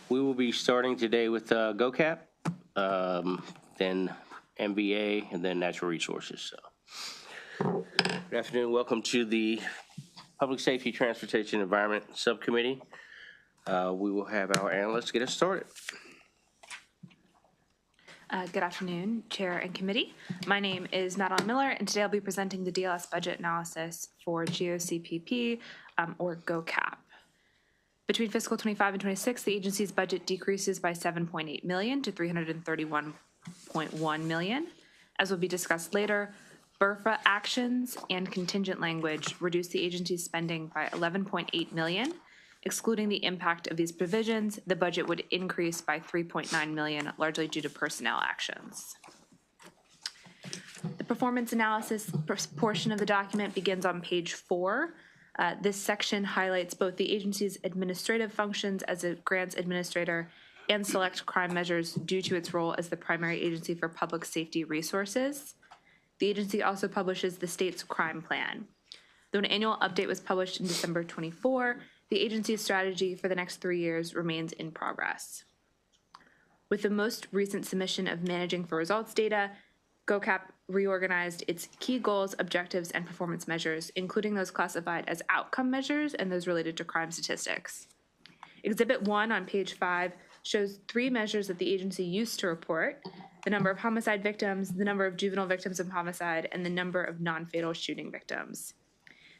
We will be starting today with GOCAP, then MBA, and then natural resources. So, good afternoon. Welcome to the Public Safety, Transportation, Environment Subcommittee. We will have our analysts get us started. Good afternoon, Chair and Committee. My name is Madeline Miller, and today I'll be presenting the DLS budget analysis for GOCPP, or GOCAP. Between fiscal 25 and 26, the agency's budget decreases by $7.8 million to $331.1 million. As will be discussed later, BRFA actions and contingent language reduce the agency's spending by $11.8 million. Excluding the impact of these provisions, the budget would increase by $3.9 million, largely due to personnel actions. The performance analysis portion of the document begins on page 4. This section highlights both the agency's administrative functions as a grants administrator and select crime measures due to its role as the primary agency for public safety resources. The agency also publishes the state's crime plan. Though an annual update was published in December 24, the agency's strategy for the next 3 years remains in progress. With the most recent submission of Managing for Results data, GOCAP reorganized its key goals, objectives, and performance measures, including those classified as outcome measures and those related to crime statistics. Exhibit 1 on page 5 shows 3 measures that the agency used to report: the number of homicide victims, the number of juvenile victims of homicide, and the number of non-fatal shooting victims.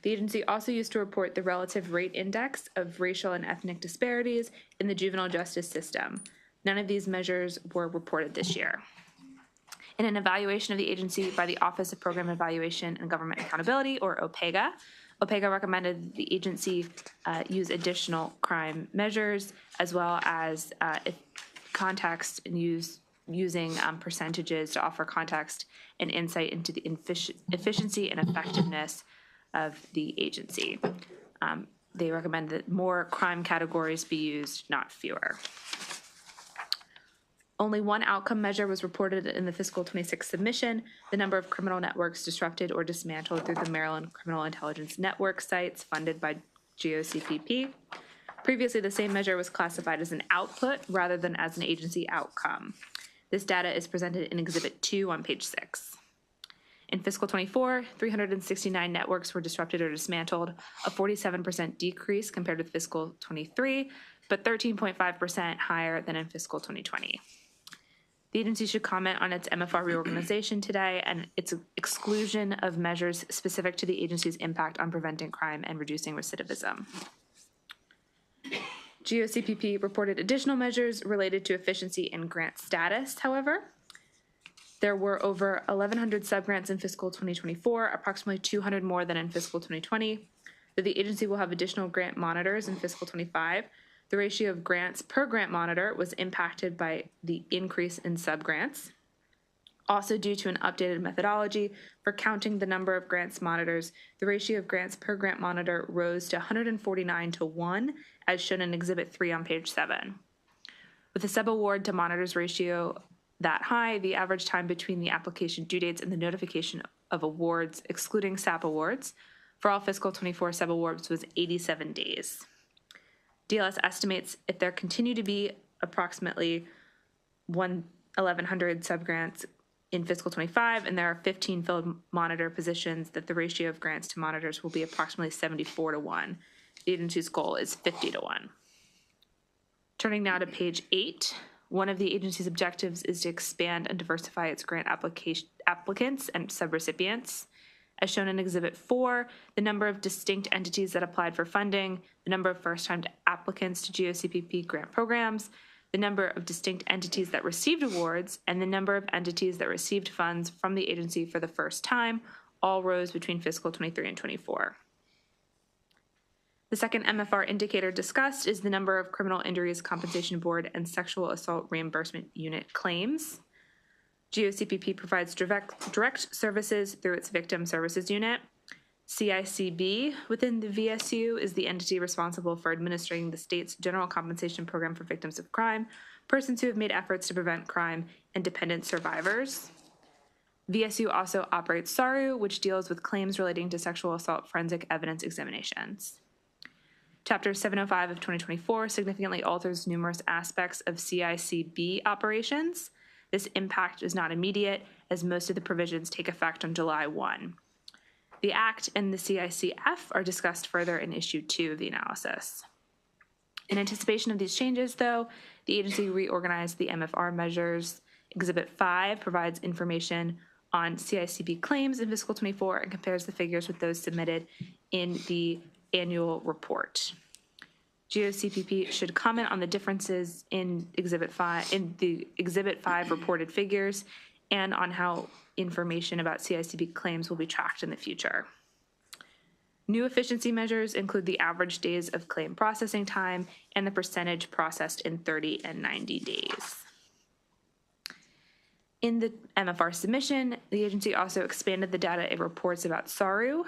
The agency also used to report the relative rate index of racial and ethnic disparities in the juvenile justice system. None of these measures were reported this year. In an evaluation of the agency by the Office of Program Evaluation and Government Accountability, or OPEGA, OPEGA recommended the agency use additional crime measures, as well as context and using percentages to offer context and insight into the efficiency and effectiveness of the agency. They recommend that more crime categories be used, not fewer. Only one outcome measure was reported in the fiscal 26 submission: the number of criminal networks disrupted or dismantled through the Maryland Criminal Intelligence Network sites funded by GOCPP. Previously, the same measure was classified as an output rather than as an agency outcome. This data is presented in Exhibit 2 on page 6. In fiscal 24, 369 networks were disrupted or dismantled, a 47% decrease compared with fiscal 23, but 13.5% higher than in fiscal 2020. The agency should comment on its MFR reorganization today and its exclusion of measures specific to the agency's impact on preventing crime and reducing recidivism. GOCPP reported additional measures related to efficiency and grant status, however. There were over 1,100 subgrants in fiscal 2024, approximately 200 more than in fiscal 2020. Though the agency will have additional grant monitors in fiscal 25, the ratio of grants per grant monitor was impacted by the increase in subgrants. Also, due to an updated methodology for counting the number of grants monitors, the ratio of grants per grant monitor rose to 149 to 1, as shown in Exhibit 3 on page 7. With the subaward to monitors ratio that high, the average time between the application due dates and the notification of awards, excluding SAP awards, for all fiscal 24 subawards was 87 days. DLS estimates if there continue to be approximately 1,100 subgrants in fiscal 25 and there are 15 filled monitor positions, that the ratio of grants to monitors will be approximately 74 to 1. The agency's goal is 50 to 1. Turning now to page 8, one of the agency's objectives is to expand and diversify its grant applicants and subrecipients. As shown in Exhibit 4, the number of distinct entities that applied for funding, the number of first-time applicants to GOCPP grant programs, the number of distinct entities that received awards, and the number of entities that received funds from the agency for the first time all rose between fiscal 23 and 24. The second MFR indicator discussed is the number of Criminal Injuries Compensation Board and Sexual Assault Reimbursement Unit claims. GOCPP provides direct services through its Victim Services Unit. CICB within the VSU is the entity responsible for administering the state's general compensation program for victims of crime, persons who have made efforts to prevent crime, and dependent survivors. VSU also operates SARU, which deals with claims relating to sexual assault forensic evidence examinations. Chapter 705 of 2024 significantly alters numerous aspects of CICB operations. This impact is not immediate, as most of the provisions take effect on July 1. The Act and the CICF are discussed further in Issue 2 of the analysis. In anticipation of these changes, though, the agency reorganized the MFR measures. Exhibit 5 provides information on CICB claims in fiscal 24 and compares the figures with those submitted in the annual report. GOCPP should comment on the differences in the Exhibit 5 reported figures and on how information about CICB claims will be tracked in the future. New efficiency measures include the average days of claim processing time and the percentage processed in 30 and 90 days. In the MFR submission, the agency also expanded the data it reports about SARU.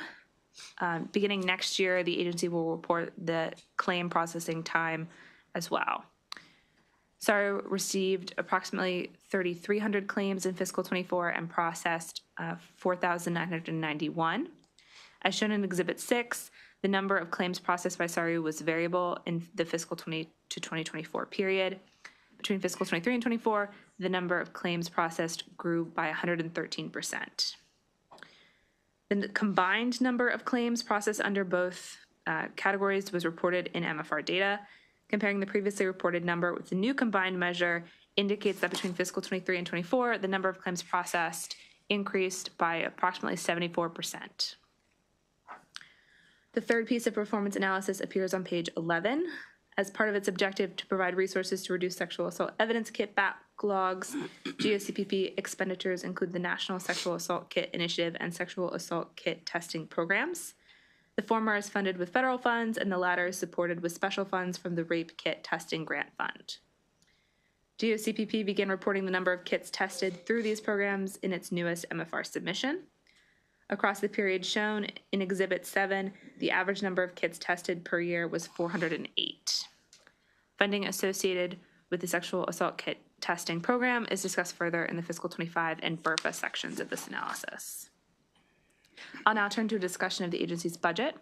Beginning next year, the agency will report the claim processing time as well. SARU received approximately 3,300 claims in fiscal 24 and processed 4,991. As shown in Exhibit 6, the number of claims processed by SARU was variable in the fiscal 20 to 2024 period. Between fiscal 23 and 24, the number of claims processed grew by 113%. The combined number of claims processed under both categories was reported in MFR data. Comparing the previously reported number with the new combined measure indicates that between fiscal 23 and 24, the number of claims processed increased by approximately 74%. The third piece of performance analysis appears on page 11. As part of its objective to provide resources to reduce sexual assault evidence kit backlogs, GOCPP expenditures include the National Sexual Assault Kit Initiative and Sexual Assault Kit Testing Programs. The former is funded with federal funds, and the latter is supported with special funds from the Rape Kit Testing Grant Fund. GOCPP began reporting the number of kits tested through these programs in its newest MFR submission. Across the period shown in Exhibit 7, the average number of kits tested per year was 408. Funding associated with the Sexual Assault Kit Testing Program is discussed further in the fiscal 25 and BRFA sections of this analysis. I'll now turn to a discussion of the agency's budget.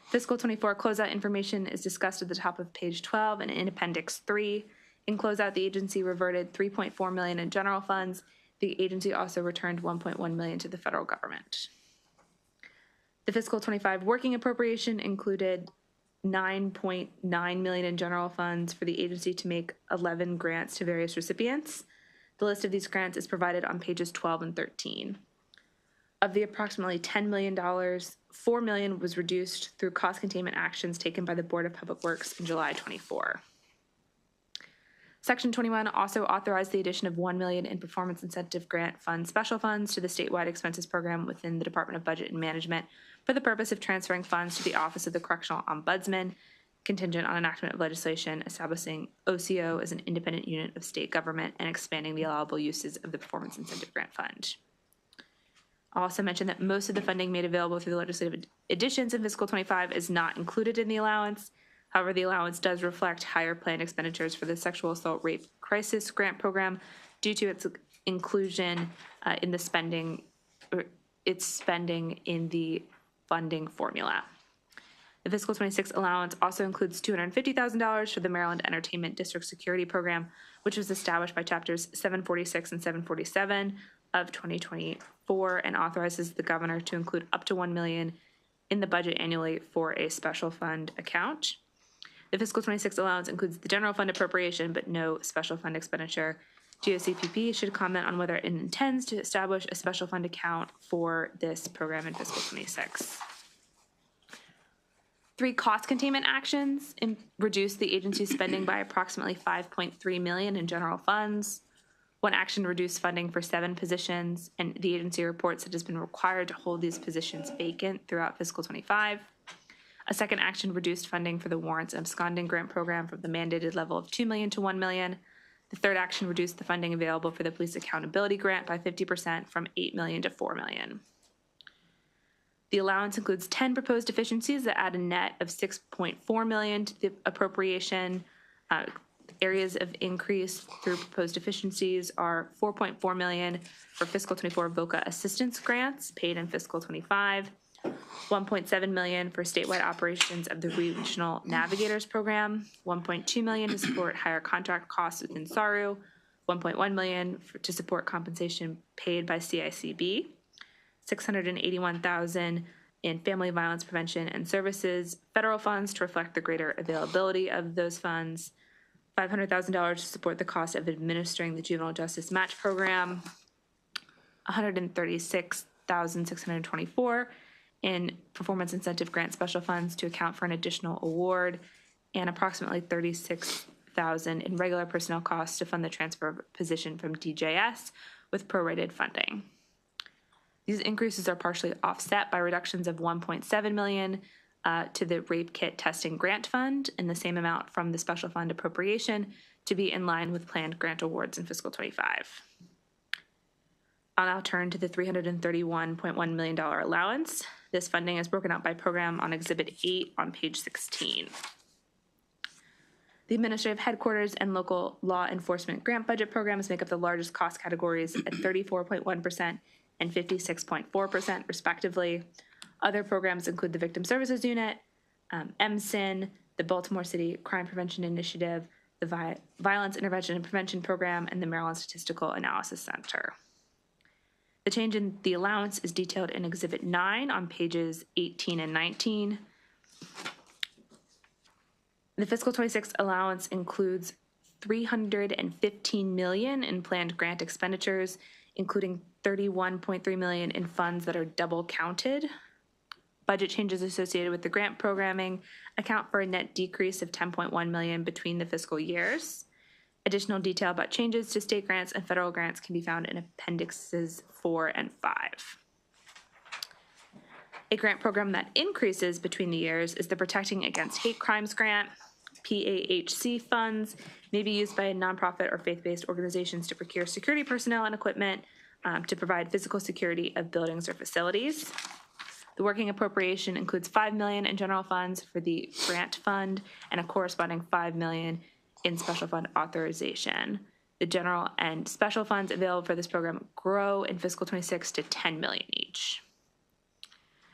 Fiscal 24 closeout information is discussed at the top of page 12 and in Appendix 3. In closeout, the agency reverted $3.4 million in general funds. The agency also returned $1.1 million to the federal government. The fiscal 25 working appropriation included $9.9 million in general funds for the agency to make 11 grants to various recipients. The list of these grants is provided on pages 12 and 13. Of the approximately $10 million, $4 million was reduced through cost containment actions taken by the Board of Public Works in July 24. Section 21 also authorized the addition of $1 million in performance incentive grant fund special funds to the statewide expenses program within the Department of Budget and Management for the purpose of transferring funds to the Office of the Correctional Ombudsman, contingent on enactment of legislation establishing OCO as an independent unit of state government and expanding the allowable uses of the performance incentive grant fund. I'll also mention that most of the funding made available through the legislative additions in fiscal 25 is not included in the allowance. However, the allowance does reflect higher planned expenditures for the Sexual Assault Rape Crisis Grant Program due to its inclusion in the spending, or its spending in the funding formula. The fiscal 26 allowance also includes $250,000 for the Maryland Entertainment District Security Program, which was established by chapters 746 and 747 of 2024 and authorizes the governor to include up to $1 million in the budget annually for a special fund account. The fiscal 26 allowance includes the general fund appropriation, but no special fund expenditure. GOCPP should comment on whether it intends to establish a special fund account for this program in fiscal 26. 3 cost containment actions reduced the agency's spending by approximately $5.3 million in general funds. 1 action reduced funding for 7 positions, and the agency reports it has been required to hold these positions vacant throughout fiscal 25. A 2nd action reduced funding for the warrants and absconding grant program from the mandated level of $2 million to $1 million. The 3rd action reduced the funding available for the police accountability grant by 50% from $8 million to $4 million. The allowance includes 10 proposed deficiencies that add a net of $6.4 million to the appropriation. Areas of increase through proposed deficiencies are $4.4 million for fiscal 24 VOCA assistance grants paid in fiscal 25, $1.7 million for statewide operations of the Regional Navigators Program, $1.2 million to support higher contract costs within SARU, $1.1 million to support compensation paid by CICB, $681,000 in family violence prevention and services, federal funds to reflect the greater availability of those funds, $500,000 to support the cost of administering the Juvenile Justice Match Program, $136,624 in performance incentive grant special funds to account for an additional award, and approximately $36,000 in regular personnel costs to fund the transfer of a position from DJS with prorated funding. These increases are partially offset by reductions of $1.7 million to the rape kit testing grant fund and the same amount from the special fund appropriation to be in line with planned grant awards in fiscal 25. I'll now turn to the $331.1 million allowance. This funding is broken out by program on Exhibit 8 on page 16. The administrative headquarters and local law enforcement grant budget programs make up the largest cost categories at 34.1% and 56.4% respectively. Other programs include the Victim Services Unit, MSIN, the Baltimore City Crime Prevention Initiative, the Violence Intervention and Prevention Program, and the Maryland Statistical Analysis Center. The change in the allowance is detailed in Exhibit 9 on pages 18 and 19. The fiscal 26 allowance includes $315 million in planned grant expenditures, including $31.3 million in funds that are double counted. Budget changes associated with the grant programming account for a net decrease of $10.1 million between the fiscal years. Additional detail about changes to state grants and federal grants can be found in Appendixes 4 and 5. A grant program that increases between the years is the Protecting Against Hate Crimes Grant. PAHC funds may be used by nonprofit or faith-based organizations to procure security personnel and equipment to provide physical security of buildings or facilities. The working appropriation includes $5 million in general funds for the grant fund and a corresponding $5 million in special fund authorization. The general and special funds available for this program grow in fiscal 26 to $10 million each.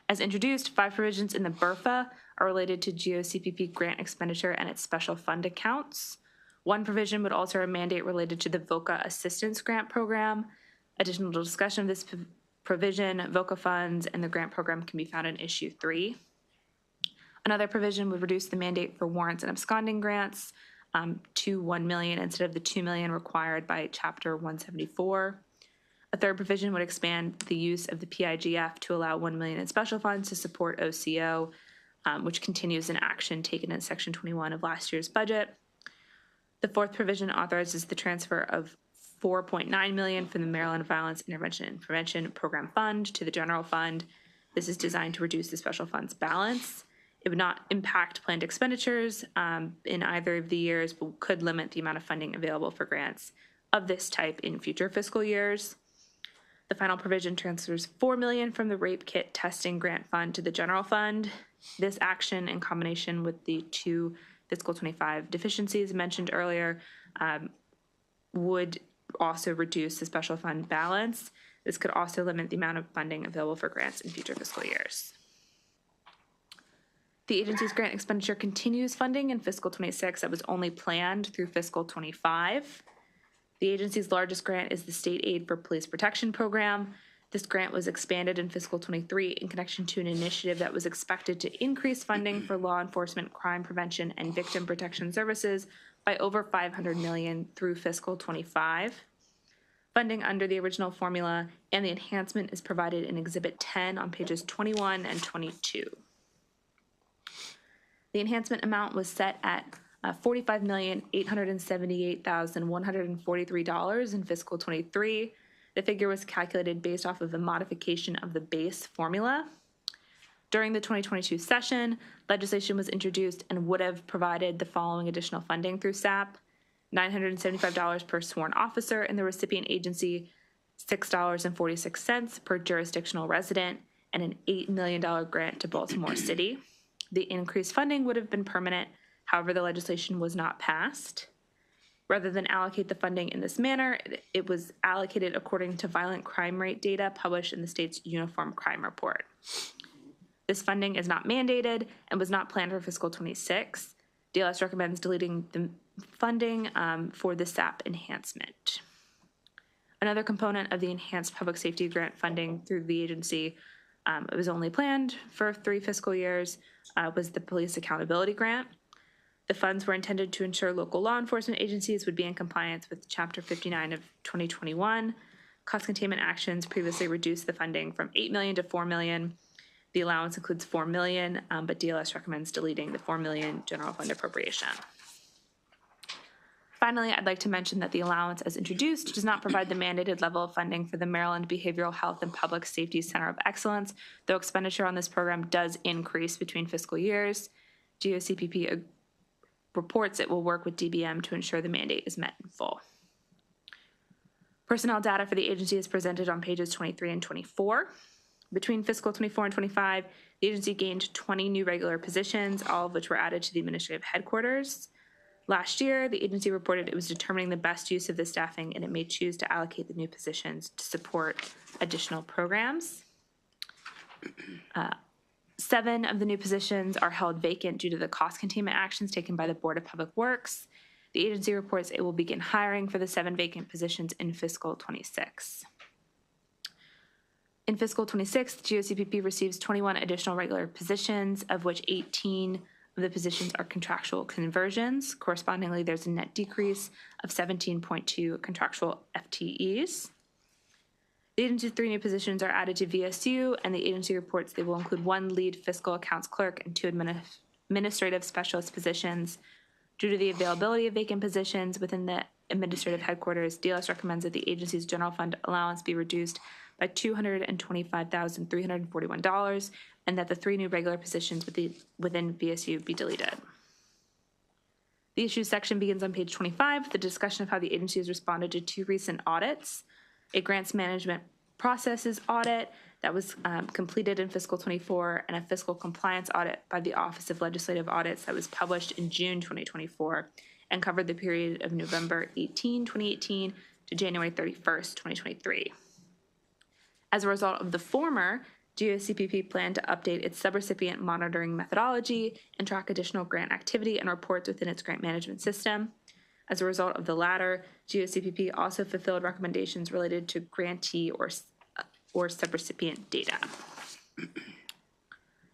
As introduced, 5 provisions in the BRFA are related to GOCPP grant expenditure and its special fund accounts. One provision would alter a mandate related to the VOCA assistance grant program. Additional discussion of this provision, VOCA funds, and the grant program can be found in Issue 3. Another provision would reduce the mandate for warrants and absconding grants to $1 million instead of the $2 million required by Chapter 174. A third provision would expand the use of the PIGF to allow $1 million in special funds to support OCO, which continues an action taken in Section 21 of last year's budget. The fourth provision authorizes the transfer of $4.9 million from the Maryland Violence Intervention and Prevention Program Fund to the General Fund. This is designed to reduce the special funds balance. It would not impact planned expenditures in either of the years, but could limit the amount of funding available for grants of this type in future fiscal years. The final provision transfers $4 million from the rape kit testing grant fund to the general fund. This action, in combination with the 2 fiscal 25 deficiencies mentioned earlier, would also reduce the special fund balance. This could also limit the amount of funding available for grants in future fiscal years. The agency's grant expenditure continues funding in fiscal 26 that was only planned through fiscal 25. The agency's largest grant is the State Aid for Police Protection Program. This grant was expanded in fiscal 23 in connection to an initiative that was expected to increase funding for law enforcement, crime prevention, and victim protection services by over $500 million through fiscal 25. Funding under the original formula and the enhancement is provided in Exhibit 10 on pages 21 and 22. The enhancement amount was set at $45,878,143 in fiscal 23. The figure was calculated based off of the modification of the base formula. During the 2022 session, legislation was introduced and would have provided the following additional funding through SAP: $975 per sworn officer in the recipient agency, $6.46 per jurisdictional resident, and an $8 million grant to Baltimore City. The increased funding would have been permanent, however, the legislation was not passed. Rather than allocate the funding in this manner, it was allocated according to violent crime rate data published in the state's Uniform Crime Report. This funding is not mandated and was not planned for fiscal 26. DLS recommends deleting the funding for the SAP enhancement. Another component of the enhanced public safety grant funding through the agency, it was only planned for 3 fiscal years, was the police accountability grant. The funds were intended to ensure local law enforcement agencies would be in compliance with Chapter 59 of 2021. Cost containment actions previously reduced the funding from $8 million to $4 million. The allowance includes $4 million, but DLS recommends deleting the $4 million general fund appropriation. Finally, I'd like to mention that the allowance as introduced does not provide the mandated level of funding for the Maryland Behavioral Health and Public Safety Center of Excellence, though expenditure on this program does increase between fiscal years. GOCPP reports it will work with DBM to ensure the mandate is met in full. Personnel data for the agency is presented on pages 23 and 24. Between fiscal 24 and 25, the agency gained 20 new regular positions, all of which were added to the administrative headquarters. Last year, the agency reported it was determining the best use of the staffing, and it may choose to allocate the new positions to support additional programs. 7 of the new positions are held vacant due to the cost containment actions taken by the Board of Public Works. The agency reports it will begin hiring for the 7 vacant positions in fiscal 26. In fiscal 26, GOCPP receives 21 additional regular positions, of which 18 of the positions are contractual conversions. Correspondingly, there's a net decrease of 17.2 contractual FTEs. The agency's 3 new positions are added to VSU, and the agency reports they will include 1 lead fiscal accounts clerk and 2 administrative specialist positions. Due to the availability of vacant positions within the administrative headquarters, DLS recommends that the agency's general fund allowance be reduced by $225,341, and that the 3 new regular positions within VSU be deleted. The issues section begins on page 25 with the discussion of how the agency has responded to 2 recent audits. A grants management processes audit that was completed in fiscal 24, and a fiscal compliance audit by the Office of Legislative Audits that was published in June 2024 and covered the period of November 18, 2018 to January 31st, 2023. As a result of the former, GOCPP planned to update its subrecipient monitoring methodology and track additional grant activity and reports within its grant management system. As a result of the latter, GOCPP also fulfilled recommendations related to grantee or subrecipient data.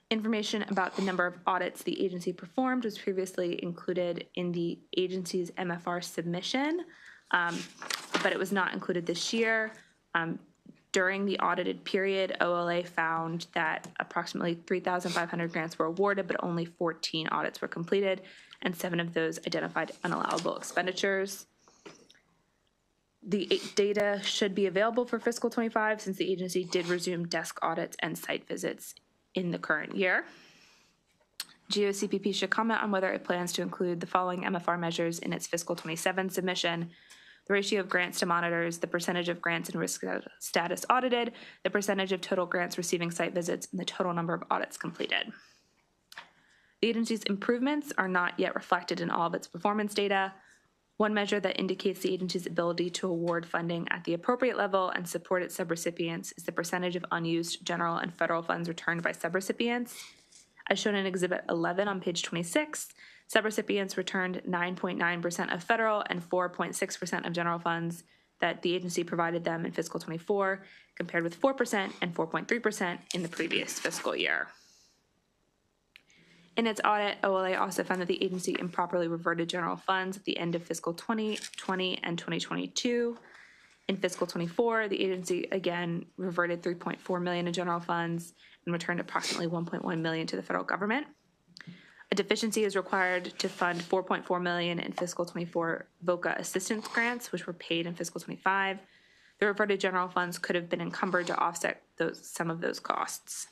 Information about the number of audits the agency performed was previously included in the agency's MFR submission, but it was not included this year. During the audited period, OLA found that approximately 3,500 grants were awarded, but only 14 audits were completed, and 7 of those identified unallowable expenditures. The data should be available for fiscal 25 since the agency did resume desk audits and site visits in the current year. GOCPP should comment on whether it plans to include the following MFR measures in its fiscal 27 submission: the ratio of grants to monitors, the percentage of grants in risk status audited, the percentage of total grants receiving site visits, and the total number of audits completed. The agency's improvements are not yet reflected in all of its performance data. One measure that indicates the agency's ability to award funding at the appropriate level and support its subrecipients is the percentage of unused general and federal funds returned by subrecipients. As shown in Exhibit 11 on page 26, subrecipients returned 9.9% of federal and 4.6% of general funds that the agency provided them in fiscal 24, compared with 4% and 4.3% in the previous fiscal year. In its audit, OLA also found that the agency improperly reverted general funds at the end of fiscal 2020 and 2022. In fiscal 24, the agency again reverted $3.4 million in general funds and returned approximately $1.1 million to the federal government. A deficiency is required to fund $4.4 million in fiscal 24 VOCA assistance grants, which were paid in fiscal 25. The reverted general funds could have been encumbered to offset some of those costs.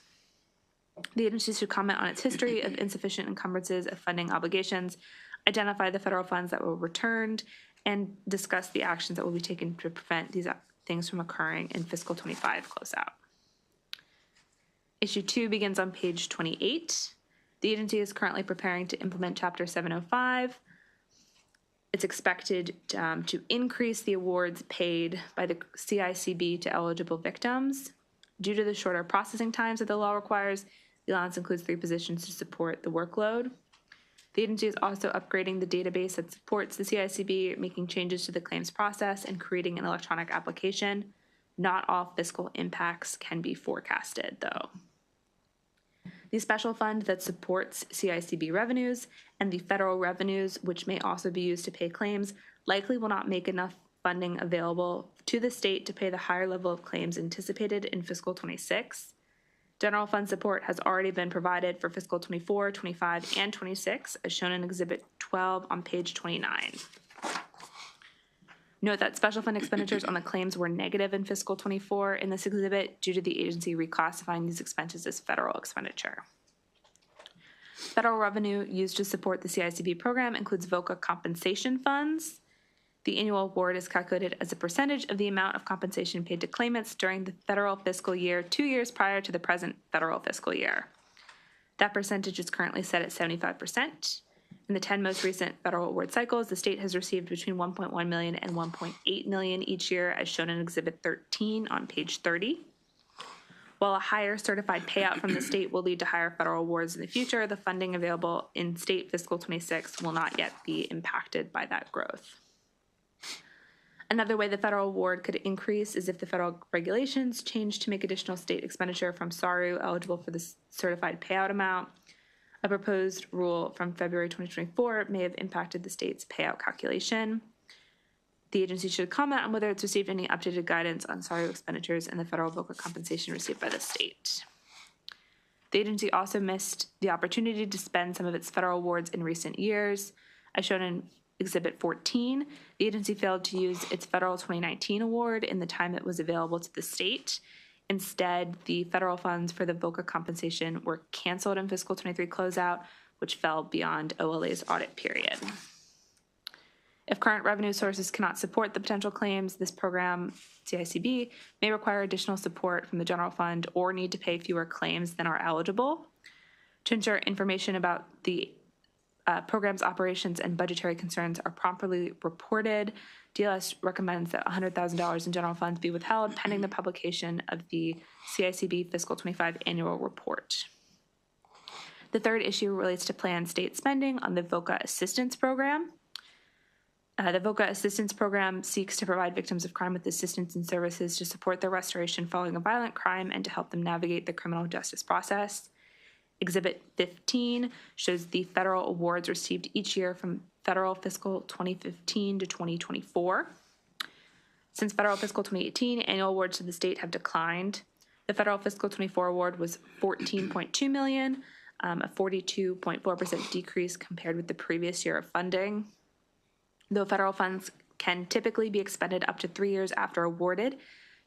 The agency should comment on its history of insufficient encumbrances of funding obligations, identify the federal funds that were returned, and discuss the actions that will be taken to prevent these things from occurring in fiscal 25 closeout. Issue 2 begins on page 28. The agency is currently preparing to implement Chapter 705. It's expected to increase the awards paid by the CICB to eligible victims. Due to the shorter processing times that the law requires, The allowance includes 3 positions to support the workload. The agency is also upgrading the database that supports the CICB, making changes to the claims process, and creating an electronic application. Not all fiscal impacts can be forecasted, though. The special fund that supports CICB revenues and the federal revenues, which may also be used to pay claims, likely will not make enough funding available to the state to pay the higher level of claims anticipated in fiscal 26. General fund support has already been provided for fiscal 24, 25, and 26, as shown in Exhibit 12 on page 29. Note that special fund expenditures on the claims were negative in fiscal 24 in this exhibit due to the agency reclassifying these expenses as federal expenditure. Federal revenue used to support the CICB program includes VOCA compensation funds. The annual award is calculated as a percentage of the amount of compensation paid to claimants during the federal fiscal year 2 years prior to the present federal fiscal year. That percentage is currently set at 75%. In the 10 most recent federal award cycles, the state has received between $1.1 million and $1.8 million each year, as shown in Exhibit 13 on page 30. While a higher certified payout from the state will lead to higher federal awards in the future, the funding available in state fiscal 26 will not yet be impacted by that growth. Another way the federal award could increase is if the federal regulations change to make additional state expenditure from SARU eligible for the certified payout amount. A proposed rule from February 2024 may have impacted the state's payout calculation. The agency should comment on whether it's received any updated guidance on SARU expenditures and the federal VOCA compensation received by the state. The agency also missed the opportunity to spend some of its federal awards in recent years. As shown in Exhibit 14, the agency failed to use its federal 2019 award in the time it was available to the state. Instead, the federal funds for the VOCA compensation were canceled in fiscal 23 closeout, which fell beyond OLA's audit period. If current revenue sources cannot support the potential claims, this program, CICB, may require additional support from the general fund or need to pay fewer claims than are eligible. To ensure information about the program's operations and budgetary concerns are properly reported, DLS recommends that $100,000 in general funds be withheld pending the publication of the CICB Fiscal 25 Annual Report. The third issue relates to planned state spending on the VOCA Assistance Program. The VOCA Assistance Program seeks to provide victims of crime with assistance and services to support their restoration following a violent crime and to help them navigate the criminal justice process. Exhibit 15 shows the federal awards received each year from federal fiscal 2015 to 2024. Since federal fiscal 2018, annual awards to the state have declined. The federal fiscal 24 award was $14.2 million, a 42.4% decrease compared with the previous year of funding. Though federal funds can typically be expended up to 3 years after awarded,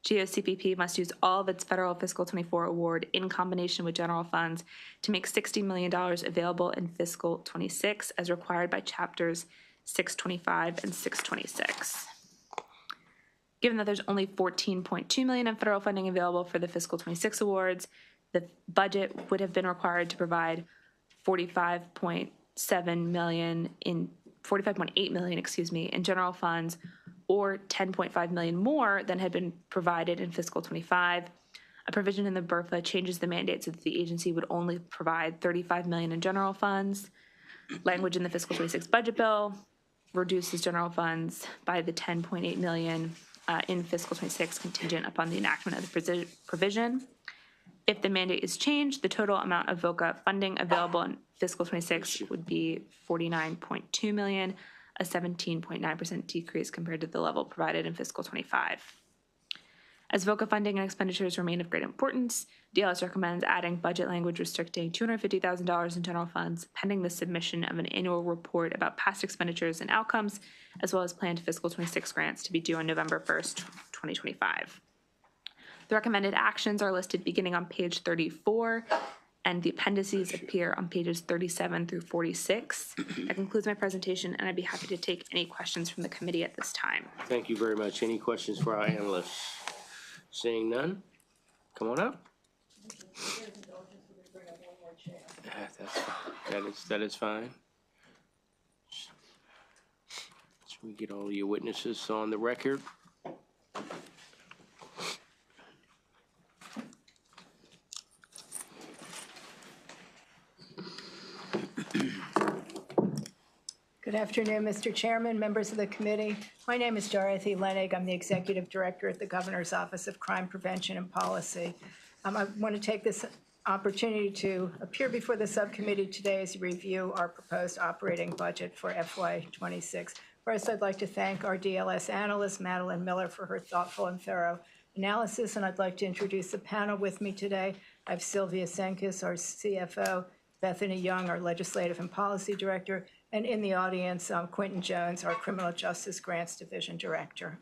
GOCPP must use all of its federal fiscal 24 award in combination with general funds to make $60 million available in fiscal 26 as required by chapters 625 and 626. Given that there's only $14.2 million in federal funding available for the fiscal 26 awards, the budget would have been required to provide $45.8 million in general funds, or $10.5 million more than had been provided in fiscal 25. A provision in the BRFA changes the mandate so that the agency would only provide $35 million in general funds. Language in the fiscal 26 budget bill reduces general funds by the $10.8 million in fiscal 26 contingent upon the enactment of the provision. If the mandate is changed, the total amount of VOCA funding available in fiscal 26 would be $49.2 million, a 17.9% decrease compared to the level provided in fiscal 25. As VOCA funding and expenditures remain of great importance, DLS recommends adding budget language restricting $250,000 in general funds pending the submission of an annual report about past expenditures and outcomes, as well as planned fiscal 26 grants to be due on November 1st, 2025. The recommended actions are listed beginning on page 34, and the appendices appear on pages 37 through 46. That concludes my presentation, and I'd be happy to take any questions from the committee at this time. Thank you very much. Any questions for our analysts? Seeing none, come on up. That is fine. So we get all your witnesses on the record. Good afternoon, Mr. Chairman, members of the committee. My name is Dorothy Lenig. I'm the Executive Director at the Governor's Office of Crime Prevention and Policy. I want to take this opportunity to appear before the subcommittee today as you review our proposed operating budget for FY26. First, I'd like to thank our DLS analyst, Madeline Miller, for her thoughtful and thorough analysis, and I'd like to introduce the panel with me today. I have Sylvia Senkis, our CFO, Bethany Young, our Legislative and Policy Director, and in the audience, Quentin Jones, our Criminal Justice Grants Division Director.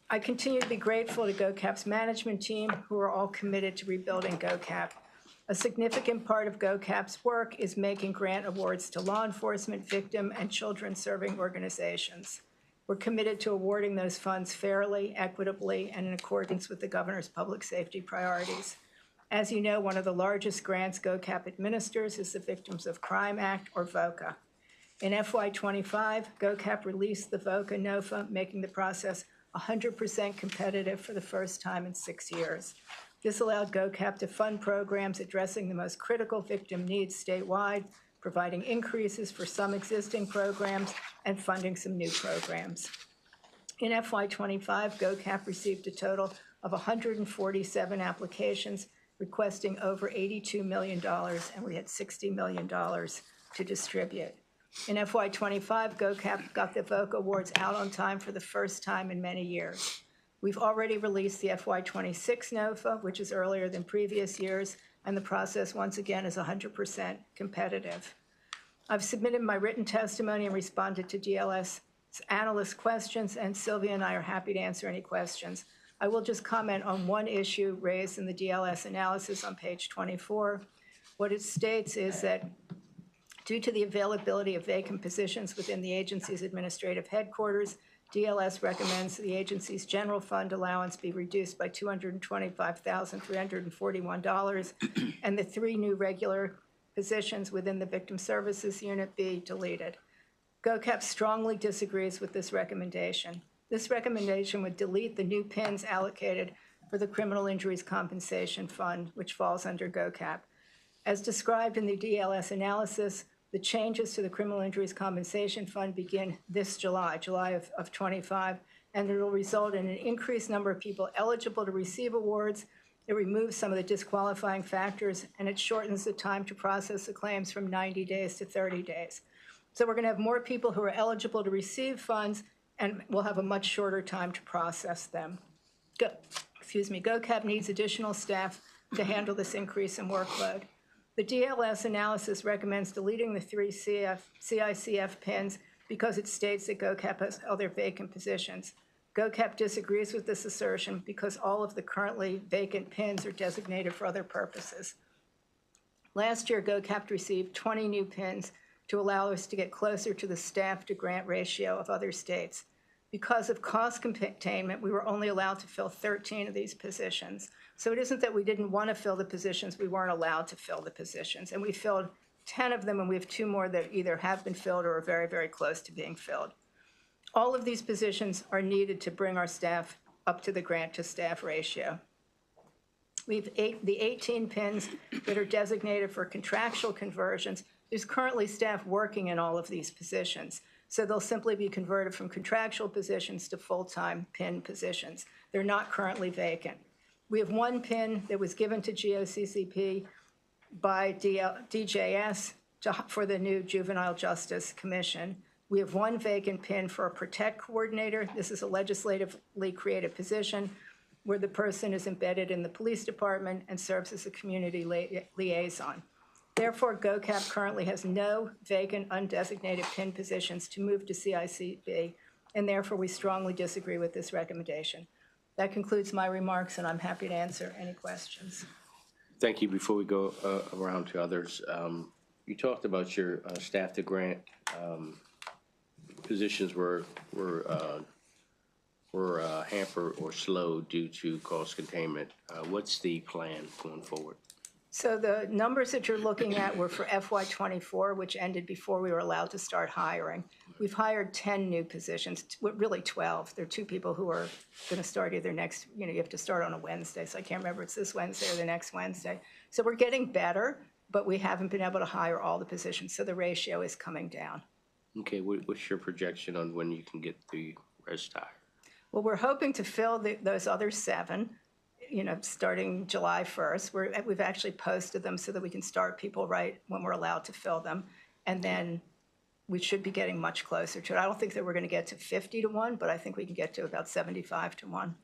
I continue to be grateful to GOCAP's management team, who are all committed to rebuilding GOCAP. A significant part of GOCAP's work is making grant awards to law enforcement, victim, and children-serving organizations. We're committed to awarding those funds fairly, equitably, and in accordance with the governor's public safety priorities. As you know, one of the largest grants GOCAP administers is the Victims of Crime Act, or VOCA. In FY25, GOCAP released the VOCA NOFA, making the process 100% competitive for the first time in 6 years. This allowed GOCAP to fund programs addressing the most critical victim needs statewide, providing increases for some existing programs and funding some new programs. In FY25, GOCAP received a total of 147 applications, requesting over $82 million, and we had $60 million to distribute. In FY25, GOCAP got the VOCA awards out on time for the first time in many years. We've already released the FY26 NOFA, which is earlier than previous years, and the process once again is 100% competitive. I've submitted my written testimony and responded to DLS analyst questions, and Sylvia and I are happy to answer any questions. I will just comment on one issue raised in the DLS analysis on page 24. What it states is that due to the availability of vacant positions within the agency's administrative headquarters, DLS recommends the agency's general fund allowance be reduced by $225,341 and the 3 new regular positions within the Victim Services Unit be deleted. GOCAP strongly disagrees with this recommendation. This recommendation would delete the new PINs allocated for the Criminal Injuries Compensation Fund, which falls under GOCAP. As described in the DLS analysis, the changes to the Criminal Injuries Compensation Fund begin this July of 25, and it will result in an increased number of people eligible to receive awards. It removes some of the disqualifying factors, and it shortens the time to process the claims from 90 days to 30 days. So we're going to have more people who are eligible to receive funds, and we'll have a much shorter time to process them. GOCAP needs additional staff to handle this increase in workload. The DLS analysis recommends deleting the 3 CICF PINs because it states that GOCAP has other vacant positions. GOCAP disagrees with this assertion because all of the currently vacant PINs are designated for other purposes. Last year, GOCAP received 20 new PINs to allow us to get closer to the staff to grant ratio of other states. Because of cost containment, we were only allowed to fill 13 of these positions. So it isn't that we didn't want to fill the positions, we weren't allowed to fill the positions. And we filled 10 of them, and we have 2 more that either have been filled or are very, very close to being filled. All of these positions are needed to bring our staff up to the grant to staff ratio. We've the 18 PINs that are designated for contractual conversions. There's currently staff working in all of these positions. So they'll simply be converted from contractual positions to full-time PIN positions. They're not currently vacant. We have 1 PIN that was given to GOCCP by DJS for the new Juvenile Justice Commission. We have 1 vacant PIN for a Protect Coordinator. This is a legislatively created position where the person is embedded in the police department and serves as a community liaison. Therefore, GOCAP currently has no vacant undesignated PIN positions to move to CICB, and therefore we strongly disagree with this recommendation. That concludes my remarks, and I'm happy to answer any questions. Thank you. Before we go around to others, you talked about your staff to grant positions were hampered or slowed due to cost containment. What's the plan going forward? So the numbers that you're looking at were for FY24, which ended before we were allowed to start hiring. We've hired 10 new positions, really 12. There are 2 people who are going to start either next, you have to start on a Wednesday, so I can't remember if it's this Wednesday or the next Wednesday. So we're getting better, but we haven't been able to hire all the positions, so the ratio is coming down. Okay, what's your projection on when you can get the res tire? Well, we're hoping to fill those other 7, starting July 1st. We've actually posted them so that we can start people right when we're allowed to fill them. And then we should be getting much closer to it. I don't think that we're going to get to 50 to 1, but I think we can get to about 75 to 1.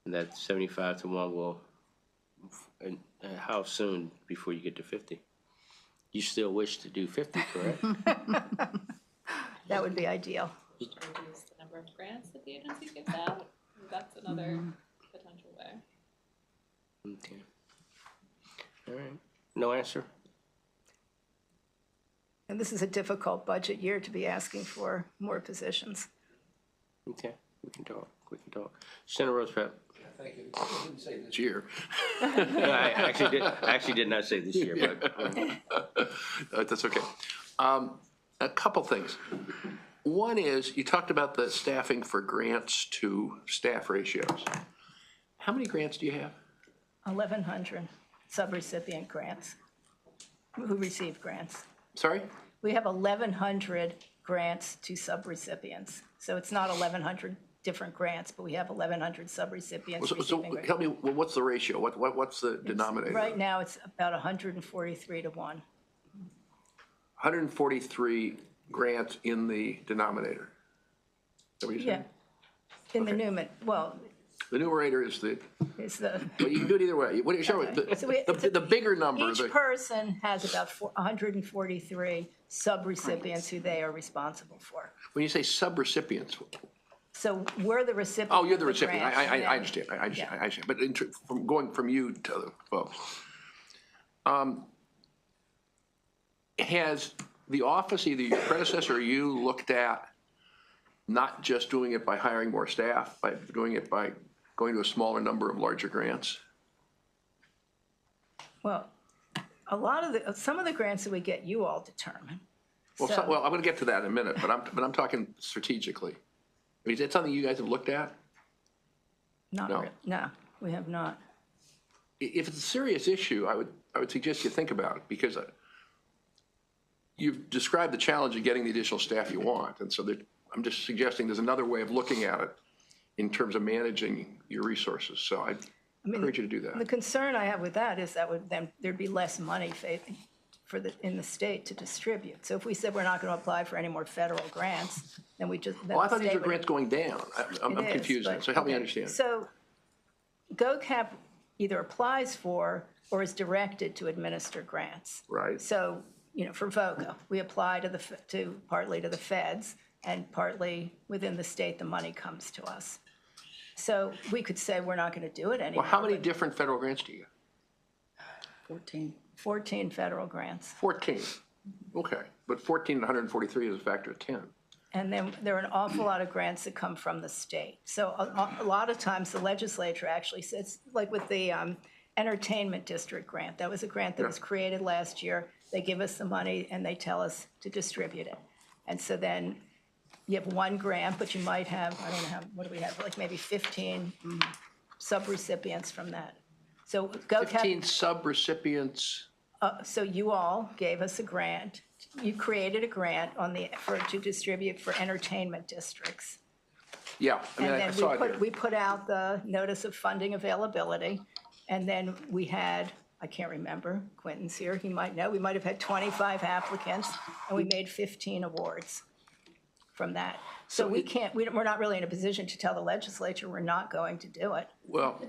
And that 75 to 1 will, and how soon before you get to 50? You still wish to do 50, correct? That would be ideal. Reduce the number of grants that the agency gives out. That's another potential way. Okay. All right. No answer? And this is a difficult budget year to be asking for more positions. Okay, we can talk. Senator Rosepap. Thank you. I didn't say this year. I actually did not say this year, but That's okay. A couple things. One is, you talked about the staffing for grants to staff ratios. How many grants do you have? 1,100 subrecipient grants who receive grants. Sorry? We have 1,100 grants to subrecipients. So it's not 1,100 different grants, but we have 1,100 subrecipients So receiving grants. help me, what's the ratio? What's the denominator? Right now, it's about 143 to 1. 143 grants in the denominator. Is that what you're saying? Yeah. In the Newman, well, The numerator is the, it's the, well, you can do it either way. What do you show? So we- The bigger number. each person has about 143 subrecipients who they are responsible for. When you say subrecipients, So we're the recipient. oh, you're the of recipient. grant, and I then- understand. I understand. But from going from you to the folks, has the office, either your predecessor or you, looked at not just doing it by hiring more staff, but doing it by going to a smaller number of larger grants? Well, some of the grants that we get, you all determine. Well, So- well, I'm going to get to that in a minute, but I'm talking strategically. I mean, is that something you guys have looked at? Not No. really, no, we have not. If it's a serious issue, I would suggest you think about it, because you've described the challenge of getting the additional staff you want, and so I'm just suggesting there's another way of looking at it in terms of managing your resources. So I encourage you to do The that. concern I have with that is that there'd be less money in the state to distribute. So if we said we're not going to apply for any more federal grants, then we just. Well, I thought these were grants going down. I'm It is, confused, but- so help me okay. understand. So GOCAP either applies for or is directed to administer grants. Right. So, for VOCA, we apply partly to the feds, and partly within the state, the money comes to us. So we could say we're not going to do it anymore. Well, how many but different federal grants do you get? 14 federal grants. 14. Okay, but 14 and 143 is a factor of 10. And then there are an awful lot of grants that come from the state. So a lot of times the legislature actually says, like with the entertainment district grant, that was a grant that was created last year. They give us the money and they tell us to distribute it. And so then you have one grant, but you might have, I don't know, what do we have, like maybe 15 subrecipients from that. So 15 subrecipients. So you all gave us a grant. You created a grant to distribute for entertainment districts. Yeah, I mean, And I then saw it here. we put out the notice of funding availability, and then we had, I can't remember, Quentin's here, he might know, we might have had 25 applicants, and we made 15 awards from that. So we're not really in a position to tell the legislature we're not going to do it. Well,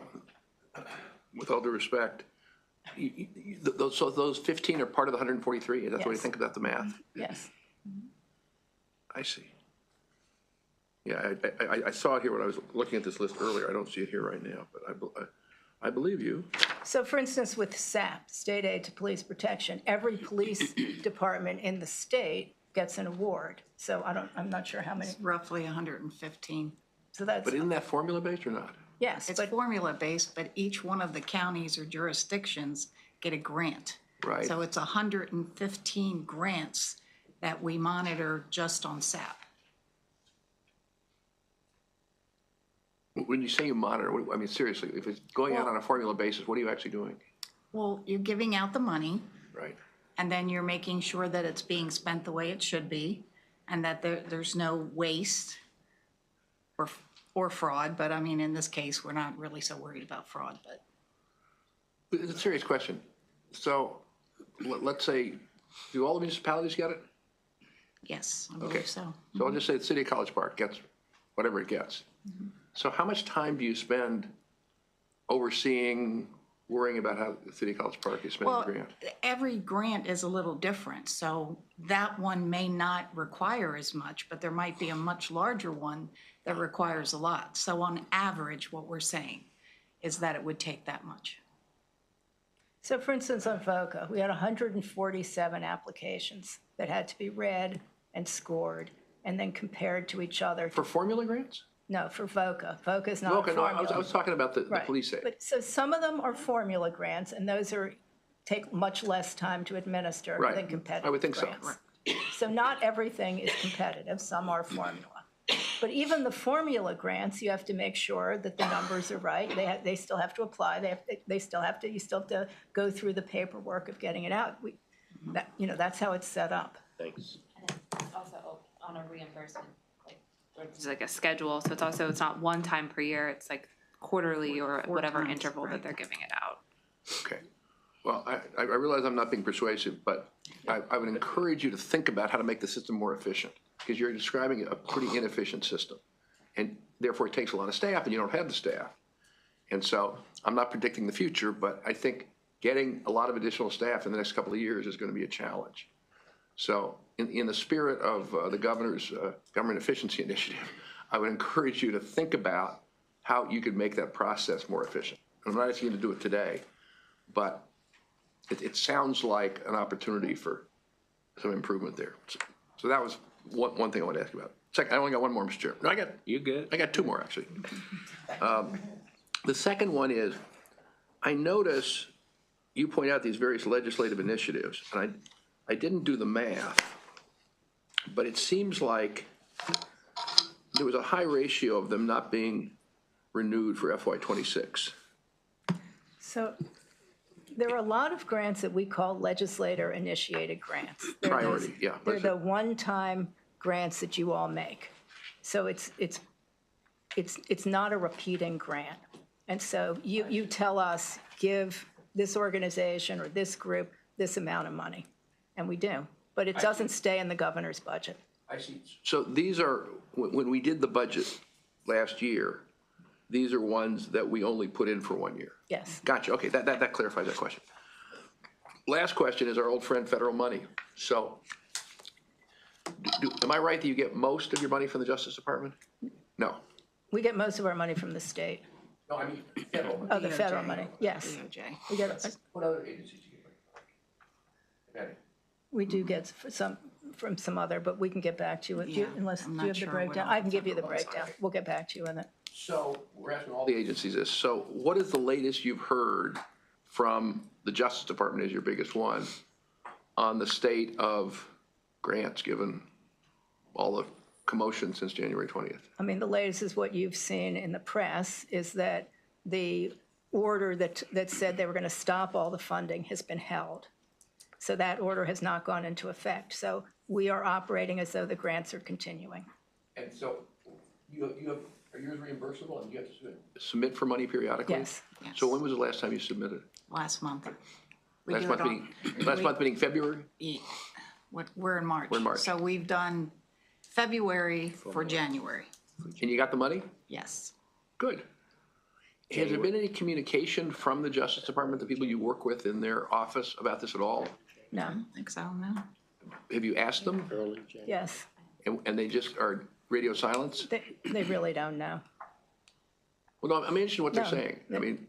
with all due respect, so those 15 are part of the 143? That's what you Yes. think about the math? Yes. I see. Yeah, I saw it here when I was looking at this list earlier. I don't see it here right now, but I believe you. So for instance, with SAP, State Aid to Police Protection, every police department in the state gets an award. So I'm not sure how many, Roughly 115. so that's, But isn't that formula-based or not? yes, It's but formula-based, but each one of the counties or jurisdictions get a grant. Right. So it's 115 grants that we monitor just on SAP. When you say you monitor, seriously, if it's going out on a formula basis, what are you actually doing? Well, you're giving out the money, Right. And then you're making sure that it's being spent the way it should be, and that there's no waste or fraud. But I mean, in this case, we're not really so worried about fraud, but. It's a serious question. So let's say, do all the municipalities get it? Yes, I Okay. believe so. So I'll just say the city of College Park gets whatever it gets. So how much time do you spend overseeing, worrying about how the city of College Park is spending the Well, grant? every grant is a little different, so that one may not require as much, but there might be a much larger one that requires a lot. So on average, what we're saying is that it would take that much. So for instance, on VOCA, we had 147 applications that had to be read and scored and then compared to each other. For formula grants? No, for VOCA. VOCA is not a Okay, no, formula. I was talking about the Right. police aid. But so some of them are formula grants, and those take much less time to administer Right. than competitive I would think so. grants. So not everything is competitive, some are formula. But even the formula grants, you have to make sure that the numbers are right. They still have to apply, you still have to go through the paperwork of getting it out. That's how it's set up. Thanks. And it's also on a reimbursement, like, It's like a schedule, so it's not one time per year, it's like quarterly or whatever times, interval that right. they're giving it out. Okay. Well, I realize I'm not being persuasive, but I would encourage you to think about how to make the system more efficient, because you're describing a pretty inefficient system. And therefore, it takes a lot of staff, and you don't have the staff. And so I'm not predicting the future, but I think getting a lot of additional staff in the next couple of years is going to be a challenge. So in the spirit of the governor's government efficiency initiative, I would encourage you to think about how you could make that process more efficient. I'm not asking you to do it today, but it sounds like an opportunity for some improvement there. So that was one thing I wanted to ask you about. Second, I only got one more, Mr. Chair. No, You good? I got two more, actually. The second one is, I notice you point out these various legislative initiatives, and I didn't do the math, but it seems like there was a high ratio of them not being renewed for FY '26. So there are a lot of grants that we call legislator-initiated grants. They're those- Priority, yeah. They're the one-time grants that you all make. So it's not a repeating grant. And so you tell us, give this organization or this group this amount of money, and we do. But it doesn't stay in the governor's budget. I see. So these are, when we did the budget last year, these are ones that we only put in for 1 year. Yes. Gotcha, okay, that clarifies that question. Last question is our old friend federal money. So, am I right that you get most of your money from the Justice Department? No. We get most of our money from the state. No, I mean federal money. Oh, the federal DOJ. money, yes. DOJ. We get, What other agencies do you get money from? we do get some from some other, but we can get back to you, unless, I'm do not you have the sure what breakdown? all I can the give you the federal ones breakdown. We'll get back to you on it. So, we're asking all the agencies this. So what is the latest you've heard from the Justice Department, is your biggest one, on the state of grants, given all the commotion since January 20th? I mean, the latest is what you've seen in the press, is that the order that said they were going to stop all the funding has been held. So that order has not gone into effect. So we are operating as though the grants are continuing. And so you have, are yours reimbursable and you have to submit for money periodically? Yes. Yes. So when was the last time you submitted? Last month. We Last do month it meeting, last month meeting February? We're in March. We're in March. So we've done February for January, And you got the money? yes. Good. Has there been any communication from the Justice Department, the people you work with in their office, about this at all? No, I don't think so, no. Have you asked them? Early January. yes, And they just are radio silence? they really don't know. Well, no, I'm interested in what they're No. saying. I mean,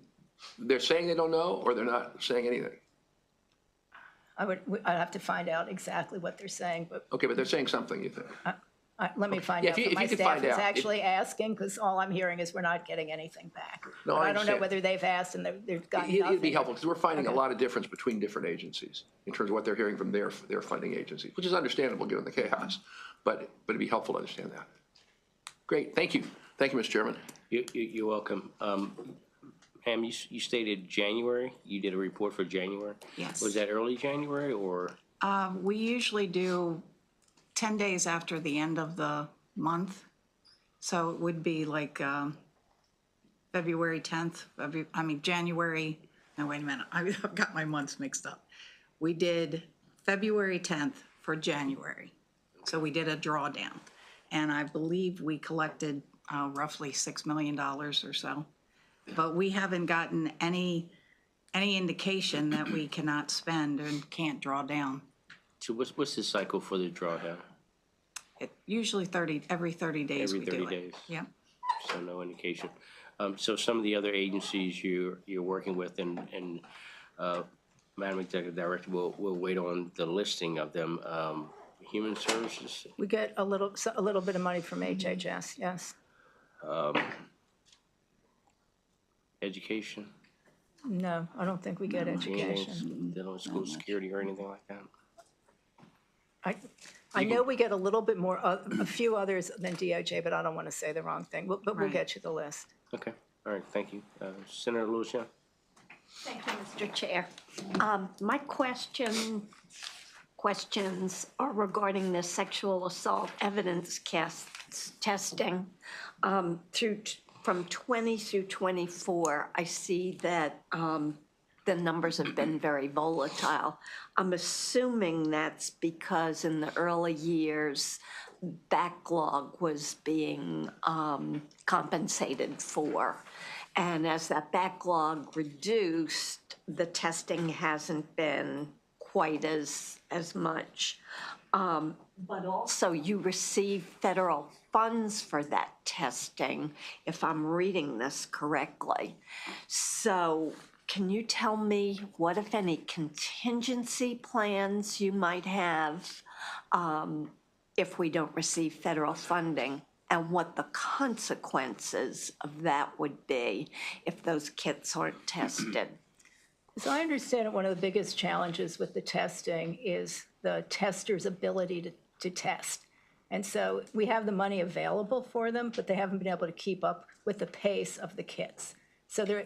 they're saying they don't know, or they're not saying anything? I'd have to find out exactly what they're saying, but Okay, but they're saying something, you think? let me find Yeah, out. if you- But if my you could staff find is out, actually asking, because all I'm hearing is we're not getting anything back. No, But I I don't know understand. whether they've asked and they've gotten nothing. It'd be helpful, because we're finding a Okay. lot of difference between different agencies in terms of what they're hearing from their funding agencies, which is understandable given the chaos, but it'd be helpful to understand that. Great, thank you. Thank you, Mr. Chairman. You're welcome. Pam, you stated January. You did a report for January. Yes. Was that early January or? We usually do 10 days after the end of the month. So it would be like February 10th, January, no, wait a minute, I've got my months mixed up. We did February 10th for January. So we did a drawdown. And I believe we collected roughly $6 million or so. But we haven't gotten any indication that we cannot spend and can't draw down. So what's the cycle for the drawdown? Usually every 30 days Every we do 30 it. days. Yeah. So no indication. So some of the other agencies you're working with and Madam Executive Director, we'll wait on the listing of them. Human Services, We get a little bit of money from HHS, yes. Education, No, I don't think we get education. they don't school security or anything like that? I know we get a little bit more, a few others than DOJ, but I don't want to say the wrong thing. But we'll Right. get you the list. Okay, all right, thank you. Senator Lewis, yeah? Thank you, Mr. Chair. My questions are regarding the sexual assault evidence testing. From 20 through 24, I see that the numbers have been very volatile. I'm assuming that's because in the early years, backlog was being compensated for. And as that backlog reduced, the testing hasn't been quite as much. But also you receive federal funds for that testing, if I'm reading this correctly. So can you tell me what, if any, contingency plans you might have if we don't receive federal funding, and what the consequences of that would be if those kits aren't tested? As I understand it, one of the biggest challenges with the testing is the tester's ability to test. And so we have the money available for them, but they haven't been able to keep up with the pace of the kits. So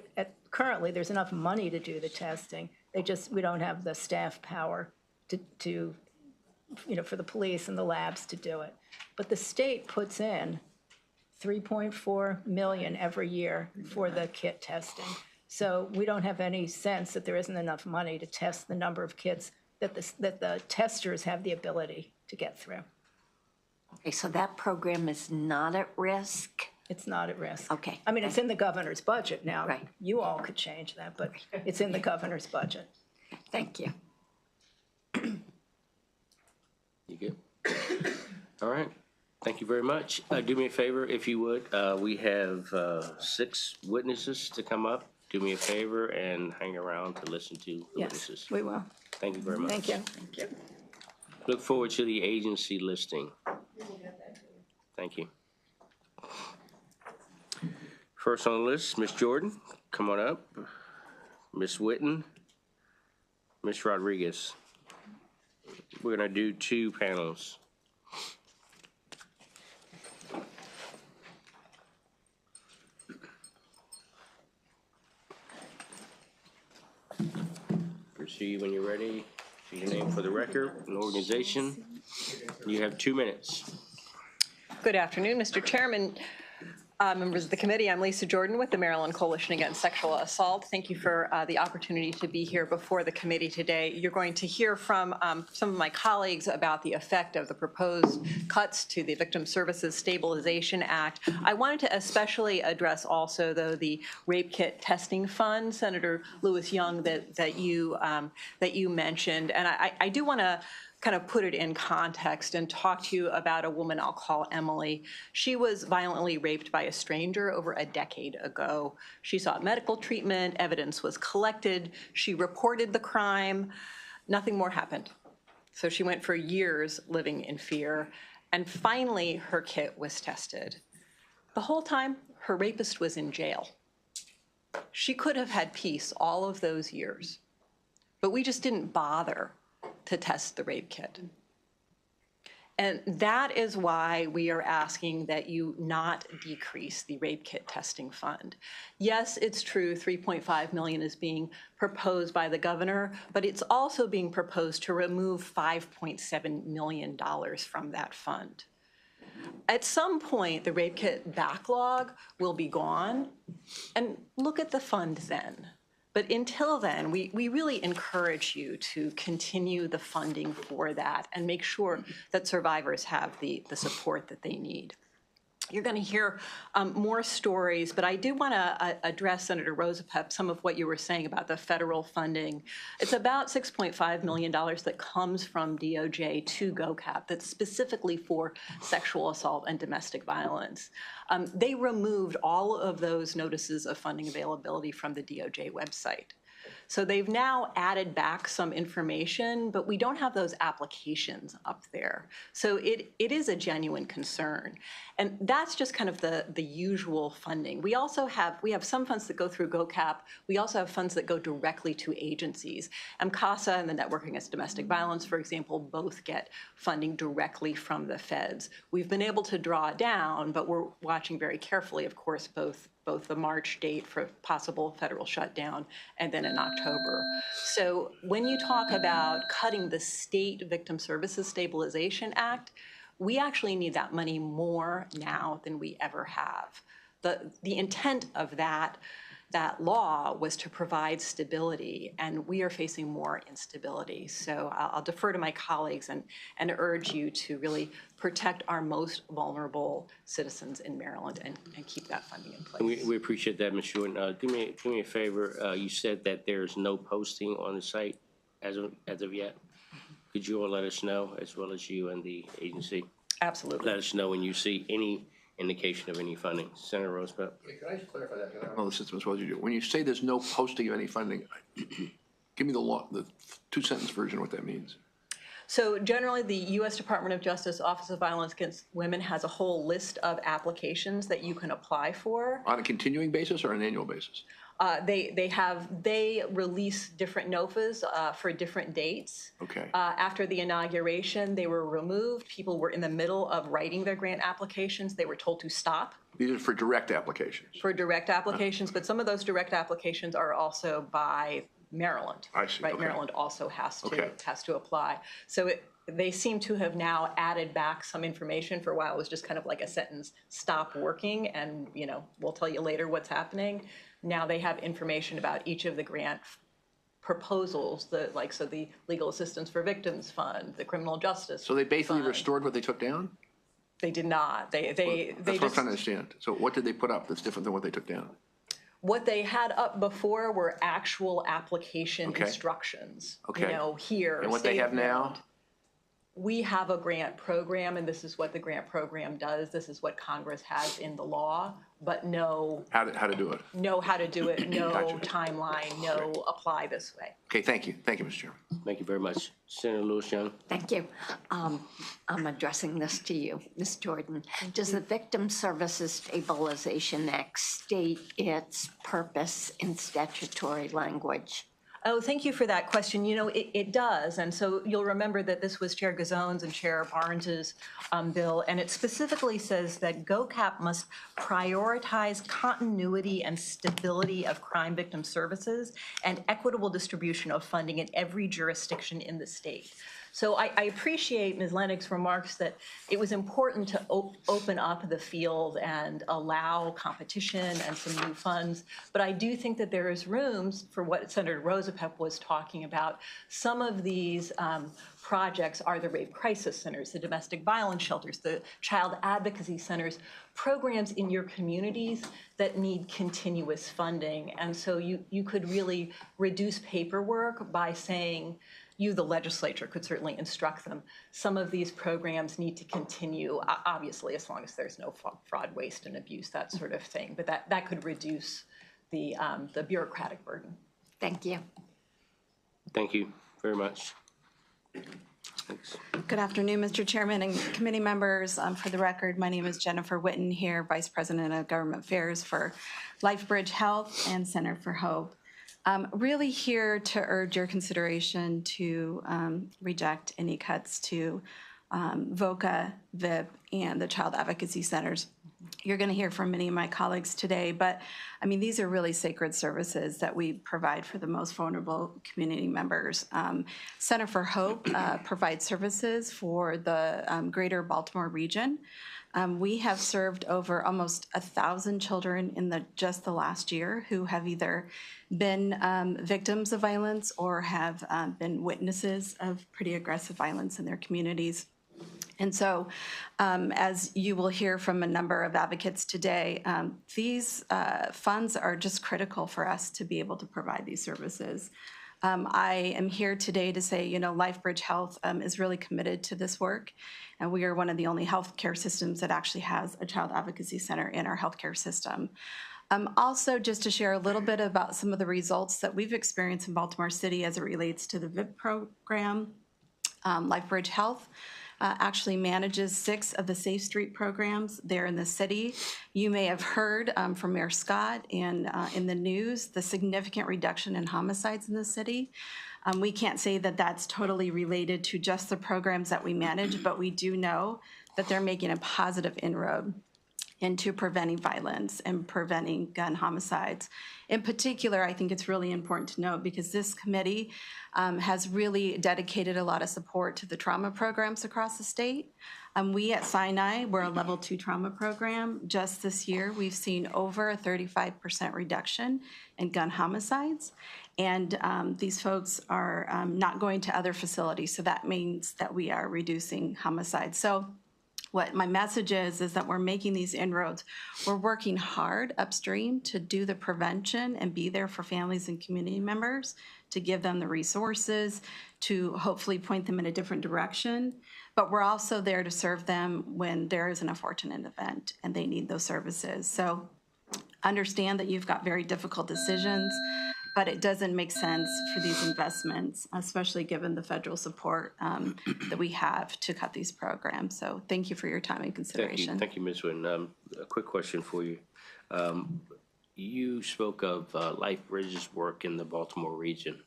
currently, there's enough money to do the testing. We don't have the staff power to for the police and the labs to do it. But the state puts in $3.4 million every year for the kit testing. So we don't have any sense that there isn't enough money to test the number of kits that the testers have the ability to get through. Okay, so that program is not at risk? It's not at risk. Okay. I mean, it's in the governor's budget now. Right. You all could change that, but it's in the governor's budget. Thank you. You good? All right, thank you very much. Do me a favor, if you would. We have 6 witnesses to come up. Do me a favor and hang around to listen to the Yes, witnesses. we will. Thank you very much. Thank you. Look forward to the agency listing. Thank you. First on the list, Ms. Jordan, come on up. Ms. Witten, Ms. Rodriguez. We're gonna do 2 panels. Proceed when you're ready. Say your name for the record, an organization. You have 2 minutes. Good afternoon, Mr. Chairman, members of the committee. I'm Lisa Jordan with the Maryland Coalition Against Sexual Assault. Thank you for the opportunity to be here before the committee today. You're going to hear from some of my colleagues about the effect of the proposed cuts to the Victim Services Stabilization Act. I wanted to especially address also, though, the rape kit testing fund, Senator Lewis Young, that you mentioned. And I do want to kind of put it in context and talk to you about a woman I'll call Emily. She was violently raped by a stranger over a decade ago. She sought medical treatment, evidence was collected, she reported the crime, nothing more happened. So she went for years living in fear, and finally her kit was tested. The whole time, her rapist was in jail. She could have had peace all of those years, but we just didn't bother to test the rape kit. And that is why we are asking that you not decrease the rape kit testing fund. Yes, it's true, $3.5 million is being proposed by the governor, but it's also being proposed to remove $5.7 million from that fund. At some point, the rape kit backlog will be gone, and look at the fund then. But until then, we really encourage you to continue the funding for that and make sure that survivors have the support that they need. You're going to hear more stories, but I do want to address, Senator Rosapepp, some of what you were saying about the federal funding. It's about $6.5 million that comes from DOJ to GOCAP that's specifically for sexual assault and domestic violence. They removed all of those notices of funding availability from the DOJ website. So they've now added back some information, but we don't have those applications up there. So it is a genuine concern. And that's just kind of the usual funding. We have some funds that go through GOCAP. We also have funds that go directly to agencies. CASA and the Network Against Domestic Violence, for example, both get funding directly from the feds. We've been able to draw down, but we're watching very carefully, of course, both the March date for possible federal shutdown and then in October. So when you talk about cutting the State Victim Services Stabilization Act, we actually need that money more now than we ever have. The intent of that law was to provide stability, and we are facing more instability. So I'll defer to my colleagues and urge you to really protect our most vulnerable citizens in Maryland and keep that funding in place. We appreciate that, Ms. Jordan. Do me a favor. You said that there's no posting on the site as of yet. Could you all let us know, as well as you and the agency? Absolutely. Let us know when you see any indication of any funding. Senator Roosevelt. Can I just clarify that? I don't know the system as well as you do. When you say there's no posting of any funding, give me the two-sentence version of what that means. So generally, the U.S. Department of Justice Office of Violence Against Women has a whole list of applications that you can apply for. On a continuing basis or an annual basis? They release different NOFAs for different dates. Okay. After the inauguration, they were removed. People were in the middle of writing their grant applications. They were told to stop. These are for direct applications? For direct applications, but some of those direct applications are also by Maryland. I see. Right, Okay. Maryland also has to apply. So they seem to have now added back some information. For a while, it was just kind of like a sentence, stop working, and we'll tell you later what's happening. Now they have information about each of the grant proposals, the Legal Assistance for Victims Fund, the Criminal Justice. So they basically Fund. restored what they took down? They did not. That's what I'm trying to understand. So what did they put up that's different than what they took down? What they had up before were actual application instructions. Okay. Here. And what they have now? We have a grant program, and this is what the grant program does. This is what Congress has in the law, but no. How to do it? No how to do it, no Gotcha. Timeline, no apply this way. Okay, thank you. Thank you, Mr. Chairman. Thank you very much. Senator Lewis-Young. Thank you. I'm addressing this to you, Ms. Jordan. Does the Victim Services Stabilization Act state its purpose in statutory language? Oh, thank you for that question. It does. And so you'll remember that this was Chair Gazone's and Chair Barnes's bill, and it specifically says that GOCAP must prioritize continuity and stability of crime victim services and equitable distribution of funding in every jurisdiction in the state. So I appreciate Ms. Lennox's remarks that it was important to open up the field and allow competition and some new funds. But I do think that there is room for what Senator Rosapepp was talking about. Some of these projects are the rape crisis centers, the domestic violence shelters, the child advocacy centers, programs in your communities that need continuous funding. And so you could really reduce paperwork by saying, you, the legislature, could certainly instruct them. Some of these programs need to continue, obviously, as long as there's no fraud, waste, and abuse, that sort of thing. But that could reduce the bureaucratic burden. Thank you. Thank you very much. Thanks. Good afternoon, Mr. Chairman and committee members. For the record, my name is Jennifer Witten here, Vice President of Government Affairs for LifeBridge Health and Center for Hope. Really here to urge your consideration to reject any cuts to VOCA, VIP, and the Child Advocacy Centers. You're going to hear from many of my colleagues today, but I mean, these are really sacred services that we provide for the most vulnerable community members. Center for Hope provides services for the greater Baltimore region. We have served over almost 1,000 children in just the last year who have either been victims of violence or have been witnesses of pretty aggressive violence in their communities. And so, as you will hear from a number of advocates today, these funds are just critical for us to be able to provide these services. I am here today to say, LifeBridge Health is really committed to this work, and we are one of the only healthcare systems that actually has a child advocacy center in our healthcare system. Also, just to share a little bit about some of the results that we've experienced in Baltimore City as it relates to the VIP program, LifeBridge Health actually manages 6 of the Safe Street programs there in the city. You may have heard from Mayor Scott and in the news the significant reduction in homicides in the city. We can't say that that's totally related to just the programs that we manage, but we do know that they're making a positive inroad into preventing violence and preventing gun homicides. In particular, I think it's really important to note because this committee has really dedicated a lot of support to the trauma programs across the state. We at Sinai, we're a level 2 trauma program. Just this year, we've seen over a 35% reduction in gun homicides. And these folks are not going to other facilities, so that means that we are reducing homicides. So what my message is that we're making these inroads. We're working hard upstream to do the prevention and be there for families and community members, to give them the resources, to hopefully point them in a different direction. But we're also there to serve them when there is an unfortunate event and they need those services. So understand that you've got very difficult decisions, but it doesn't make sense for these investments, especially given the federal support that we have to cut these programs. So thank you for your time and consideration. Thank you, Ms. Witten. A quick question for you. You spoke of LifeBridge's work in the Baltimore region.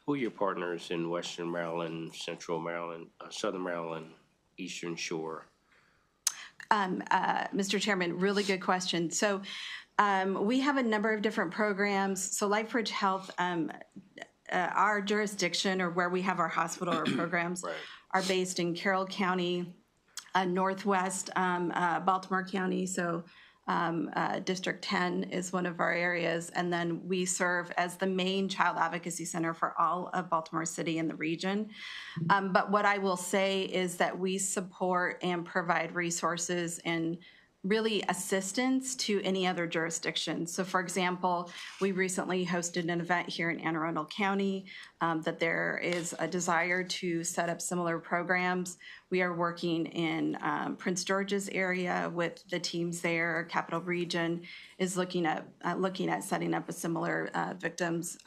Who are your partners in Western Maryland, Central Maryland, Southern Maryland, Eastern Shore? Mr. Chairman, really good question. So we have a number of different programs. So LifeBridge Health, our jurisdiction or where we have our hospital or programs are based in Carroll County, Northwest Baltimore County. So District 10 is one of our areas. And then we serve as the main child advocacy center for all of Baltimore City and the region. But what I will say is that we support and provide resources and really assistance to any other jurisdiction. So for example, we recently hosted an event here in Anne Arundel County that there is a desire to set up similar programs. We are working in Prince George's area with the teams there. Capital Region is looking at setting up a similar victims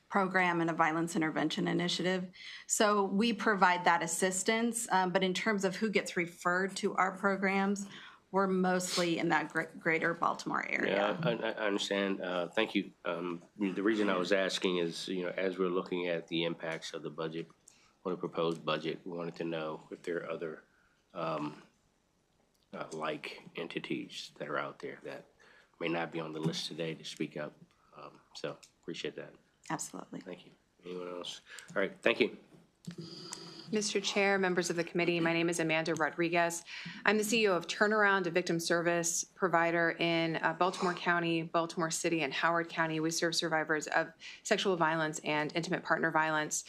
program and a violence intervention initiative. So we provide that assistance, but in terms of who gets referred to our programs, we're mostly in that greater Baltimore area. Yeah, I understand. Thank you. The reason I was asking is, as we're looking at the impacts of the budget, or the proposed budget, we wanted to know if there are other like entities that are out there that may not be on the list today to speak up. So appreciate that. Absolutely. Thank you. Anyone else? All right, thank you. Mr. Chair, members of the committee, my name is Amanda Rodriguez. I'm the CEO of Turnaround, a victim service provider in Baltimore County, Baltimore City, and Howard County. We serve survivors of sexual violence and intimate partner violence.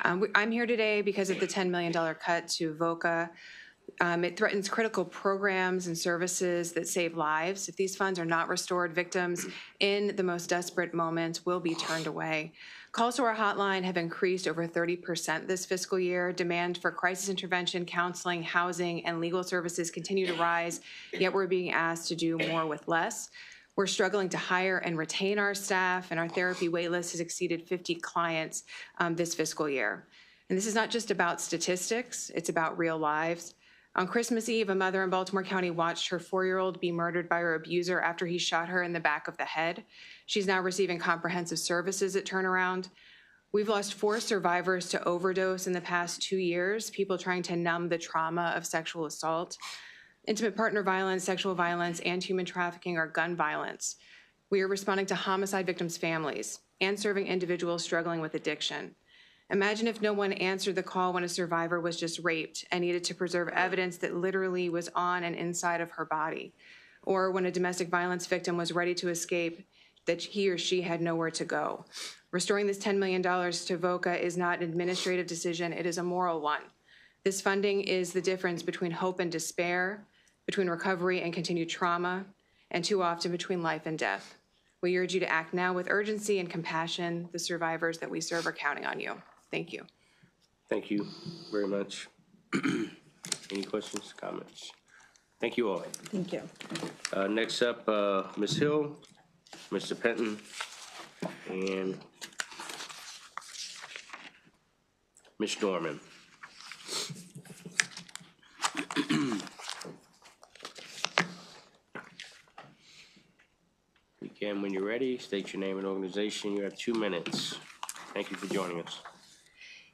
I'm here today because of the $10 million cut to VOCA. It threatens critical programs and services that save lives. If these funds are not restored, victims in the most desperate moments will be turned away. Calls to our hotline have increased over 30% this fiscal year. Demand for crisis intervention, counseling, housing, and legal services continue to rise, yet we're being asked to do more with less. We're struggling to hire and retain our staff, and our therapy waitlist has exceeded 50 clients this fiscal year. And this is not just about statistics, it's about real lives. On Christmas Eve, a mother in Baltimore County watched her 4-year-old be murdered by her abuser after he shot her in the back of the head. She's now receiving comprehensive services at Turnaround. We've lost 4 survivors to overdose in the past 2 years, people trying to numb the trauma of sexual assault, intimate partner violence, sexual violence, and human trafficking or gun violence. We are responding to homicide victims' families and serving individuals struggling with addiction. Imagine if no one answered the call when a survivor was just raped and needed to preserve evidence that literally was on and inside of her body, or when a domestic violence victim was ready to escape, that he or she had nowhere to go. Restoring this $10 million to VOCA is not an administrative decision, it is a moral one. This funding is the difference between hope and despair, between recovery and continued trauma, and too often between life and death. We urge you to act now with urgency and compassion. The survivors that we serve are counting on you. Thank you. Thank you very much. Any questions, comments? Thank you all. Thank you. Next up, Ms. Hill, Mr. Penton, and Ms. Dorman. Begin when you're ready. State your name and organization. You have 2 minutes. Thank you for joining us.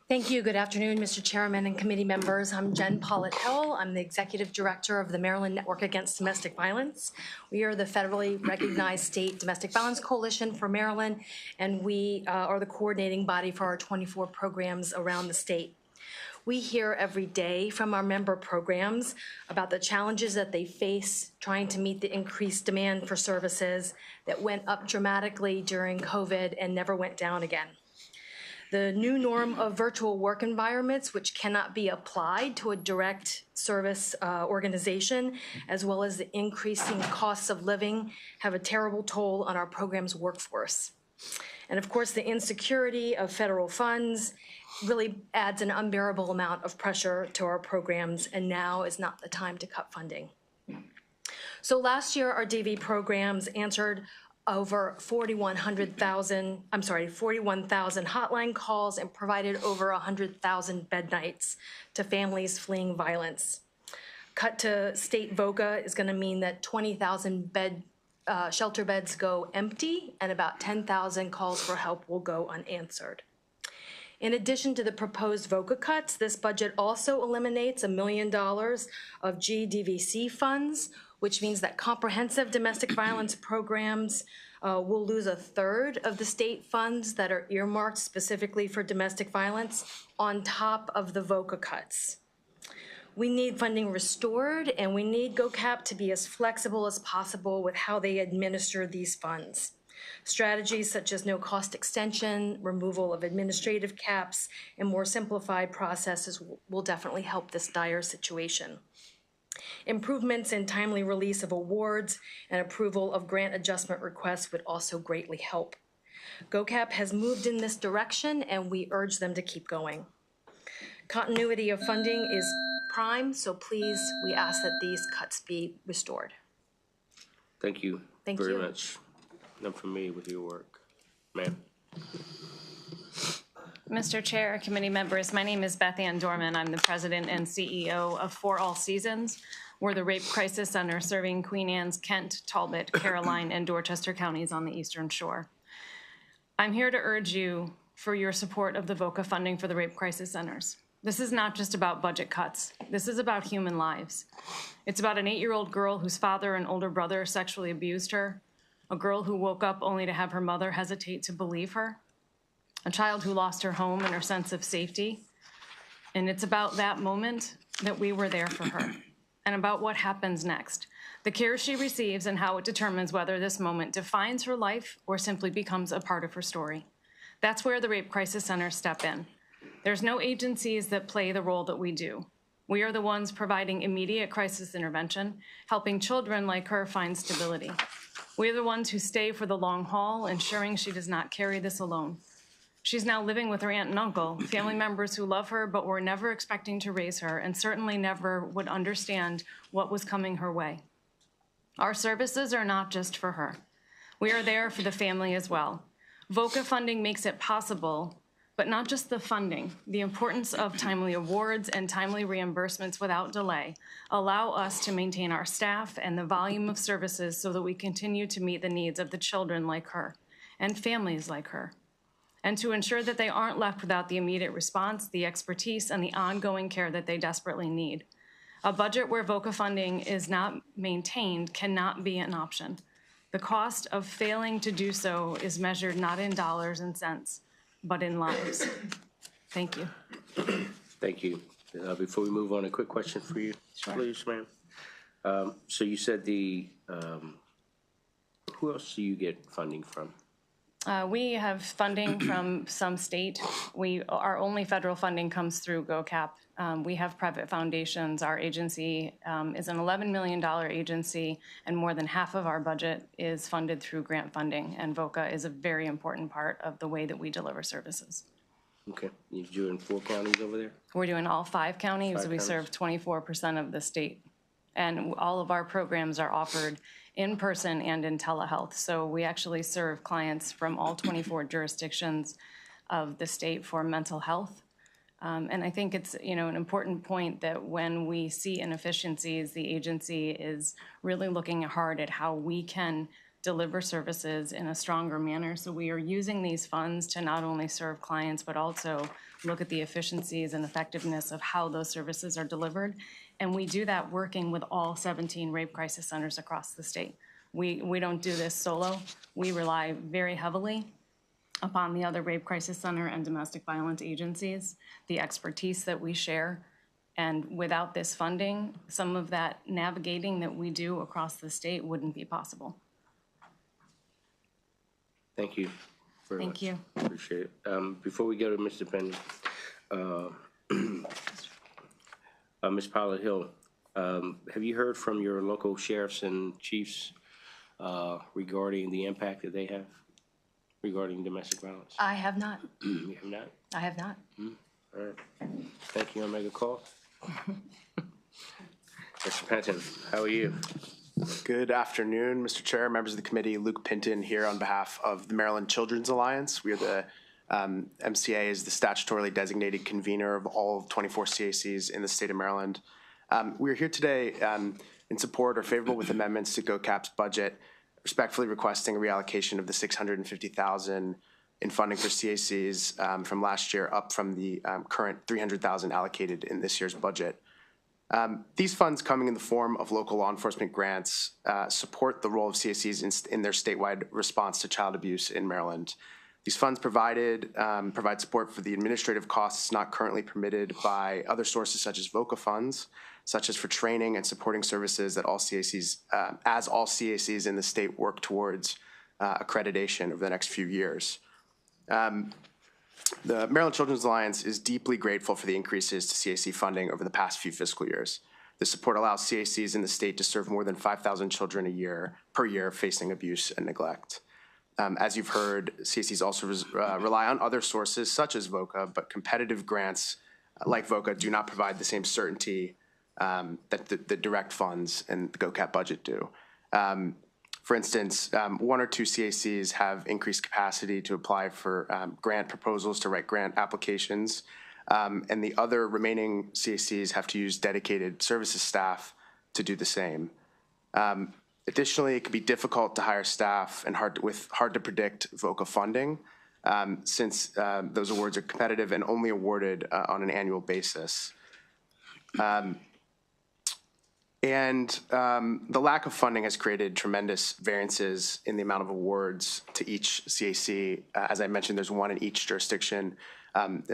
Thank you. Good afternoon, Mr. Chairman and committee members. I'm Jen Pollitt-Hill. I'm the Executive Director of the Maryland Network Against Domestic Violence. We are the federally recognized state domestic violence coalition for Maryland, and we are the coordinating body for our 24 programs around the state. We hear every day from our member programs about the challenges that they face trying to meet the increased demand for services that went up dramatically during COVID and never went down again. The new norm of virtual work environments, which cannot be applied to a direct service organization, as well as the increasing costs of living, have a terrible toll on our program's workforce. And of course, the insecurity of federal funds really adds an unbearable amount of pressure to our programs, and now is not the time to cut funding. So last year, our DV programs answered over 41,000 hotline calls and provided over 100,000 bed nights to families fleeing violence. Cut to state VOCA is going to mean that 20,000 shelter beds go empty, and about 10,000 calls for help will go unanswered. In addition to the proposed VOCA cuts, this budget also eliminates $1 million of GDVC funds, which means that comprehensive domestic violence programs will lose 1/3 of the state funds that are earmarked specifically for domestic violence on top of the VOCA cuts. We need funding restored, and we need GOCPP to be as flexible as possible with how they administer these funds. Strategies such as no-cost extension, removal of administrative caps, and more simplified processes will definitely help this dire situation. Improvements in timely release of awards and approval of grant adjustment requests would also greatly help. GOCPP has moved in this direction, and we urge them to keep going. Continuity of funding is prime, so please, we ask that these cuts be restored. Thank you Thank very you. much. I'm familiar with your work. Ma'am. Mr. Chair, committee members, my name is Beth Ann Dorman. I'm the president and CEO of For All Seasons. We're the Rape Crisis Center serving Queen Anne's, Kent, Talbot, Caroline, and Dorchester counties on the Eastern Shore. I'm here to urge you for your support of the VOCA funding for the Rape Crisis Centers. This is not just about budget cuts. This is about human lives. It's about an 8-year-old girl whose father and older brother sexually abused her, a girl who woke up only to have her mother hesitate to believe her, a child who lost her home and her sense of safety. And it's about that moment that we were there for her, and about what happens next, the care she receives and how it determines whether this moment defines her life or simply becomes a part of her story. That's where the Rape Crisis Centers step in. There's no agencies that play the role that we do. We are the ones providing immediate crisis intervention, helping children like her find stability. We are the ones who stay for the long haul, ensuring she does not carry this alone. She's now living with her aunt and uncle, family members who love her but were never expecting to raise her and certainly never would understand what was coming her way. Our services are not just for her. We are there for the family as well. VOCA funding makes it possible, but not just the funding. The importance of timely awards and timely reimbursements without delay allow us to maintain our staff and the volume of services so that we continue to meet the needs of the children like her and families like her. and to ensure that they aren't left without the immediate response, the expertise, and the ongoing care that they desperately need. A budget where VOCA funding is not maintained cannot be an option. The cost of failing to do so is measured not in dollars and cents, but in lives. Thank you. Thank you. Before we move on, a quick question for you, please, ma'am. So you said who else do you get funding from? We have funding from some state. Our only federal funding comes through GOCAP. We have private foundations. Our agency is an $11 million agency, and more than half of our budget is funded through grant funding, and VOCA is a very important part of the way that we deliver services. Okay, you're doing 4 counties over there? We're doing all 5 counties. 5 We counties. serve 24% of the state, and all of our programs are offered in person and in telehealth. So we actually serve clients from all 24 jurisdictions of the state for mental health. And I think it's, an important point that when we see inefficiencies, the agency is really looking hard at how we can deliver services in a stronger manner. So we are using these funds to not only serve clients, but also look at the efficiencies and effectiveness of how those services are delivered. And we do that working with all 17 rape crisis centers across the state. We don't do this solo. We rely very heavily upon the other rape crisis center and domestic violence agencies, the expertise that we share. And without this funding, some of that navigating that we do across the state wouldn't be possible. Thank you very Thank much. you. Appreciate it. Before we go to Mr. Penny, Ms. Pilot Hill, have you heard from your local sheriffs and chiefs regarding the impact that they have regarding domestic violence? I have not. You have not? I have not. All right. Thank you. I'll make a call. Mr. Penton, how are you? Good afternoon, Mr. Chair, members of the committee. Luke Pinton here on behalf of the Maryland Children's Alliance. We are the MCA is the statutorily designated convener of all 24 CACs in the state of Maryland. We are here today in support or favorable with amendments to GOCAP's budget, respectfully requesting a reallocation of the $650,000 in funding for CACs from last year, up from the current $300,000 allocated in this year's budget. These funds, coming in the form of local law enforcement grants, support the role of CACs in their statewide response to child abuse in Maryland. These funds provide support for the administrative costs not currently permitted by other sources such as VOCA funds, such as for training and supporting services that all CACs, as all CACs in the state work towards accreditation over the next few years. The Maryland Children's Alliance is deeply grateful for the increases to CAC funding over the past few fiscal years. This support allows CACs in the state to serve more than 5,000 children per year facing abuse and neglect. As you've heard, CACs also rely on other sources such as VOCA, but competitive grants like VOCA do not provide the same certainty that the direct funds and the GOCAP budget do. For instance, 1 or 2 CACs have increased capacity to apply for grant proposals to write grant applications, and the other remaining CACs have to use dedicated services staff to do the same. Additionally, it can be difficult to hire staff and hard to predict VOCA funding since those awards are competitive and only awarded on an annual basis. And the lack of funding has created tremendous variances in the amount of awards to each CAC. As I mentioned, there's 1 in each jurisdiction.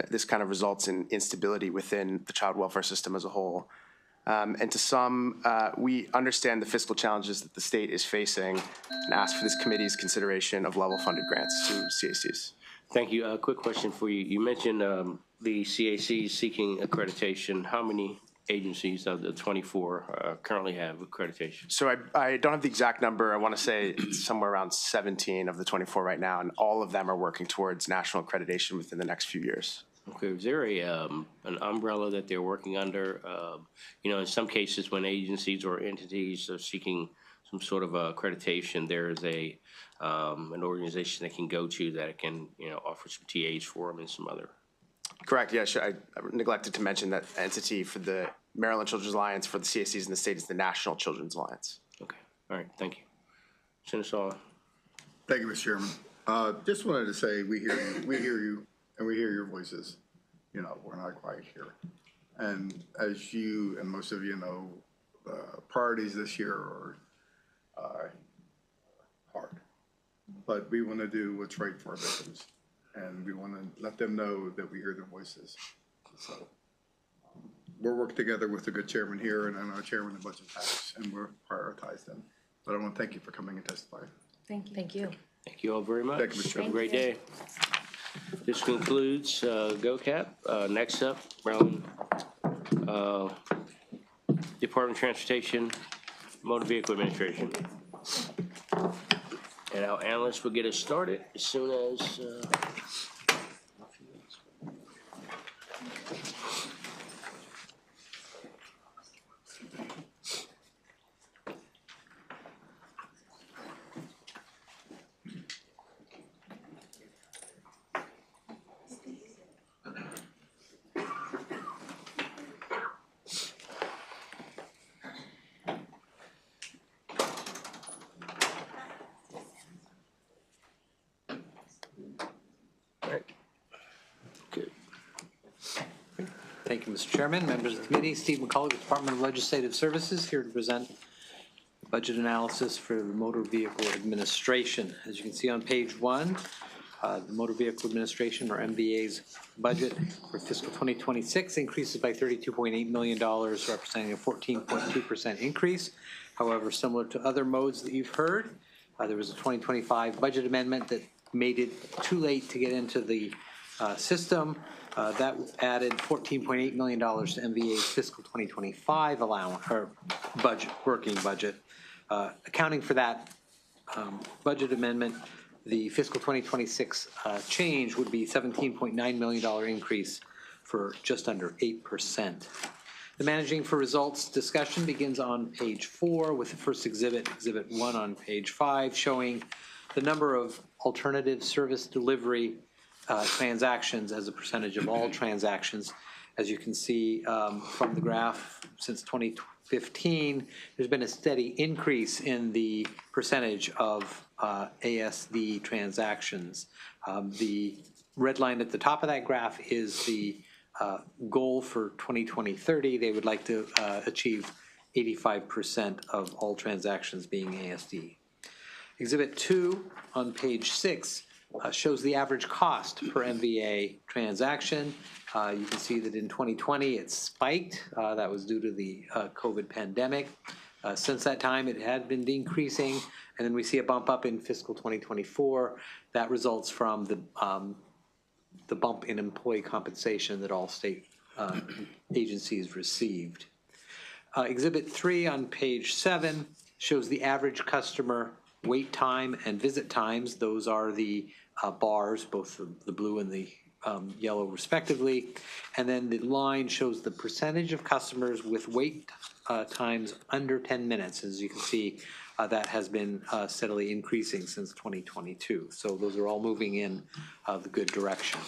This kind of results in instability within the child welfare system as a whole. And to some, we understand the fiscal challenges that the state is facing and ask for this committee's consideration of level funded grants to CACs. Thank you. A quick question for you. You mentioned the CACs seeking accreditation. How many agencies of the 24 currently have accreditation? So I don't have the exact number. I want to say it's somewhere around 17 of the 24 right now, and all of them are working towards national accreditation within the next few years. Okay, is there an umbrella that they're working under? In some cases when agencies or entities are seeking some sort of accreditation, there is an organization they can go to that can offer some TAs for them and some other. Correct, yeah, I neglected to mention that entity for the Maryland Children's Alliance for the CACs in the state is the National Children's Alliance. Okay, all right, thank you. Senator Saul. Thank you, Mr. Chairman. Just wanted to say, we hear you, and we hear your voices. You know, we're not quite here. And as you and most of you know, priorities this year are hard. But we want to do what's right for our victims. And we want to let them know that we hear their voices. So we'll work together with the good chairman here and our chairman of Budget Tax, and we'll prioritize them. But I want to thank you for coming and testifying. Thank you. Thank you. Thank you all very much. Thank you, Mr. Have a great day. This concludes GOCAP. Next up, Maryland Department of Transportation, Motor Vehicle Administration. And our analyst will get us started as soon as Thank you, Mr. Chairman, members of the committee. Steve McCullough, Department of Legislative Services, here to present budget analysis for the Motor Vehicle Administration. As you can see on page 1, the Motor Vehicle Administration, or MVA's budget for fiscal 2026 increases by $32.8 million, representing a 14.2% increase. However, similar to other modes that you've heard, there was a 2025 budget amendment that made it too late to get into the system. That added $14.8 million to MVA's fiscal 2025 allowance or budget, working budget. Accounting for that budget amendment, the fiscal 2026 change would be $17.9 million increase for just under 8%. The managing for results discussion begins on page 4 with the first exhibit, Exhibit 1 on page 5, showing the number of alternative service delivery transactions as a percentage of all transactions. As you can see from the graph, since 2015, there's been a steady increase in the percentage of ASD transactions. The red line at the top of that graph is the goal for 2020-30. They would like to achieve 85% of all transactions being ASD. Exhibit 2 on page 6 shows the average cost per MVA transaction. You can see that in 2020 it spiked. That was due to the COVID pandemic. Since that time it had been decreasing, and then we see a bump up in fiscal 2024. That results from the bump in employee compensation that all state agencies received. Exhibit 3 on page 7 shows the average customer wait time and visit times. Those are the bars, both the blue and the yellow respectively. And then the line shows the percentage of customers with wait times under 10 minutes. As you can see, that has been steadily increasing since 2022. So those are all moving in the good direction.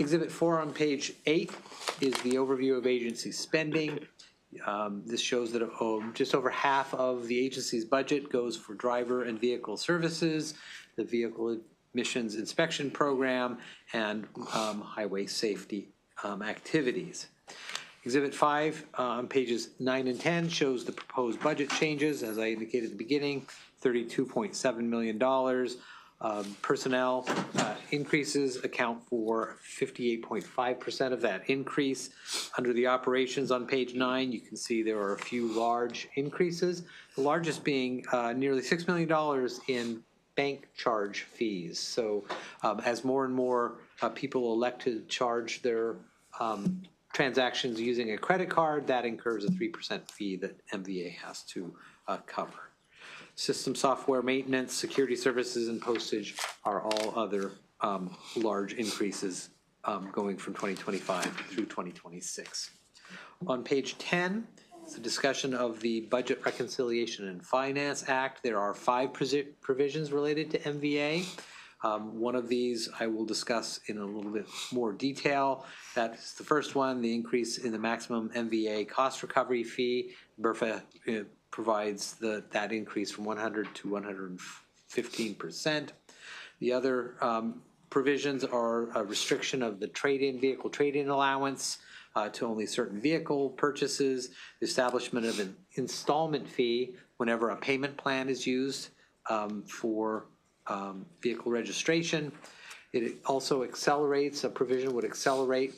Exhibit 4 on page 8 is the overview of agency spending. This shows that just over half of the agency's budget goes for driver and vehicle services, the vehicle emissions inspection program, and highway safety activities. Exhibit 5 on pages 9 and 10 shows the proposed budget changes. As I indicated at the beginning, $32.7 million. Personnel increases account for 58.5% of that increase. Under the operations on page 9, you can see there are a few large increases, the largest being nearly $6 million in bank charge fees. So as more and more people elect to charge their transactions using a credit card, that incurs a 3% fee that MVA has to cover. System software maintenance, security services, and postage are all other large increases going from 2025 through 2026. On page 10, it's a discussion of the Budget Reconciliation and Finance Act. There are 5 provisions related to MVA. One of these I will discuss in a little bit more detail. That's the first one, the increase in the maximum MVA cost recovery fee. BRFA provides that increase from 100 to 115%. The other provisions are a restriction of the vehicle trade-in allowance to only certain vehicle purchases, the establishment of an installment fee whenever a payment plan is used for vehicle registration. It also accelerates, a provision would accelerate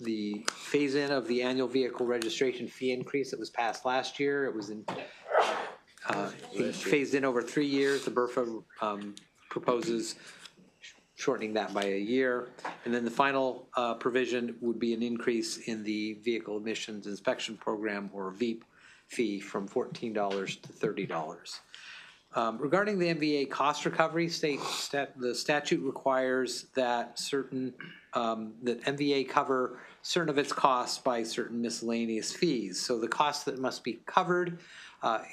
the phase-in of the annual vehicle registration fee increase that was passed last year. It was phased in over 3 years. The BRFA proposes shortening that by a year. And then the final provision would be an increase in the Vehicle Emissions Inspection Program, or VEIP, fee from $14 to $30. Regarding the MVA cost recovery, the statute requires that that MVA cover certain of its costs by certain miscellaneous fees. So the costs that must be covered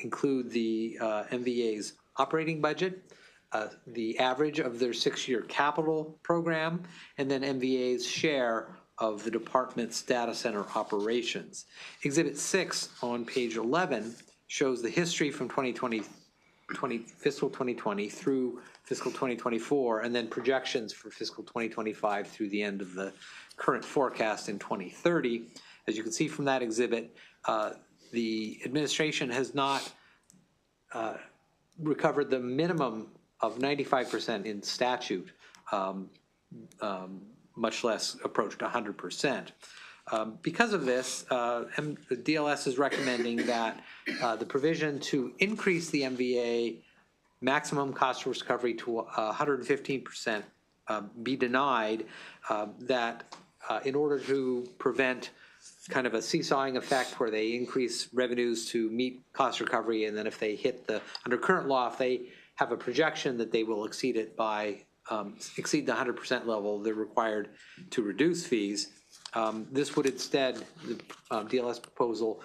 include the MVA's operating budget, the average of their 6-year capital program, and then MVA's share of the department's data center operations. Exhibit 6 on page 11 shows the history from fiscal 2020 through fiscal 2024, and then projections for fiscal 2025 through the end of the current forecast in 2030. As you can see from that exhibit, the administration has not recovered the minimum of 95% in statute, much less approached 100%. Because of this, the DLS is recommending that the provision to increase the MVA maximum cost of recovery to 115% be denied, that in order to prevent kind of a seesawing effect where they increase revenues to meet cost recovery, and then if they hit under current law, if they have a projection that they will exceed it by, exceed the 100% level, they're required to reduce fees. This would instead, the DLS proposal,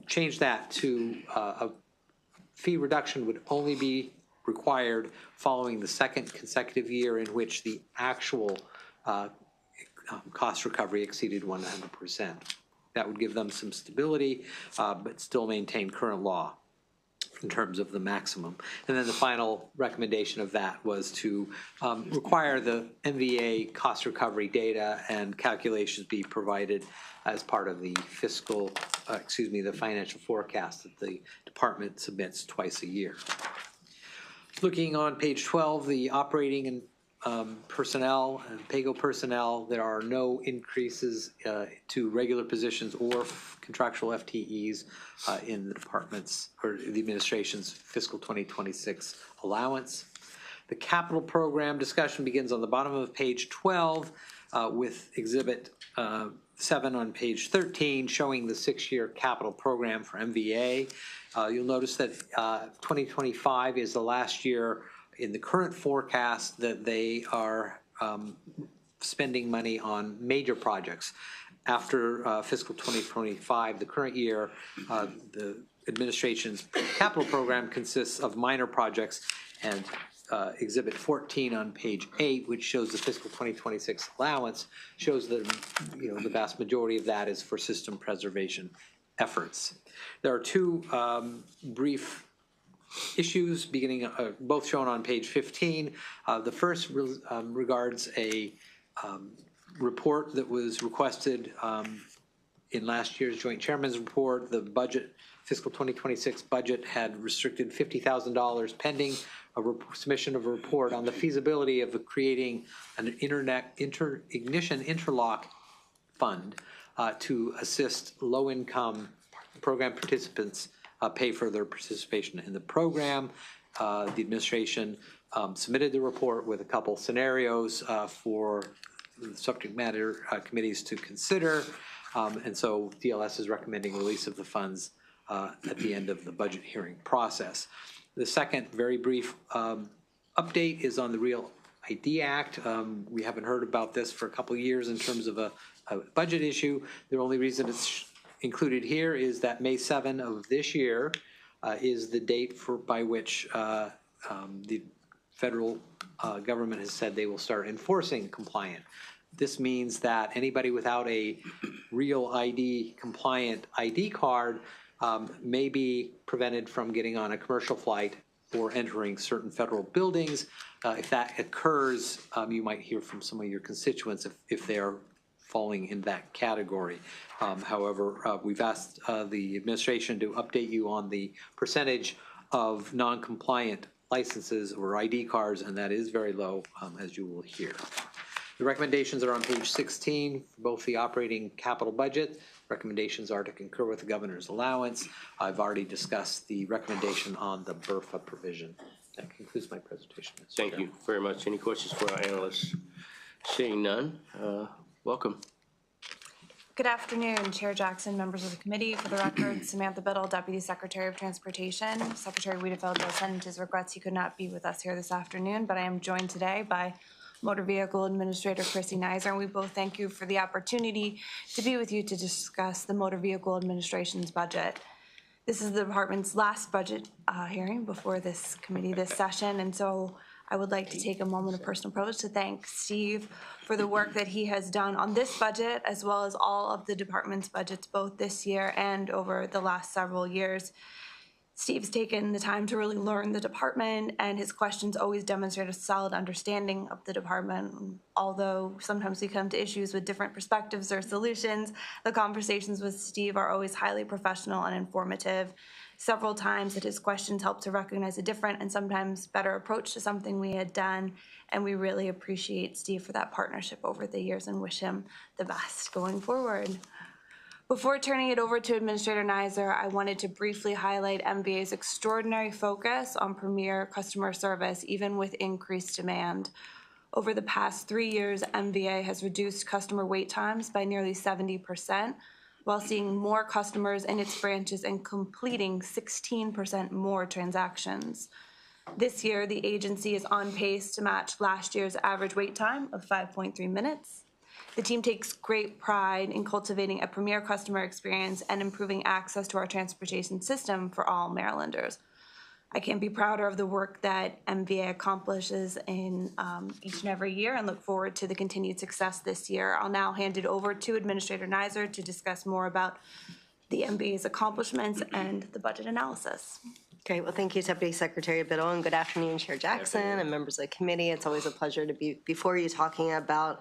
change that to a fee reduction would only be required following the second consecutive year in which the actual cost recovery exceeded 100%. That would give them some stability, but still maintain current law in terms of the maximum. And then the final recommendation of that was to require the MVA cost recovery data and calculations be provided as part of the the financial forecast that the department submits twice a year. Looking on page 12, the operating and personnel and PAYGO personnel, there are no increases to regular positions or contractual FTEs in the department's or the administration's fiscal 2026 allowance. The capital program discussion begins on the bottom of page 12 with exhibit 7 on page 13 showing the 6-year capital program for MVA. You'll notice that 2025 is the last year in the current forecast that they are spending money on major projects. After fiscal 2025, the current year, the administration's capital program consists of minor projects, and exhibit 14 on page 8, which shows the fiscal 2026 allowance, shows that the vast majority of that is for system preservation efforts. There are two brief issues beginning, both shown on page 15. The first regards a report that was requested in last year's Joint Chairman's report. The budget, fiscal 2026 budget, had restricted $50,000 pending a submission of a report on the feasibility of creating an ignition interlock fund to assist low-income program participants pay for their participation in the program. The administration submitted the report with a couple scenarios for the subject matter committees to consider, and so DLS is recommending release of the funds at the end of the budget hearing process. The second very brief update is on the Real ID Act. We haven't heard about this for a couple of years in terms of a budget issue. The only reason it's included here is that May 7 of this year is the date by which the federal government has said they will start enforcing compliant. This means that anybody without a Real ID compliant ID card may be prevented from getting on a commercial flight or entering certain federal buildings if that occurs, you might hear from some of your constituents if they are falling in that category. However, we've asked the administration to update you on the percentage of non-compliant licenses or ID cards, and that is very low, as you will hear. The recommendations are on page 16 for both the operating capital budget. Recommendations are to concur with the governor's allowance. I've already discussed the recommendation on the BRFA provision. That concludes my presentation. Thank you very much. Any questions for our analysts? Seeing none, welcome. Good afternoon, Chair Jackson, members of the committee. For the record, Samantha Biddle, Deputy Secretary of Transportation. Secretary Wiedefeld will send his regrets he could not be with us here this afternoon, but I am joined today by Motor Vehicle Administrator Chrissy Neiser, and we both thank you for the opportunity to be with you to discuss the Motor Vehicle Administration's budget. This is the department's last budget hearing before this committee this session, and so I would like to take a moment of personal privilege to thank Steve for the work that he has done on this budget, as well as all of the department's budgets, both this year and over the last several years. Steve's taken the time to really learn the department, and his questions always demonstrate a solid understanding of the department. Although sometimes we come to issues with different perspectives or solutions, the conversations with Steve are always highly professional and informative. Several times that his questions help to recognize a different and sometimes better approach to something we had done, and we really appreciate Steve for that partnership over the years and wish him the best going forward. Before turning it over to Administrator Neiser, I wanted to briefly highlight MVA's extraordinary focus on premier customer service, even with increased demand. Over the past 3 years, MVA has reduced customer wait times by nearly 70%, while seeing more customers in its branches and completing 16% more transactions. This year, the agency is on pace to match last year's average wait time of 5.3 minutes. The team takes great pride in cultivating a premier customer experience and improving access to our transportation system for all Marylanders. I can't be prouder of the work that MVA accomplishes in each and every year, and look forward to the continued success this year. I'll now hand it over to Administrator Neiser to discuss more about the MVA's accomplishments and the budget analysis. Great. Well, thank you, Deputy Secretary Biddle, and good afternoon, Chair Jackson and members of the committee. It's always a pleasure to be before you talking about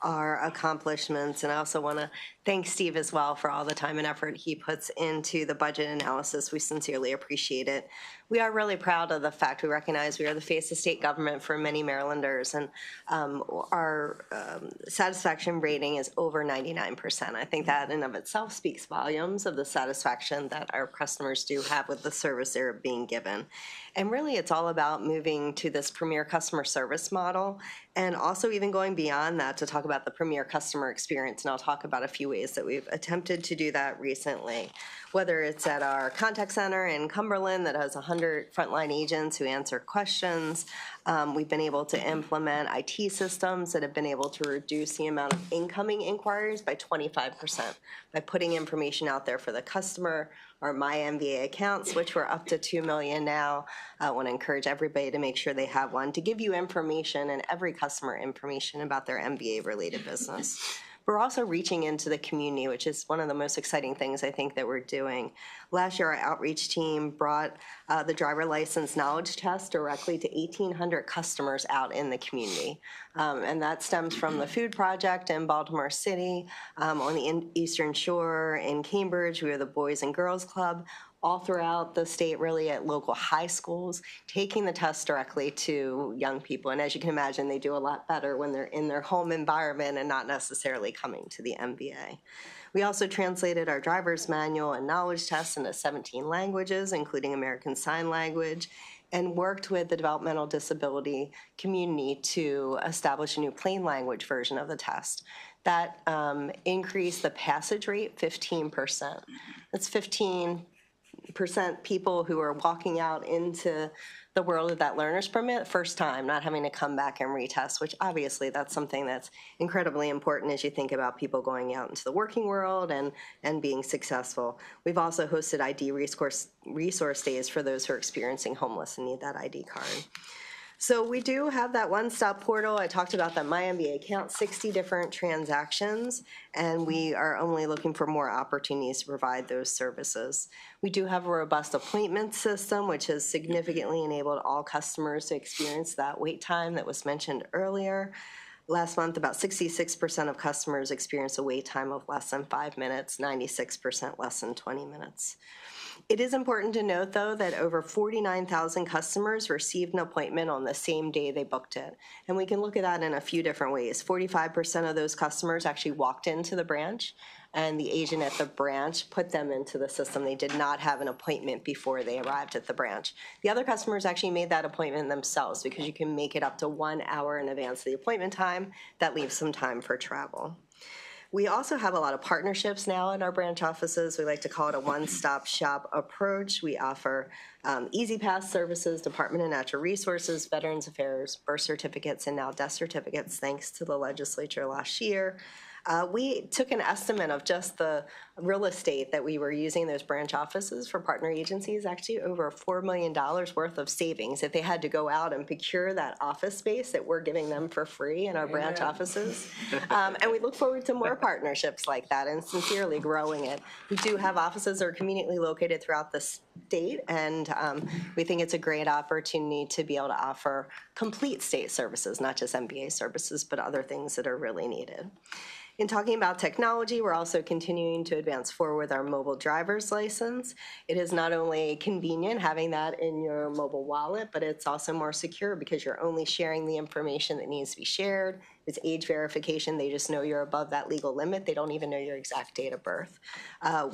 our accomplishments, and I also want to thank Steve as well for all the time and effort he puts into the budget analysis. We sincerely appreciate it. We are really proud of the fact we recognize we are the face of state government for many Marylanders, and our satisfaction rating is over 99%. I think that in of itself speaks volumes of the satisfaction that our customers do have with the service they're being given. And really, it's all about moving to this premier customer service model, and also even going beyond that to talk about the premier customer experience. And I'll talk about a few ways that we've attempted to do that recently, whether it's at our contact center in Cumberland that has 100 frontline agents who answer questions. We've been able to implement IT systems that have been able to reduce the amount of incoming inquiries by 25% by putting information out there for the customer. Our My MVA accounts, which we're up to 2 million now. I want to encourage everybody to make sure they have one to give you information and every customer information about their MVA related business. We're also reaching into the community, which is one of the most exciting things I think that we're doing. Last year, our outreach team brought the driver license knowledge test directly to 1,800 customers out in the community. And that stems from the Food Project in Baltimore City, on the Eastern Shore, in Cambridge, we are the Boys and Girls Club, all throughout the state, really at local high schools, taking the test directly to young people. And as you can imagine, they do a lot better when they're in their home environment and not necessarily coming to the MVA. We also translated our driver's manual and knowledge tests into 17 languages, including American Sign Language, and worked with the developmental disability community to establish a new plain language version of the test. That increased the passage rate 15%. That's 15% people who are walking out into the world of that learner's permit first time, not having to come back and retest, which obviously that's something that's incredibly important as you think about people going out into the working world and being successful. We've also hosted ID resource days for those who are experiencing homeless and need that ID card. So we do have that one-stop portal. I talked about that My MBA account, 60 different transactions, and we are only looking for more opportunities to provide those services. We do have a robust appointment system, which has significantly enabled all customers to experience that wait time that was mentioned earlier. Last month, about 66% of customers experienced a wait time of less than 5 minutes, 96% less than 20 minutes. It is important to note, though, that over 49,000 customers received an appointment on the same day they booked it. And we can look at that in a few different ways. 45% of those customers actually walked into the branch, and the agent at the branch put them into the system. They did not have an appointment before they arrived at the branch. The other customers actually made that appointment themselves, because you can make it up to 1 hour in advance of the appointment time. That leaves some time for travel. We also have a lot of partnerships now in our branch offices. We like to call it a one-stop shop approach. We offer Easy Pass services, Department of Natural Resources, Veterans Affairs, birth certificates, and now death certificates, thanks to the legislature last year. We took an estimate of just the real estate that we were using those branch offices for partner agencies, actually over $4 million worth of savings if they had to go out and procure that office space that we're giving them for free in our branch offices. And we look forward to more partnerships like that and sincerely growing it. We do have offices that are conveniently located throughout the state, and we think it's a great opportunity to be able to offer complete state services, not just MBA services, but other things that are really needed. In talking about technology, we're also continuing to advance forward with our mobile driver's license. It is not only convenient having that in your mobile wallet, but it's also more secure because you're only sharing the information that needs to be shared. It's age verification. They just know you're above that legal limit. They don't even know your exact date of birth.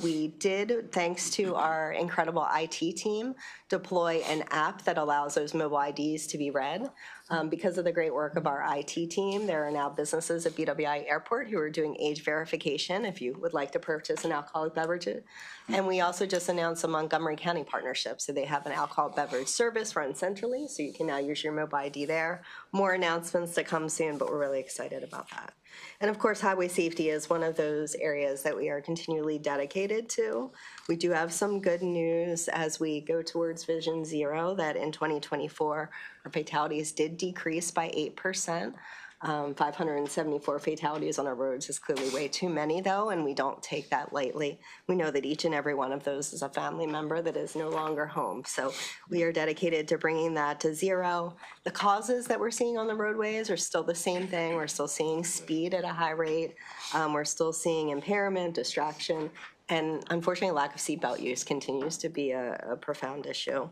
We did, thanks to our incredible IT team, deploy an app that allows those mobile IDs to be read. Because of the great work of our IT team, there are now businesses at BWI Airport who are doing age verification if you would like to purchase an alcoholic beverage. And we also just announced a Montgomery County partnership. So they have an alcohol beverage service run centrally, so you can now use your mobile ID there. More announcements to come soon, but we're really excited about that. And of course, highway safety is one of those areas that we are continually dedicated to. We do have some good news as we go towards Vision Zero that in 2024, our fatalities did decrease by 8%. 574 fatalities on our roads is clearly way too many, though, and we don't take that lightly. We know that each and every one of those is a family member that is no longer home. So we are dedicated to bringing that to zero. The causes that we're seeing on the roadways are still the same thing. We're still seeing speed at a high rate. We're still seeing impairment, distraction, and unfortunately, lack of seatbelt use continues to be a profound issue.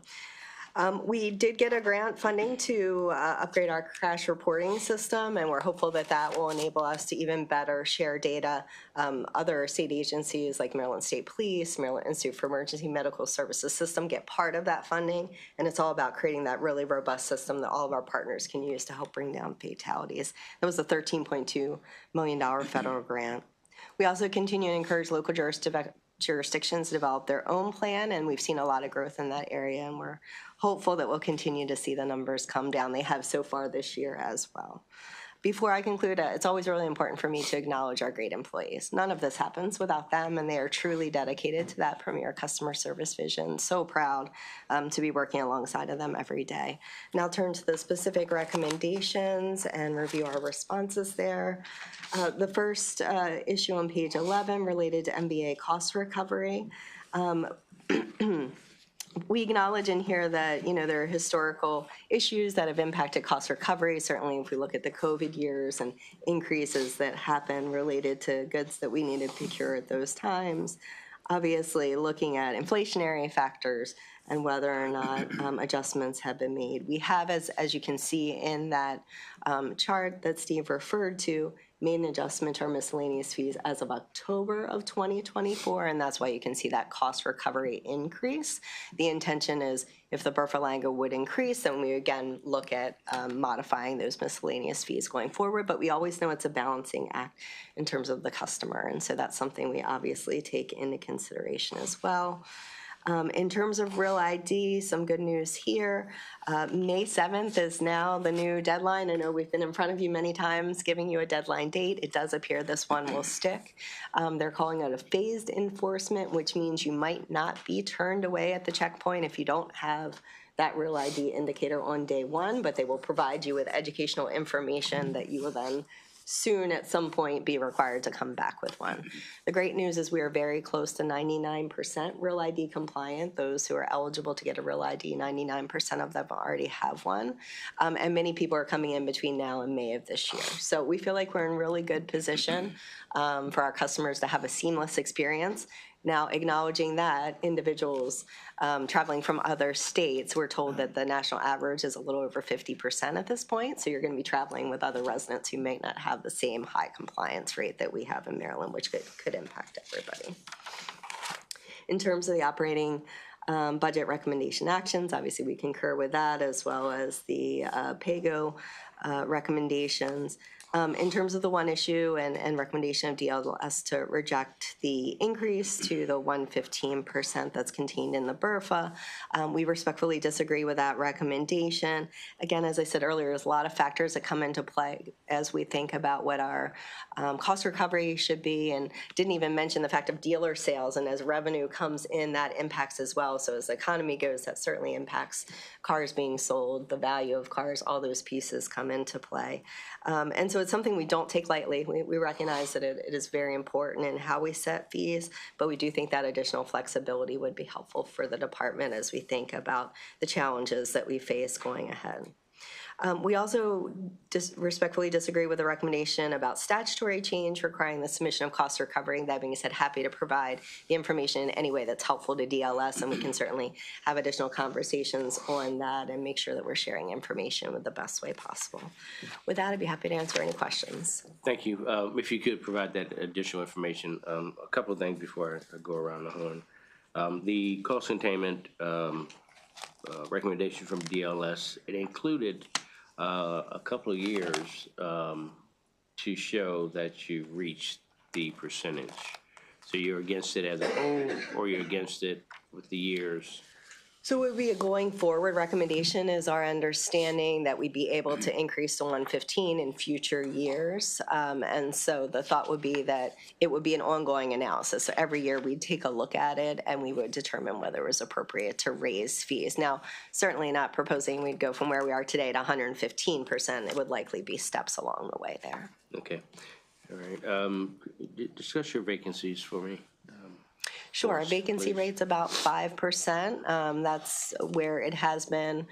We did get a grant funding to upgrade our crash reporting system, and we're hopeful that that will enable us to even better share data. Other state agencies like Maryland State Police, Maryland Institute for Emergency Medical Services System get part of that funding, and it's all about creating that really robust system that all of our partners can use to help bring down fatalities. That was a $13.2 million federal grant. We also continue to encourage local jurisdictions to develop their own plan, and we've seen a lot of growth in that area, and we're hopeful that we'll continue to see the numbers come down. They have so far this year as well. Before I conclude, it's always really important for me to acknowledge our great employees. None of this happens without them, and they are truly dedicated to that premier customer service vision. So proud to be working alongside of them every day. Now I'll turn to the specific recommendations and review our responses there. The first issue on page 11 related to MBA cost recovery. We acknowledge in here that, there are historical issues that have impacted cost recovery. Certainly, if we look at the COVID years and increases that happen related to goods that we needed to procure at those times. Obviously, looking at inflationary factors and whether or not adjustments have been made. We have, as you can see in that chart that Steve referred to, made an adjustment to our miscellaneous fees as of October of 2024, and that's why you can see that cost recovery increase. The intention is if the Burfalanga would increase, then we again look at modifying those miscellaneous fees going forward, but we always know it's a balancing act in terms of the customer, and so that's something we obviously take into consideration as well. In terms of Real ID, some good news here. May 7th is now the new deadline. I know we've been in front of you many times giving you a deadline date. It does appear this one will stick. They're calling it a phased enforcement, which means you might not be turned away at the checkpoint if you don't have that Real ID indicator on day one, but they will provide you with educational information that you will then soon at some point be required to come back with one. The great news is we are very close to 99% Real ID compliant. Those who are eligible to get a Real ID, 99% of them already have one. And many people are coming in between now and May of this year. So we feel like we're in really good position for our customers to have a seamless experience. Now, acknowledging that individuals traveling from other states, we're told that the national average is a little over 50% at this point. So you're going to be traveling with other residents who may not have the same high compliance rate that we have in Maryland, which could impact everybody. In terms of the operating budget recommendation actions, obviously we concur with that, as well as the PAYGO recommendations. In terms of the one issue and recommendation of DLS to reject the increase to the 115% that's contained in the BRFA, we respectfully disagree with that recommendation. Again, as I said earlier, there's a lot of factors that come into play as we think about what our cost recovery should be, and didn't even mention the fact of dealer sales, and as revenue comes in, that impacts as well. So as the economy goes, that certainly impacts cars being sold, the value of cars, all those pieces come into play. And so it's something we don't take lightly. We recognize that it is very important in how we set fees, but we do think that additional flexibility would be helpful for the department as we think about the challenges that we face going ahead. We also respectfully disagree with the recommendation about statutory change requiring the submission of cost recovery. That being said, happy to provide the information in any way that's helpful to DLS, and we can certainly have additional conversations on that and make sure that we're sharing information with the best way possible. With that, I'd be happy to answer any questions. Thank you. If you could provide that additional information, a couple of things before I go around the horn. The cost containment recommendation from DLS, it included a couple of years to show that you reached the percentage. So you're against it as a whole, or you're against it with the years? So it would be a going forward recommendation is our understanding that we'd be able to increase to 115 in future years. And so the thought would be that it would be an ongoing analysis. So every year we'd take a look at it and we would determine whether it was appropriate to raise fees. Now, certainly not proposing we'd go from where we are today to 115%. It would likely be steps along the way there. Okay. All right. Discuss your vacancies for me. Sure, our vacancy rate's about 5%. That's where it has been,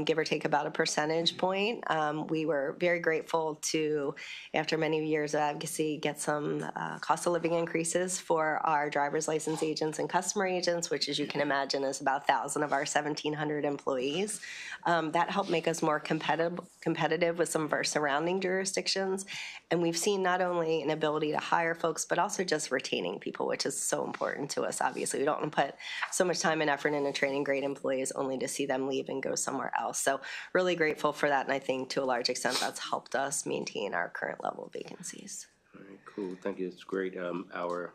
give or take about a percentage point. We were very grateful to, after many years of advocacy, get some cost of living increases for our driver's license agents and customer agents, which, as you can imagine, is about 1,000 of our 1,700 employees. That helped make us more competitive with some of our surrounding jurisdictions. And we've seen not only an ability to hire folks, but also just retaining people, which is so important to us. Obviously, we don't want to put so much time and effort into training great employees only to see them leave and go somewhere else. So really grateful for that, and I think to a large extent that's helped us maintain our current level of vacancies. All right, cool. Thank you. It's great.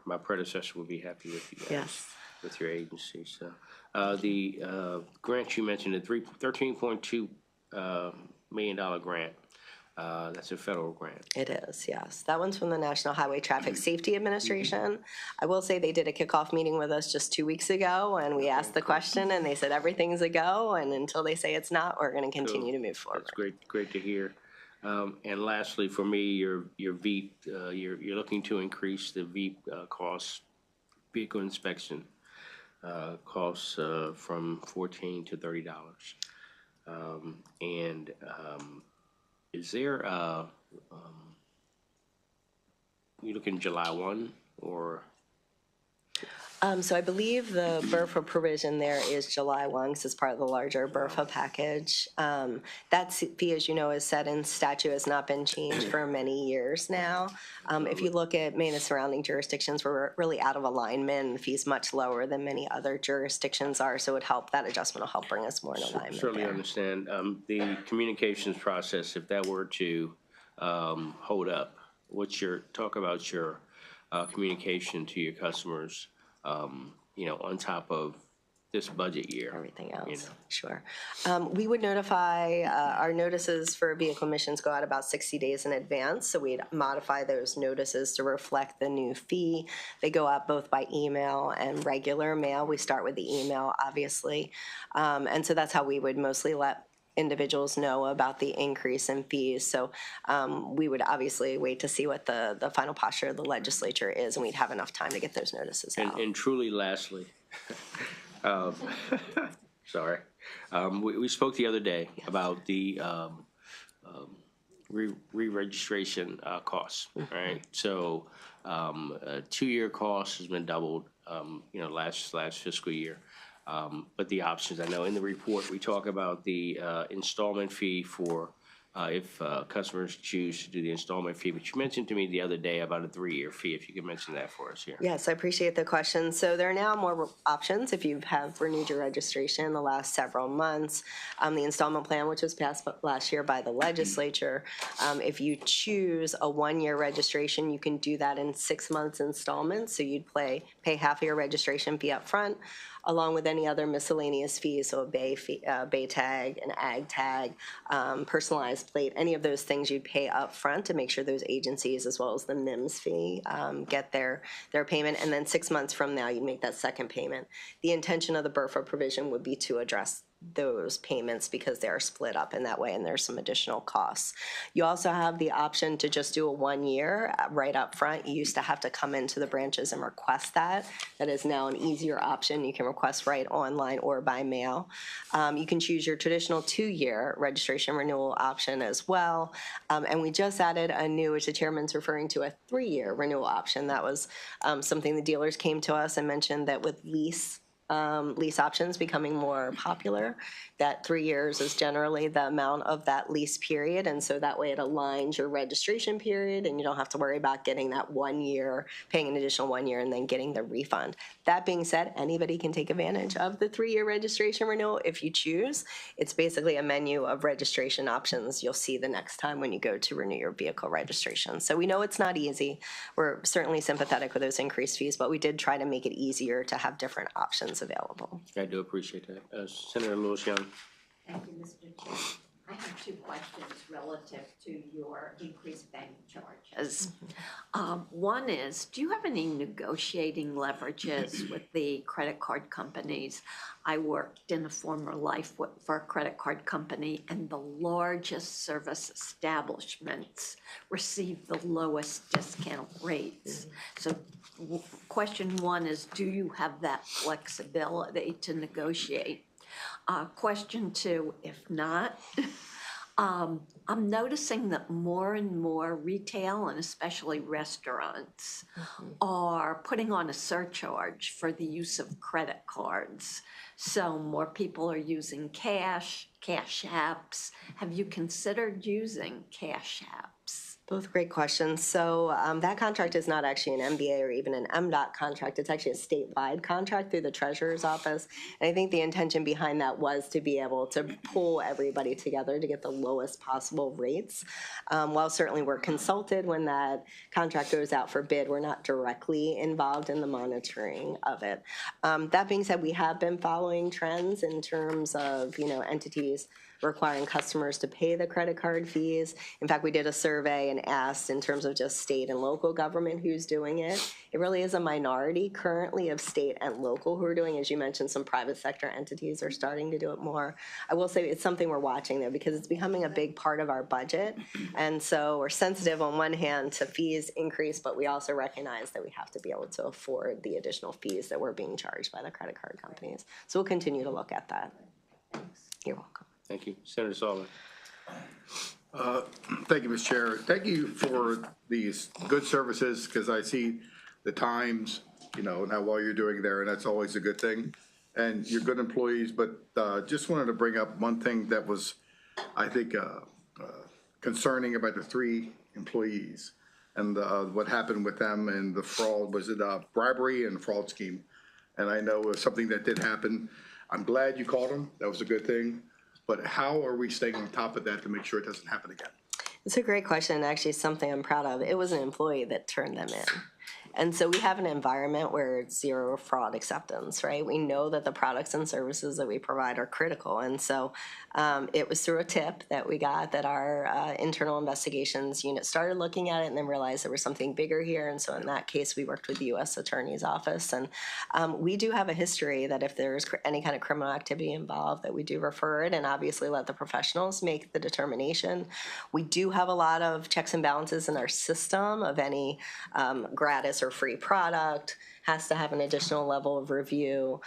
My predecessor will be happy with you guys. Yes. With your agency. So the grant you mentioned, the $13.2 million grant. That's a federal grant. It is, yes. That one's from the National Highway Traffic Safety Administration. I will say they did a kickoff meeting with us just 2 weeks ago, and we asked the question, and they said everything's a go, and until they say it's not, we're going to continue to move forward. That's great to hear. And lastly, for me, your VEEP, you're looking to increase the VEEP costs, vehicle inspection costs from $14 to $30. Is there you looking July 1 or? So I believe the BRFA provision there is July 1 because it's part of the larger BRFA package. That fee, as you know, is set in statute, has not been changed for many years now. If you look at many of the surrounding jurisdictions, we're really out of alignment. The fee's much lower than many other jurisdictions are, so that adjustment will help bring us more in alignment. Certainly understand. The communications process, if that were to hold up, talk about your communication to your customers, on top of this budget year. Everything else, you know. sure. We would notify, our notices for vehicle emissions go out about 60 days in advance, so we'd modify those notices to reflect the new fee. They go out both by email and regular mail. We start with the email, obviously. And so that's how we would mostly let individuals know about the increase in fees. So we would obviously wait to see what the final posture of the legislature is, and we'd have enough time to get those notices out. And truly, lastly, sorry, we spoke the other day about the re-registration costs, right? So a 2-year cost has been doubled, last fiscal year. But the options, I know in the report, we talk about the installment fee for if customers choose to do the installment fee. But you mentioned to me the other day about a 3-year fee, if you could mention that for us here. Yes, I appreciate the question. So there are now more options if you have renewed your registration in the last several months. The installment plan, which was passed last year by the legislature, if you choose a 1-year registration, you can do that in 6 months installments. So you'd pay half of your registration fee up front, along with any other miscellaneous fees, so a bay tag, an ag tag, personalized plate, any of those things you'd pay up front to make sure those agencies, as well as the MIMS fee, get their payment. And then 6 months from now, you make that second payment. The intention of the BRFA provision would be to address those payments because they are split up in that way, and there's some additional costs. You also have the option to just do a 1 year right up front. You used to have to come into the branches and request that. That is now an easier option. You can request right online or by mail. You can choose your traditional 2-year registration renewal option as well. And we just added a new, which the chairman's referring to, a 3-year renewal option. That was something the dealers came to us and mentioned that with lease options becoming more popular, that 3 years is generally the amount of that lease period. And so that way it aligns your registration period, and you don't have to worry about getting that 1 year, paying an additional 1 year, and then getting the refund. That being said, anybody can take advantage of the 3-year registration renewal if you choose. It's basically a menu of registration options you'll see the next time when you go to renew your vehicle registration. So we know it's not easy. We're certainly sympathetic with those increased fees, but we did try to make it easier to have different options available. I do appreciate that. Senator Lewis-Young. Thank you, Mr. Chair. I have 2 questions relative to your increased bank charges. One is, do you have any negotiating leverages with the credit card companies? I worked in a former life for a credit card company, and the largest service establishments receive the lowest discount rates. So question 1 is, do you have that flexibility to negotiate? Question 2, if not, I'm noticing that more and more retail and especially restaurants are putting on a surcharge for the use of credit cards. So more people are using cash apps. Have you considered using cash apps? Both great questions. So that contract is not actually an MBA or even an MDOT contract. It's actually a statewide contract through the Treasurer's Office. And I think the intention behind that was to be able to pull everybody together to get the lowest possible rates. While certainly we're consulted when that contract goes out for bid, we're not directly involved in the monitoring of it. That being said, we have been following trends in terms of, entities requiring customers to pay the credit card fees. In fact, we did a survey and asked in terms of just state and local government who's doing it. It really is a minority currently of state and local who are doing it. As you mentioned, some private sector entities are starting to do it more. I will say it's something we're watching though, because it's becoming a big part of our budget. And so we're sensitive on one hand to fees increase, but we also recognize that we have to be able to afford the additional fees that we're being charged by the credit card companies. So we'll continue to look at that. You're welcome. Thank you. Senator Sullivan. Thank you, Mr. Chair. Thank you for these good services, because I see the times, and how well you're doing there, and that's always a good thing. And you're good employees, but just wanted to bring up one thing that was, I think, concerning about the 3 employees and what happened with them and the fraud. Was it a bribery and fraud scheme? And I know it was something that did happen. I'm glad you called them. That was a good thing. But how are we staying on top of that to make sure it doesn't happen again? It's a great question, and actually something I'm proud of. It was an employee that turned them in. And so we have an environment where it's zero fraud acceptance, right? We know that the products and services that we provide are critical. And so it was through a tip that we got that our internal investigations unit started looking at it and then realized there was something bigger here. And so in that case, we worked with the U.S. Attorney's Office. And we do have a history that if there's any kind of criminal activity involved, that we do refer it and obviously let the professionals make the determination. We do have a lot of checks and balances in our system of any gratis or free product has to have an additional level of review,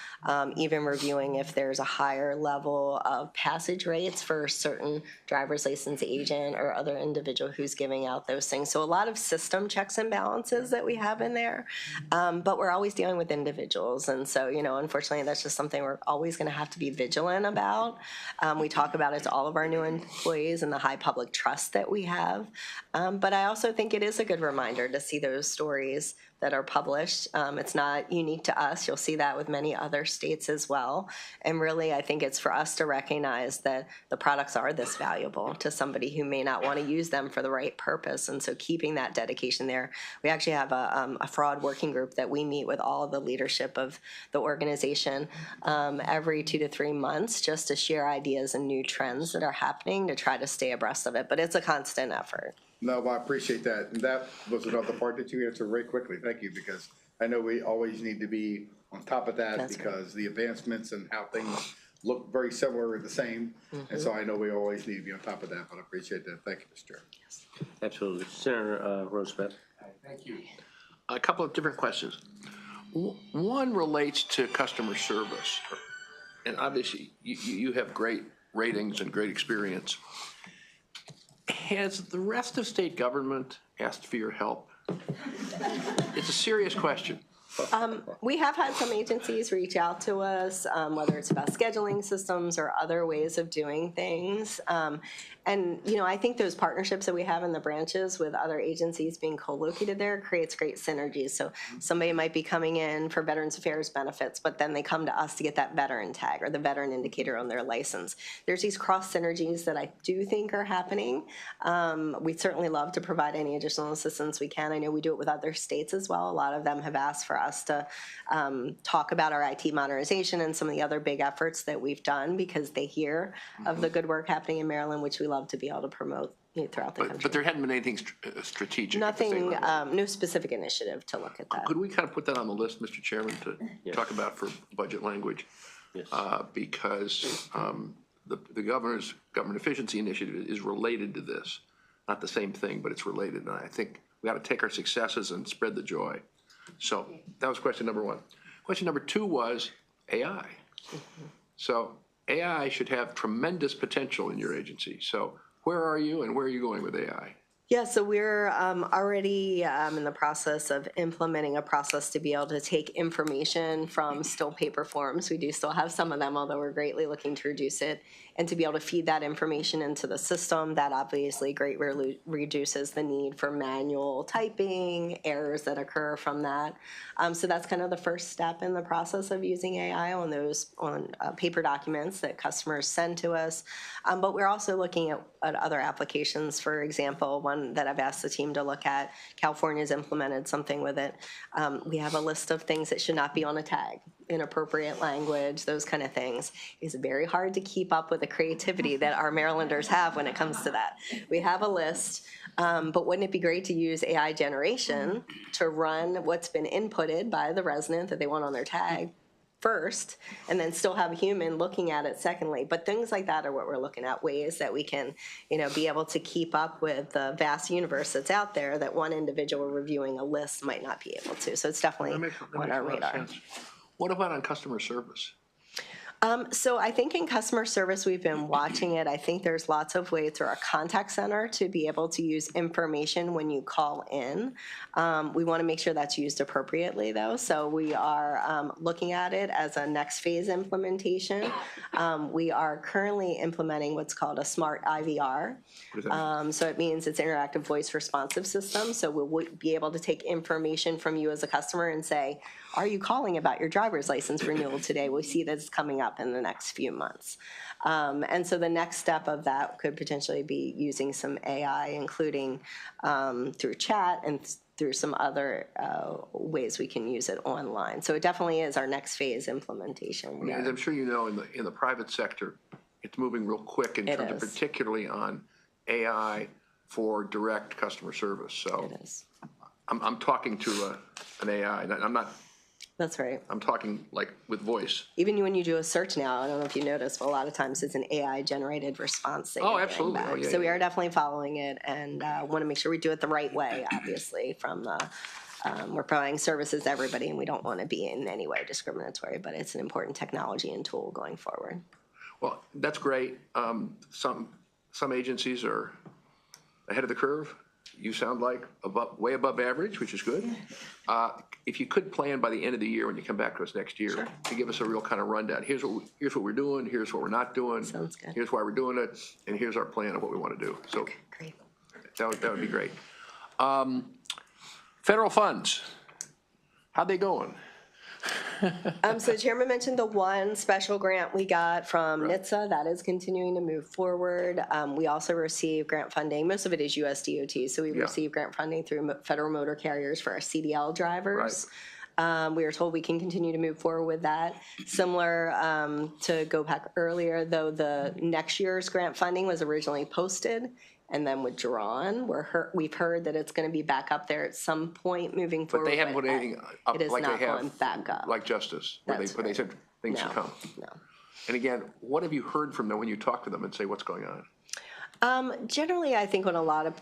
even reviewing if there's a higher level of passage rates for a certain driver's license agent or other individual who's giving out those things. So a lot of system checks and balances that we have in there, but we're always dealing with individuals. And so, unfortunately, that's just something we're always going to have to be vigilant about. We talk about it to all of our new employees and the high public trust that we have. But I also think it is a good reminder to see those stories that are published. It's not unique to us. You'll see that with many other states as well. And really, I think it's for us to recognize that the products are this valuable to somebody who may not want to use them for the right purpose. And so keeping that dedication there. We actually have a fraud working group that we meet with all of the leadership of the organization every 2 to 3 months just to share ideas and new trends that are happening to try to stay abreast of it. But it's a constant effort. No, I appreciate that. And that was another part that you answered very quickly. Thank you, because I know we always need to be on top of that. That's because right. The advancements and how things look very similar or the same. Mm-hmm. And so I know we always need to be on top of that, but I appreciate that. Thank you, Mr. Chair. Yes. Absolutely. Senator Roosevelt. Thank you. A couple of different questions. One relates to customer service. And obviously, you have great ratings and great experience. Has the rest of state government asked for your help? It's a serious question. We have had some agencies reach out to us, whether it's about scheduling systems or other ways of doing things. And, I think those partnerships that we have in the branches with other agencies being co-located there creates great synergies. So somebody might be coming in for Veterans Affairs benefits, but then they come to us to get that veteran tag or the veteran indicator on their license. There's these cross synergies that I do think are happening. We'd certainly love to provide any additional assistance we can. I know we do it with other states as well. A lot of them have asked for us to talk about our IT modernization and some of the other big efforts that we've done because they hear of the good work happening in Maryland, which we love to be able to promote throughout the country. But there hadn't been anything strategic. Nothing, no specific initiative to look at that. Could we kind of put that on the list, Mr. Chairman, to talk about for budget language? Yes. Because the governor's government efficiency initiative is related to this. Not the same thing, but it's related. And I think we got to take our successes and spread the joy. So that was question number one. Question number two was AI. Mm-hmm. So AI should have tremendous potential in your agency. So where are you and where are you going with AI? Yeah, so we're already in the process of implementing a process to be able to take information from still paper forms. We do still have some of them, although we're greatly looking to reduce it, and to be able to feed that information into the system. That obviously greatly reduces the need for manual typing, errors that occur from that. So that's kind of the first step in the process of using AI on those paper documents that customers send to us. But we're also looking at other applications. For example, one that I've asked the team to look at, California's implemented something with it. We have a list of things that should not be on a tag, inappropriate language, those kind of things. It's very hard to keep up with the creativity that our Marylanders have when it comes to that. We have a list, but wouldn't it be great to use AI generation to run what's been inputted by the resident that they want on their tag first, and then still have a human looking at it secondly. But things like that are what we're looking at, ways that we can, be able to keep up with the vast universe that's out there that one individual reviewing a list might not be able to. So it's definitely on our radar. What about on customer service? So I think in customer service, we've been watching it. I think there's lots of ways through our contact center to be able to use information when you call in. We want to make sure that's used appropriately, though. So we are looking at it as a next phase implementation. We are currently implementing what's called a smart IVR. So it means it's interactive voice responsive system. So we'll be able to take information from you as a customer and say, are you calling about your driver's license renewal today? We see that it's coming up in the next few months. And so the next step of that could potentially be using some AI, including through chat and through some other ways we can use it online. So it definitely is our next phase implementation. As I'm sure you know, in the private sector, it's moving real quick in terms of particularly on AI for direct customer service. So I'm talking to an AI. I'm not. That's right. I'm talking like with voice. Even when you do a search now, I don't know if you noticed, but a lot of times it's an AI-generated response that you're getting back. So we are definitely following it and want to make sure we do it the right way, obviously, from the we're providing services to everybody, and we don't want to be in any way discriminatory, but it's an important technology and tool going forward. Well, that's great. Some agencies are ahead of the curve. You sound like way above average, which is good. If you could plan by the end of the year when you come back to us next year to give us a real kind of rundown. Here's what we're doing. Here's what we're not doing. Sounds good. Here's why we're doing it, and here's our plan of what we want to do. So great. That would be great. Federal funds, how'd they going? So the chairman mentioned the one special grant we got from NHTSA. That is continuing to move forward. We also receive grant funding. Most of it is USDOT. So we receive grant funding through federal motor carriers for our CDL drivers. We are told we can continue to move forward with that. Similar to GOCPP earlier, though the next year's grant funding was originally posted and then withdrawn. We've heard that it's going to be back up there at some point moving forward. But they haven't put anything up it is like not they have, going back up. like Justice, where they said things to come. No. And again, what have you heard from them when you talk to them and say what's going on? Generally, I think on a lot of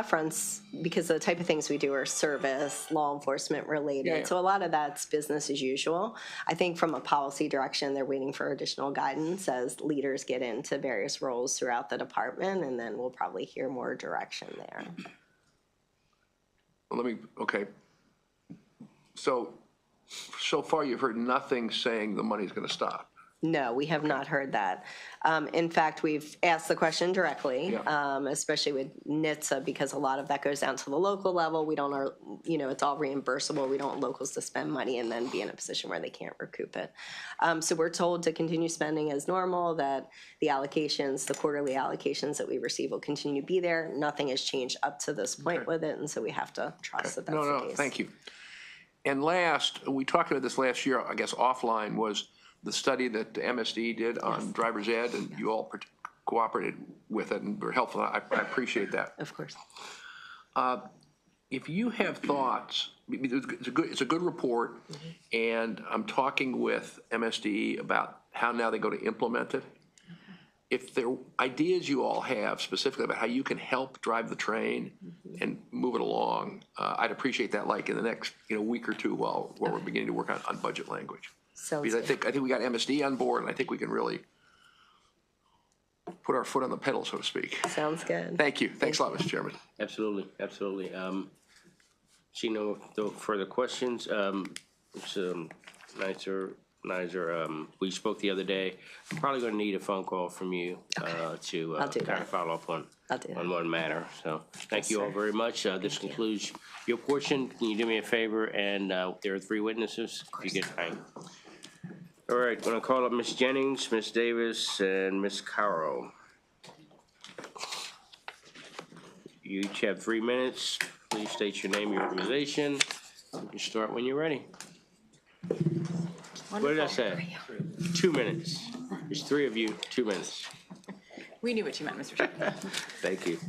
fronts, because the type of things we do are service, law enforcement related. So a lot of that's business as usual. I think from a policy direction, they're waiting for additional guidance as leaders get into various roles throughout the department, and then we'll probably hear more direction there. Well, okay. So far you've heard nothing saying the money's going to stop. No, we have not heard that. In fact, we've asked the question directly, especially with NHTSA, because a lot of that goes down to the local level. We don't, it's all reimbursable. We don't want locals to spend money and then be in a position where they can't recoup it. So we're told to continue spending as normal, that the allocations, the quarterly allocations that we receive will continue to be there. Nothing has changed up to this point with it, and so we have to trust that that's the case. Thank you. And last, we talked about this last year, I guess offline, was the study that MSD did on driver's ed, and you all cooperated with it and were helpful. I appreciate that. Of course. If you have thoughts, it's a good report, and I'm talking with MSD about how now they go to implement it. If there are ideas you all have specifically about how you can help drive the train and move it along, I'd appreciate that, like in the next week or two while we're beginning to work on budget language. Because I think we got MSD on board, and I think we can really put our foot on the pedal, so to speak. Sounds good. Thank you. Thanks a lot, Mr. Chairman. Absolutely. See no further questions. Nicer, we spoke the other day. I'm probably going to need a phone call from you to kind of follow up on one matter. So thank you all very much. This concludes your portion. Can you do me a favor? And there are 3 witnesses. If you get time. All right, I'm going to call up Ms. Jennings, Ms. Davis, and Ms. Caro. You each have 3 minutes. Please state your name, your organization. You can start when you're ready. What did I say? 2 minutes. There's 3 of you, 2 minutes. We knew what you meant, Mr. Chairman. Thank you.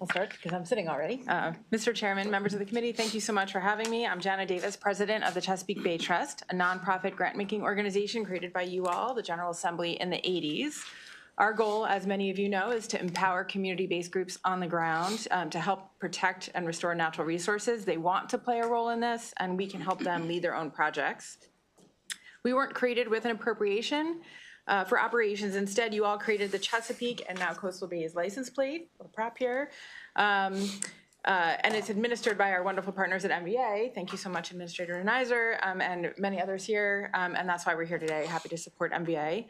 I'll start because I'm sitting already. Mr. Chairman, members of the committee, thank you so much for having me. I'm Jana Davis, president of the Chesapeake Bay Trust, a nonprofit grant-making organization created by you all, the General Assembly, in the 80s. Our goal, as many of you know, is to empower community-based groups on the ground to help protect and restore natural resources. They want to play a role in this, and we can help them lead their own projects. We weren't created with an appropriation for operations. Instead, you all created the Chesapeake and now Coastal Bay's license plate, a prop here. And it's administered by our wonderful partners at MVA. Thank you so much, Administrator Nizer, and many others here. And that's why we're here today, happy to support MVA.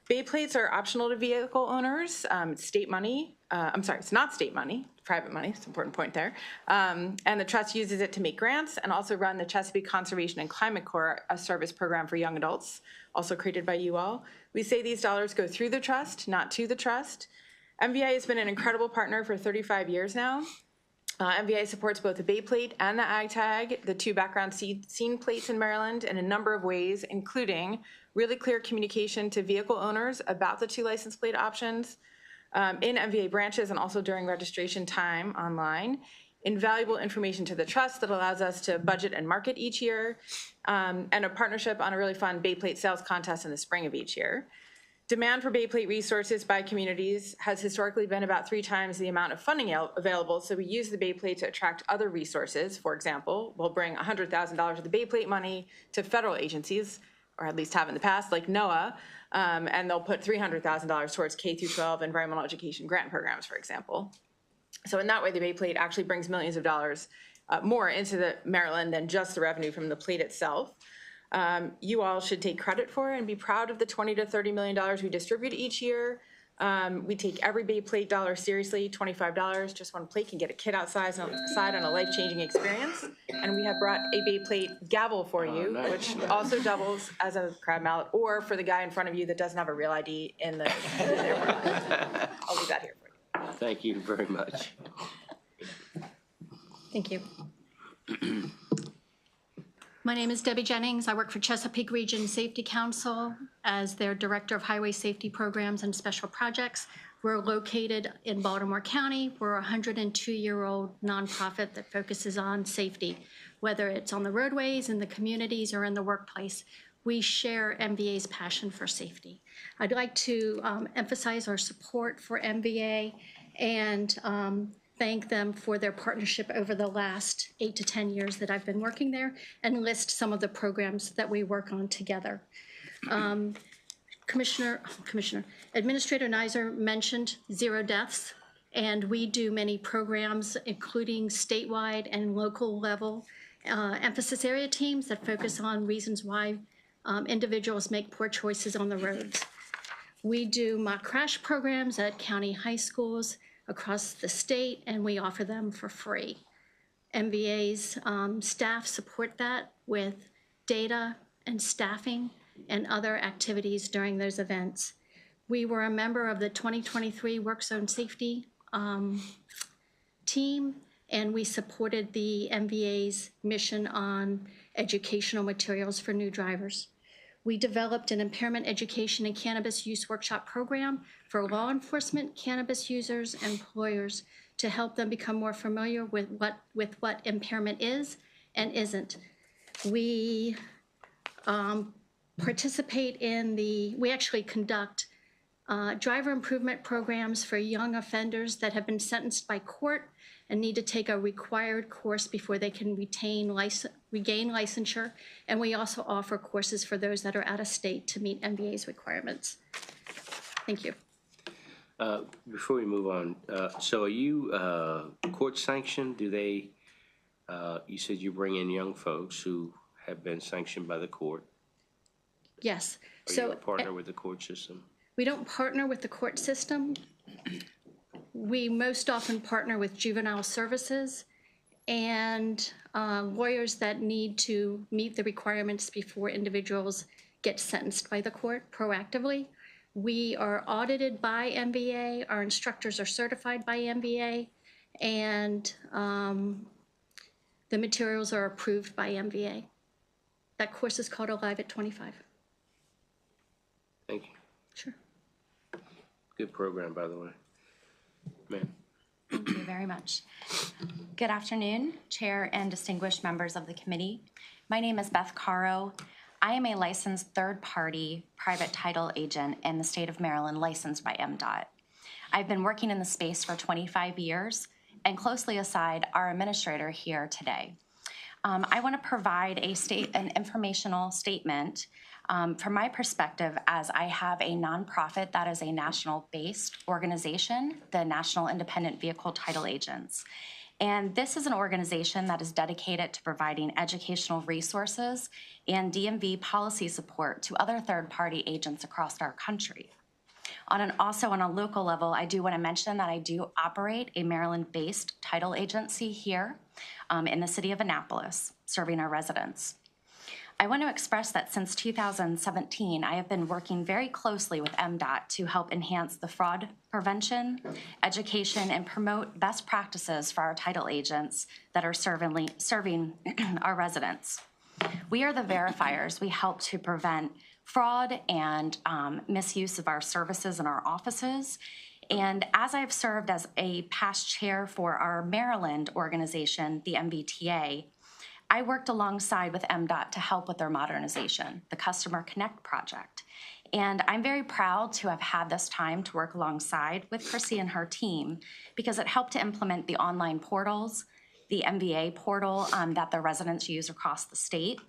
Bay plates are optional to vehicle owners. It's state money. It's not state money, private money. It's an important point there. And the trust uses it to make grants and also run the Chesapeake Conservation and Climate Corps, a service program for young adults, also created by you all. We say these dollars go through the trust, not to the trust. MVA has been an incredible partner for 35 years now. MVA supports both the Bay Plate and the Ag Tag, the two background scene plates in Maryland, in a number of ways, including really clear communication to vehicle owners about the two license plate options in MVA branches and also during registration time online, invaluable information to the trust that allows us to budget and market each year, and a partnership on a really fun Bay Plate sales contest in the spring of each year. Demand for Bay Plate resources by communities has historically been about 3 times the amount of funding available, so we use the Bay Plate to attract other resources. For example, we'll bring $100,000 of the Bay Plate money to federal agencies, or at least have in the past, like NOAA, and they'll put $300,000 towards K-12 environmental education grant programs, for example. So in that way, the Bay Plate actually brings millions of dollars more into the Maryland than just the revenue from the plate itself. You all should take credit for it and be proud of the $20 to $30 million we distribute each year. We take every Bay Plate dollar seriously, $25. Just one plate can get a kid outside on a life-changing experience. And we have brought a Bay Plate gavel for you, nice. which also doubles as a crab mallet, or for the guy in front of you that doesn't have a real ID in the airport. I'll leave that here for you. Thank you very much. Thank you. My name is Debbie Jennings. I work for Chesapeake Region Safety Council as their Director of Highway Safety Programs and Special Projects. We're located in Baltimore County. We're a 102-year-old nonprofit that focuses on safety, whether it's on the roadways, in the communities, or in the workplace. We share MVA's passion for safety. I'd like to emphasize our support for MVA and thank them for their partnership over the last 8 to 10 years that I've been working there, and list some of the programs that we work on together. Administrator Neiser mentioned 0 deaths, and we do many programs, including statewide and local level emphasis area teams that focus on reasons why individuals make poor choices on the roads. We do mock crash programs at county high schools across the state, and we offer them for free. MVA's staff support that with data and staffing and other activities during those events. We were a member of the 2023 Work Zone Safety team, and we supported the MVA's mission on educational materials for new drivers. We developed an impairment education and cannabis use workshop program for law enforcement, cannabis users, and employers to help them become more familiar with what impairment is and isn't. We participate in we actually conduct driver improvement programs for young offenders that have been sentenced by court and need to take a required course before they can regain licensure. And we also offer courses for those that are out of state to meet MVA's requirements. Thank you. Before we move on, so are you court sanctioned? Do they, you said you bring in young folks who have been sanctioned by the court. Yes. Are you a partner with the court system? We don't partner with the court system. We most often partner with juvenile services and lawyers that need to meet the requirements before individuals get sentenced by the court proactively. We are audited by MVA, our instructors are certified by MVA, and the materials are approved by MVA. That course is called Alive at 25. Thank you. Sure. Good program, by the way. Ma'am. Thank you very much. Good afternoon, Chair and distinguished members of the committee. My name is Beth Caro. I am a licensed third-party private title agent in the state of Maryland, licensed by MDOT. I've been working in the space for 25 years, and closely aside, our administrator here today. I want to provide an informational statement from my perspective, as I have a nonprofit that is a national-based organization, the National Independent Vehicle Title Agents. And this is an organization that is dedicated to providing educational resources and DMV policy support to other third-party agents across our country. Also on a local level, I do want to mention that I do operate a Maryland-based title agency here in the city of Annapolis, serving our residents. I want to express that since 2017, I have been working very closely with MDOT to help enhance the fraud prevention, education, and promote best practices for our title agents that are serving our residents. We are the verifiers. We help to prevent fraud and misuse of our services in our offices. And as I've served as a past chair for our Maryland organization, the MBTA, I worked alongside with MDOT to help with their modernization, the Customer Connect project. And I'm very proud to have had this time to work alongside with Chrissy and her team because it helped to implement the online portals, the MBA portal that the residents use across the state,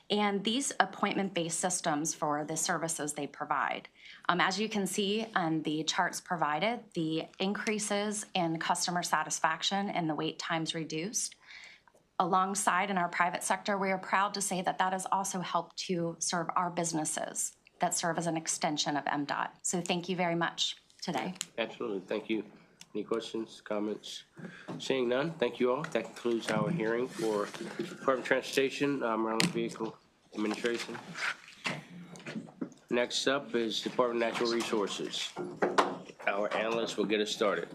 and these appointment-based systems for the services they provide. As you can see on the charts provided, the increases in customer satisfaction and the wait times reduced. Alongside in our private sector, we are proud to say that that has also helped to serve our businesses that serve as an extension of MDOT. So thank you very much today. Absolutely, thank you. Any questions, comments? Seeing none, thank you all. That concludes our hearing for Department of Transportation, Maryland Vehicle Administration. Next up is Department of Natural Resources. Our analyst will get us started.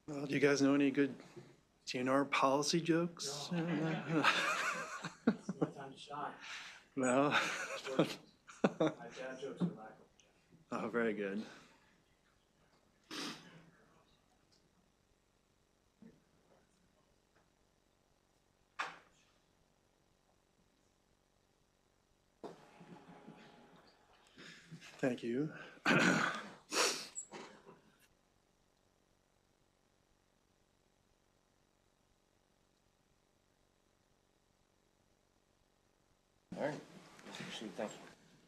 Well, do you guys know any good TNR policy jokes? No? Oh, very good. Thank you. All right, thank you.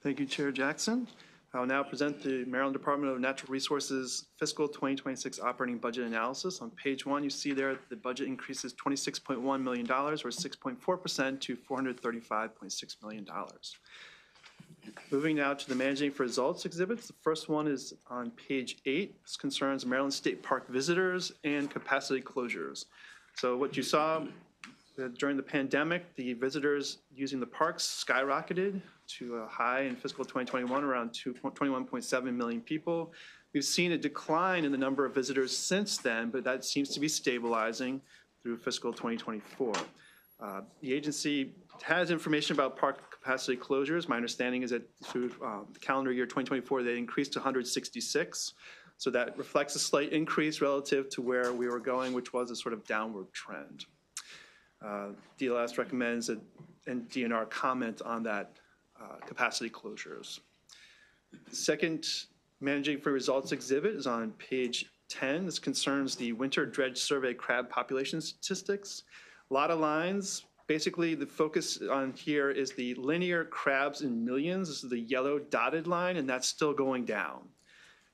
Thank you, Chair Jackson. I will now present the Maryland Department of Natural Resources Fiscal 2026 Operating Budget Analysis. On page 1, you see there the budget increases $26.1 million, or 6.4% to $435.6 million. Moving now to the Managing for Results exhibits. The first one is on page 8. This concerns Maryland State Park visitors and capacity closures. So what you saw during the pandemic, the visitors using the parks skyrocketed to a high in fiscal 2021, around 21.7 million people. We've seen a decline in the number of visitors since then, but that seems to be stabilizing through fiscal 2024. The agency has information about park capacity closures. My understanding is that through the calendar year 2024, they increased to 166. So that reflects a slight increase relative to where we were going, which was a sort of downward trend. DLS recommends that and DNR comment on that capacity closures. The second Managing for Results exhibit is on page 10. This concerns the winter dredge survey crab population statistics. A lot of lines basically the focus on here is the linear crabs in millions. This is the yellow dotted line, and that's still going down.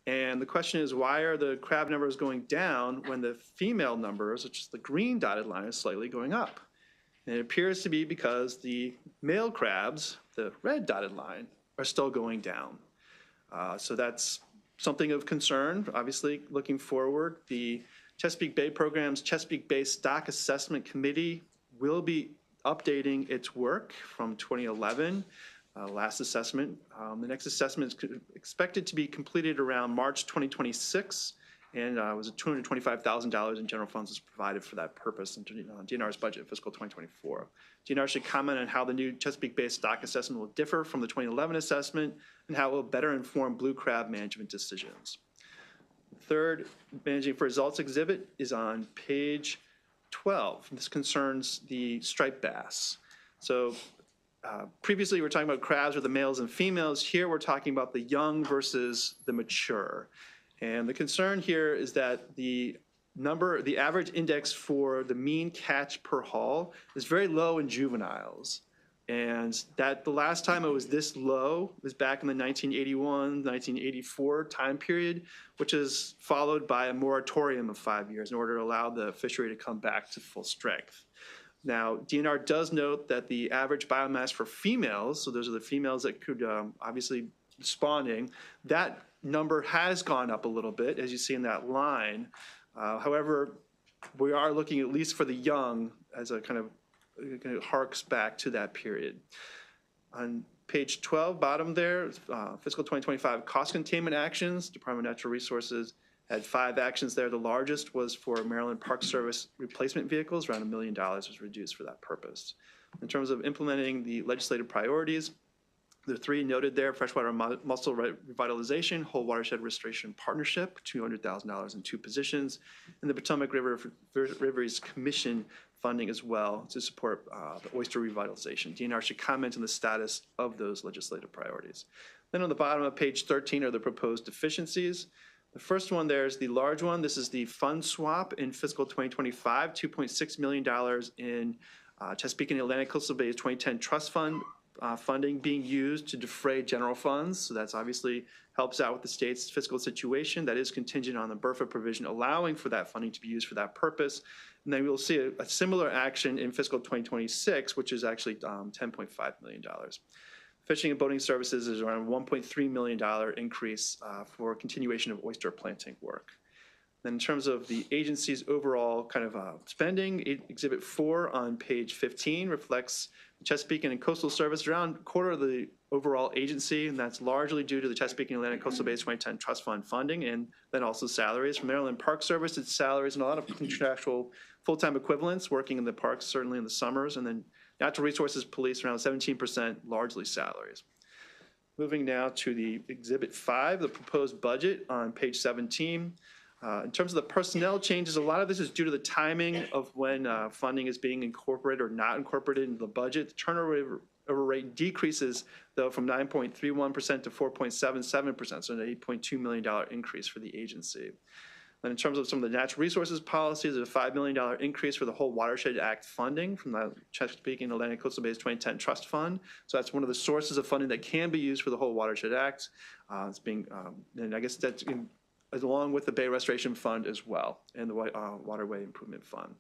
And the question is, why are the crab numbers going down when the female numbers, which is the green dotted line, is slightly going up? And it appears to be because the male crabs, the red dotted line, are still going down. So that's something of concern. Obviously, looking forward, the Chesapeake Bay Program's Chesapeake Bay Stock Assessment Committee will be updating its work from 2011, last assessment. The next assessment is expected to be completed around March 2026, and it was $225,000 in general funds was provided for that purpose in DNR's budget fiscal 2024. DNR should comment on how the new Chesapeake Bay stock assessment will differ from the 2011 assessment and how it will better inform blue crab management decisions. Third managing for results exhibit is on page 12. This concerns the striped bass. So previously we were talking about crabs with the males and females. Here we're talking about the young versus the mature. And the concern here is that the average index for the mean catch per haul is very low in juveniles. And that the last time it was this low was back in the 1981, 1984 time period, which is followed by a moratorium of 5 years in order to allow the fishery to come back to full strength. Now, DNR does note that the average biomass for females, so those are the females that could obviously spawning, that number has gone up a little bit, as you see in that line. However, we are looking at least for the young as a kind of it harks back to that period. On page 12, bottom there, fiscal 2025 cost containment actions. Department of Natural Resources had 5 actions there. The largest was for Maryland Park Service replacement vehicles. Around $1 million was reduced for that purpose. In terms of implementing the legislative priorities, the 3 noted there: freshwater mussel revitalization, whole watershed restoration partnership, $200,000 in 2 positions, and the Potomac River Rivers Commission funding as well to support the oyster revitalization. DNR should comment on the status of those legislative priorities. Then on the bottom of page 13 are the proposed deficiencies. The first one there is the large one. This is the fund swap in fiscal 2025, $2.6 million in Chesapeake and Atlantic Coastal Bay's 2010 trust fund funding being used to defray general funds. So that's obviously helps out with the state's fiscal situation. That is contingent on the BRFA provision allowing for that funding to be used for that purpose. And then we'll see a similar action in fiscal 2026, which is actually $10.5 million. Fishing and boating services is around $1.3 million increase for continuation of oyster planting work. Then in terms of the agency's overall kind of spending, Exhibit 4 on page 15 reflects Chesapeake and Coastal Service, around a quarter of the overall agency, and that's largely due to the Chesapeake and Atlantic Coastal Bay's 2010 Trust Fund funding, and then also salaries. From Maryland Park Service, it's salaries and a lot of contractual full-time equivalents working in the parks, certainly in the summers, and then Natural Resources Police, around 17%, largely salaries. Moving now to the Exhibit 5, the proposed budget on page 17. In terms of the personnel changes, a lot of this is due to the timing of when funding is being incorporated or not incorporated into the budget. The turnover rate decreases, though, from 9.31% to 4.77%, so an $8.2 million increase for the agency. Then in terms of some of the natural resources policies, there's a $5 million increase for the whole Watershed Act funding from the Chesapeake and Atlantic Coastal Bay's 2010 Trust Fund. So that's one of the sources of funding that can be used for the whole Watershed Act. It's being, and I guess that's along with the Bay Restoration Fund as well, and the Waterway Improvement Fund.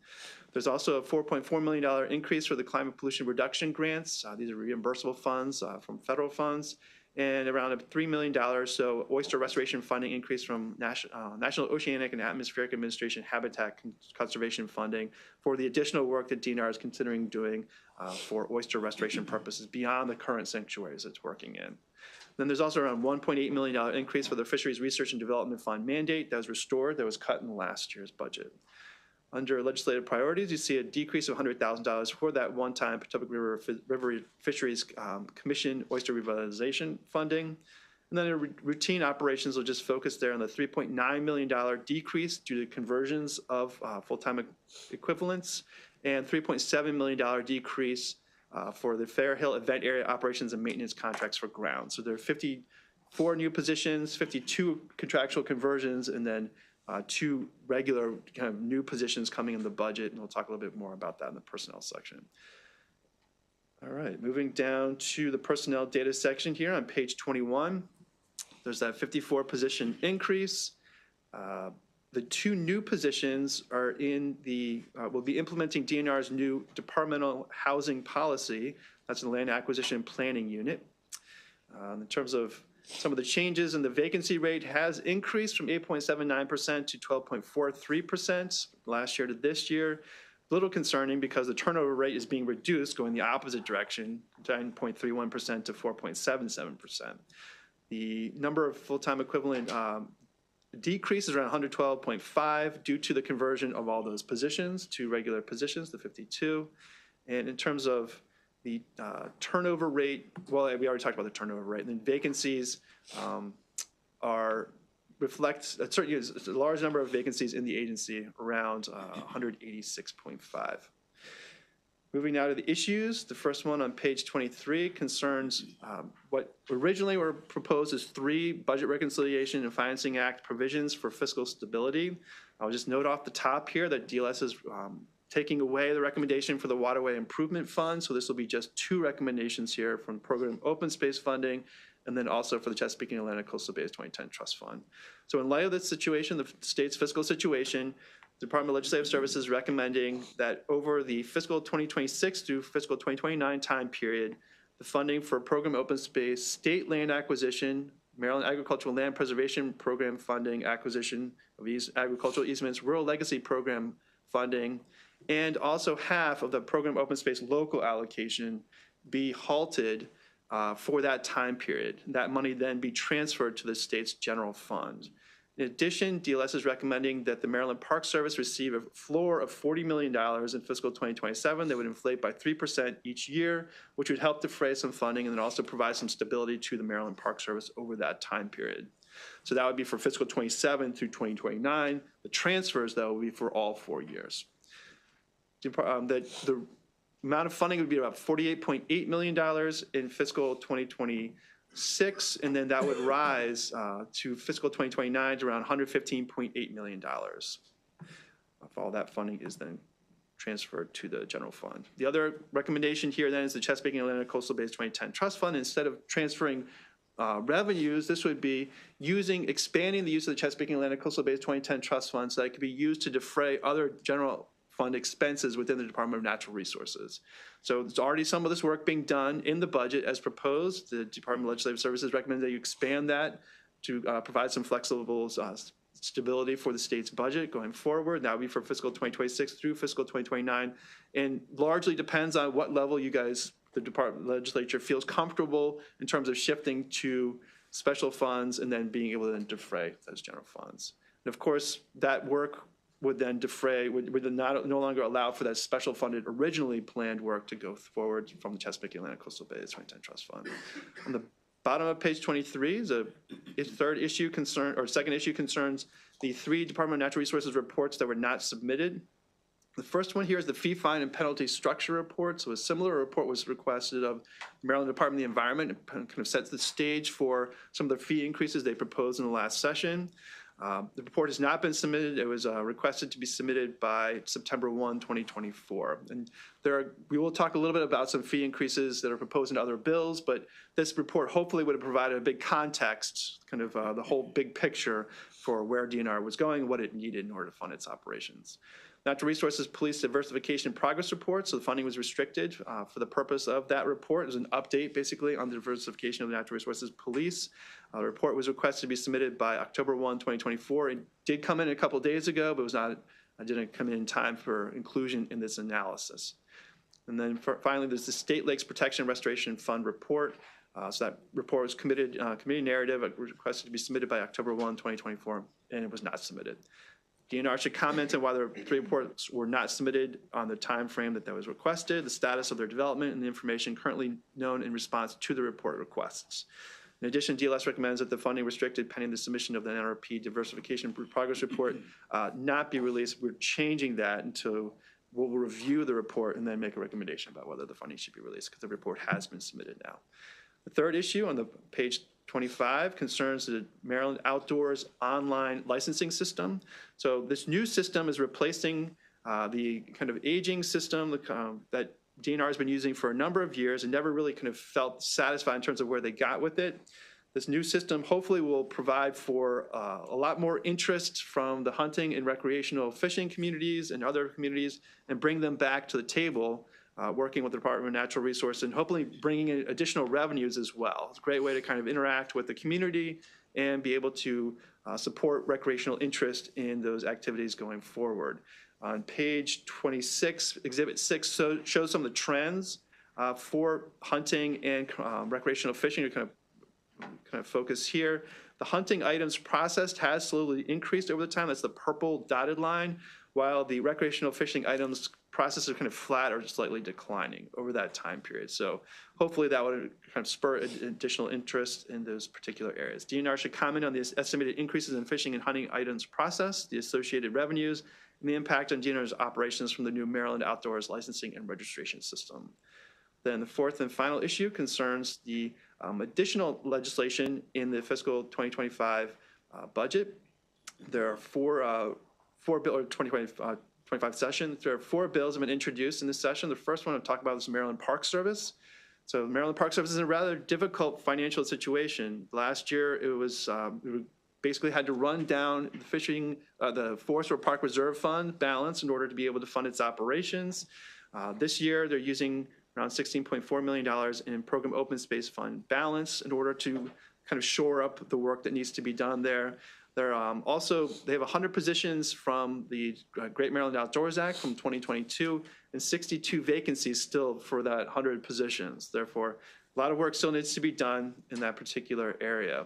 There's also a $4.4 million increase for the climate pollution reduction grants. These are reimbursable funds from federal funds, and around a $3 million so oyster restoration funding increase from National Oceanic and Atmospheric Administration Habitat Conservation funding for the additional work that DNR is considering doing for oyster restoration purposes beyond the current sanctuaries it's working in. Then there's also around $1.8 million increase for the Fisheries Research and Development Fund mandate that was restored, that was cut in last year's budget. Under legislative priorities, you see a decrease of $100,000 for that one-time Potomac River Fisheries Commission oyster revitalization funding. And then routine operations will just focus there on the $3.9 million decrease due to conversions of full-time equivalents and $3.7 million decrease for the Fair Hill event area operations and maintenance contracts for ground. So there are 54 new positions, 52 contractual conversions, and then 2 regular kind of new positions coming in the budget, and we'll talk a little bit more about that in the personnel section. All right, moving down to the personnel data section here on page 21. There's that 54 position increase. The 2 new positions are in the, will be implementing DNR's new departmental housing policy. That's in the land acquisition planning unit. In terms of some of the changes in the vacancy rate has increased from 8.79% to 12.43% last year to this year. A little concerning because the turnover rate is being reduced, going the opposite direction, 9.31% to 4.77%. The number of full-time equivalent decrease is around 112.5 due to the conversion of all those positions to regular positions, the 52. And in terms of the turnover rate, well, we already talked about the turnover rate. And then vacancies reflect a large number of vacancies in the agency, around 186.5. Moving now to the issues. The first one on page 23 concerns what originally were proposed as 3 Budget Reconciliation and Financing Act provisions for fiscal stability. I'll just note off the top here that DLS is taking away the recommendation for the Waterway Improvement Fund. So this will be just 2 recommendations here from program open space funding and then also for the Chesapeake and Atlantic Coastal Bays 2010 Trust Fund. So in light of this situation, the state's fiscal situation, the Department of Legislative Services is recommending that over the fiscal 2026 through fiscal 2029 time period, the funding for program open space, state land acquisition, Maryland Agricultural Land Preservation Program funding, acquisition of agricultural easements, rural legacy program funding, and also half of the program open space local allocation be halted for that time period. That money then be transferred to the state's general fund. In addition, DLS is recommending that the Maryland Park Service receive a floor of $40 million in fiscal 2027 that would inflate by 3% each year, which would help defray some funding and then also provide some stability to the Maryland Park Service over that time period. So that would be for fiscal 27 through 2029. The transfers, though, will be for all 4 years. The amount of funding would be about $48.8 million in fiscal 2026, and then that would rise to fiscal 2029 to around $115.8 million. If all that funding is then transferred to the general fund. The other recommendation here then is the Chesapeake and Atlantic Coastal Bays 2010 Trust Fund. Instead of transferring revenues, this would be expanding the use of the Chesapeake and Atlantic Coastal Bays 2010 Trust Fund so that it could be used to defray other general fund expenses within the Department of Natural Resources. So there's already some of this work being done in the budget as proposed. The Department of Legislative Services recommends that you expand that to provide some flexible stability for the state's budget going forward. That would be for fiscal 2026 through fiscal 2029, and largely depends on what level you guys, the Department Legislature, feels comfortable in terms of shifting to special funds and then being able to then defray those general funds. And of course, that work would then defray, would no longer allow for that special funded, originally planned work to go forward from the Chesapeake and Atlantic Coastal Bays 2010 Trust Fund. On the bottom of page 23 is a second issue concerns the 3 Department of Natural Resources reports that were not submitted. The first one here is the fee, fine, and penalty structure report. So a similar report was requested of the Maryland Department of the Environment. It kind of sets the stage for some of the fee increases they proposed in the last session. The report has not been submitted. It was requested to be submitted by September 1, 2024. And we will talk a little bit about some fee increases that are proposed in other bills, but this report hopefully would have provided a big context, kind of the whole big picture for where DNR was going and what it needed in order to fund its operations. Natural Resources Police Diversification Progress Report, so the funding was restricted for the purpose of that report. It was an update, basically, on the diversification of the Natural Resources Police. The report was requested to be submitted by October 1, 2024. It did come in a couple days ago, but didn't come in time for inclusion in this analysis. And then finally, there's the State Lakes Protection and Restoration Fund report. So that report was committee narrative, requested to be submitted by October 1, 2024, and it was not submitted. DNR should comment on why the 3 reports were not submitted on the time frame that was requested, the status of their development, and the information currently known in response to the report requests. In addition, DLS recommends that the funding restricted pending the submission of the NRP Diversification Progress Report not be released. We're changing that until we'll review the report and then make a recommendation about whether the funding should be released, because the report has been submitted now. The third issue on the page 25 concerns the Maryland Outdoors online licensing system. So this new system is replacing the kind of aging system that DNR has been using for a number of years and never really kind of felt satisfied in terms of where they got with it. This new system hopefully will provide for a lot more interest from the hunting and recreational fishing communities and other communities and bring them back to the table, working with the Department of Natural Resources and hopefully bringing in additional revenues as well. It's a great way to kind of interact with the community and be able to support recreational interest in those activities going forward. On page 26, Exhibit 6 shows some of the trends for hunting and recreational fishing to kind of focus here. The hunting items processed has slowly increased over the time. That's the purple dotted line, while the recreational fishing items processed are kind of flat or slightly declining over that time period. So hopefully that would kind of spur additional interest in those particular areas. DNR should comment on the estimated increases in fishing and hunting items processed, the associated revenues, and the impact on DNR's operations from the new Maryland Outdoors licensing and registration system. Then the fourth and final issue concerns the additional legislation in the fiscal 2025 budget. There are four bill or 2025 session. There are 4 bills that have been introduced in this session. The first one I'll talk about is Maryland Park Service. So Maryland Park Service is in a rather difficult financial situation. Last year, we basically had to run down the fishing, the Forest or Park Reserve Fund balance in order to be able to fund its operations. This year, they're using around $16.4 million in Program Open Space Fund balance in order to kind of shore up the work that needs to be done there. They're they have 100 positions from the Great Maryland Outdoors Act from 2022 and 62 vacancies still for that 100 positions. Therefore, a lot of work still needs to be done in that particular area.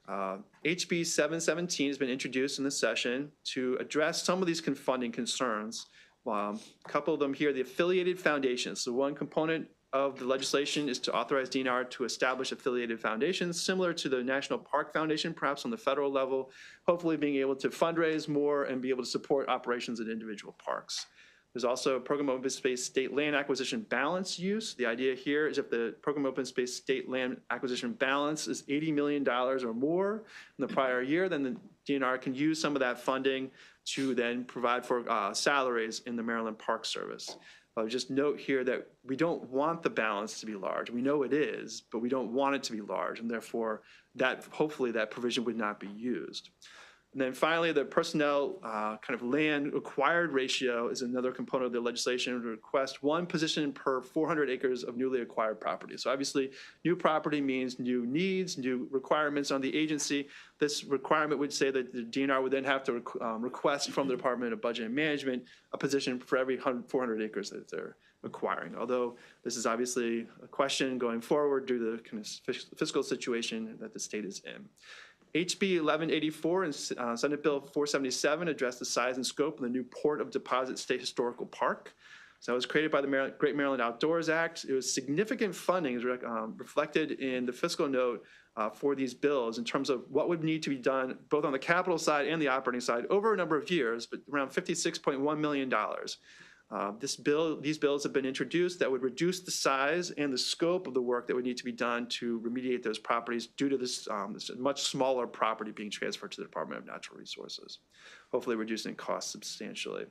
HB 717 has been introduced in this session to address some of these funding concerns. A couple of them here, the affiliated foundations. So one component of the legislation is to authorize DNR to establish affiliated foundations similar to the National Park Foundation, perhaps on the federal level, hopefully being able to fundraise more and be able to support operations at individual parks. There's also a Program Open Space State Land Acquisition Balance use. The idea here is if the Program Open Space State Land Acquisition Balance is $80 million or more in the prior year, then the DNR can use some of that funding to then provide for salaries in the Maryland Park Service. I'll just note here that we don't want the balance to be large. We know it is, but we don't want it to be large, and therefore hopefully that provision would not be used. And then finally, the personnel kind of land acquired ratio is another component of the legislation to request 1 position per 400 acres of newly acquired property. So obviously, new property means new needs, new requirements on the agency. This requirement would say that the DNR would then have to request from the Department of Budget and Management a position for every 400 acres that they're acquiring. Although this is obviously a question going forward due to the kind of fiscal situation that the state is in. HB 1184 and Senate Bill 477 address the size and scope of the new Port of Deposit State Historical Park. So it was created by the Great Maryland Outdoors Act. It was significant funding reflected in the fiscal note for these bills in terms of what would need to be done both on the capital side and the operating side over a number of years, but around $56.1 million. These bills have been introduced that would reduce the size and the scope of the work that would need to be done to remediate those properties due to this much smaller property being transferred to the Department of Natural Resources, hopefully reducing costs substantially.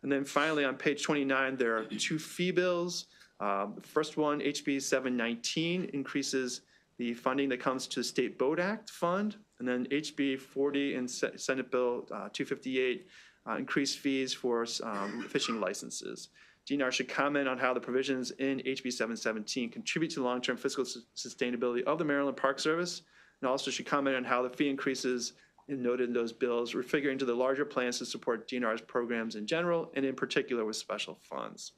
And then finally, on page 29, there are 2 fee bills. The first one, HB 719, increases the funding that comes to the State Boat Act Fund, and then HB 40 and Senate Bill 258 increased fees for fishing licenses. DNR should comment on how the provisions in HB 717 contribute to the long-term fiscal sustainability of the Maryland Park Service, and also should comment on how the fee increases noted in those bills figure into the larger plans to support DNR's programs in general, and in particular with special funds.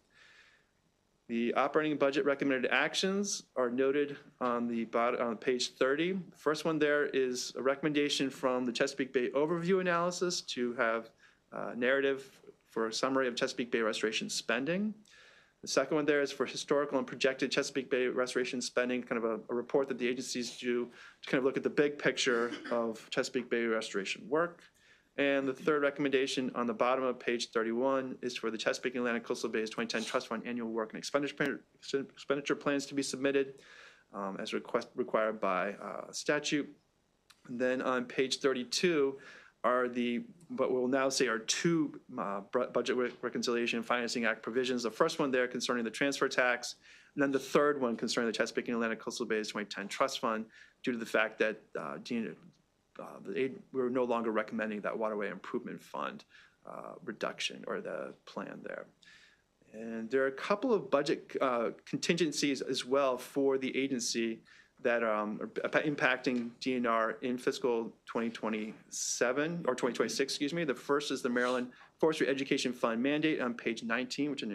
The operating budget recommended actions are noted on the bottom on page 30. The first one there is a recommendation from the Chesapeake Bay Overview Analysis to have a narrative for a summary of Chesapeake Bay restoration spending. The second one there is for historical and projected Chesapeake Bay restoration spending, kind of a report that the agencies do to kind of look at the big picture of Chesapeake Bay restoration work. And the third recommendation on the bottom of page 31 is for the Chesapeake and Atlantic Coastal Bays 2010 Trust Fund annual work and expenditure plans to be submitted as required by statute. And then on page 32 are what we'll now say are two Budget Reconciliation and Financing Act provisions. The first one there concerning the transfer tax, and then the third one concerning the Chesapeake and Atlantic Coastal Bays 2010 Trust Fund, due to the fact that we're no longer recommending that Waterway Improvement Fund reduction or the plan there. And there are a couple of budget contingencies as well for the agency that are impacting DNR in fiscal 2027 or 2026, excuse me. The first is the Maryland Forestry Education Fund mandate on page 19, which I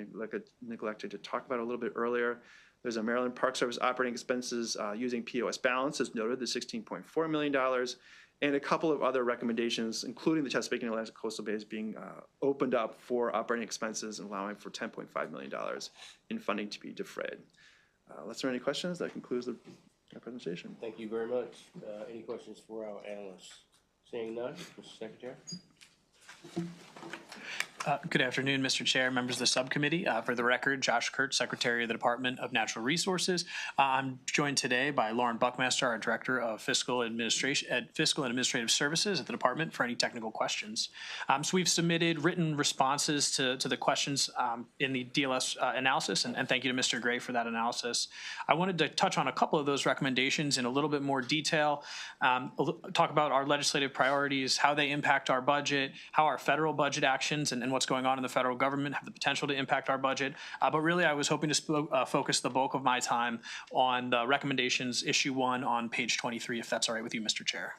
neglected to talk about a little bit earlier. There's a Maryland Park Service operating expenses using POS balance, as noted, the $16.4 million, and a couple of other recommendations, including the Chesapeake and Atlantic Coastal Bays being opened up for operating expenses and allowing for $10.5 million in funding to be defrayed. Unless there are any questions, that concludes my presentation. Thank you very much. Any questions for our analysts? Seeing none, Mr. Secretary. Good afternoon, Mr. Chair, members of the subcommittee. For the record, Josh Kurtz, Secretary of the Department of Natural Resources. I'm joined today by Lauren Buckmaster, our Director of Fiscal and Administrative Services at the Department, for any technical questions. So we've submitted written responses to the questions in the DLS analysis, and thank you to Mr. Gray for that analysis. I wanted to touch on a couple of those recommendations in a little bit more detail, talk about our legislative priorities, how they impact our budget, how our federal budget actions and what's going on in the federal government have the potential to impact our budget. But really, I was hoping to focus the bulk of my time on the recommendations, issue 1 on page 23, if that's all right with you, Mr. Chair.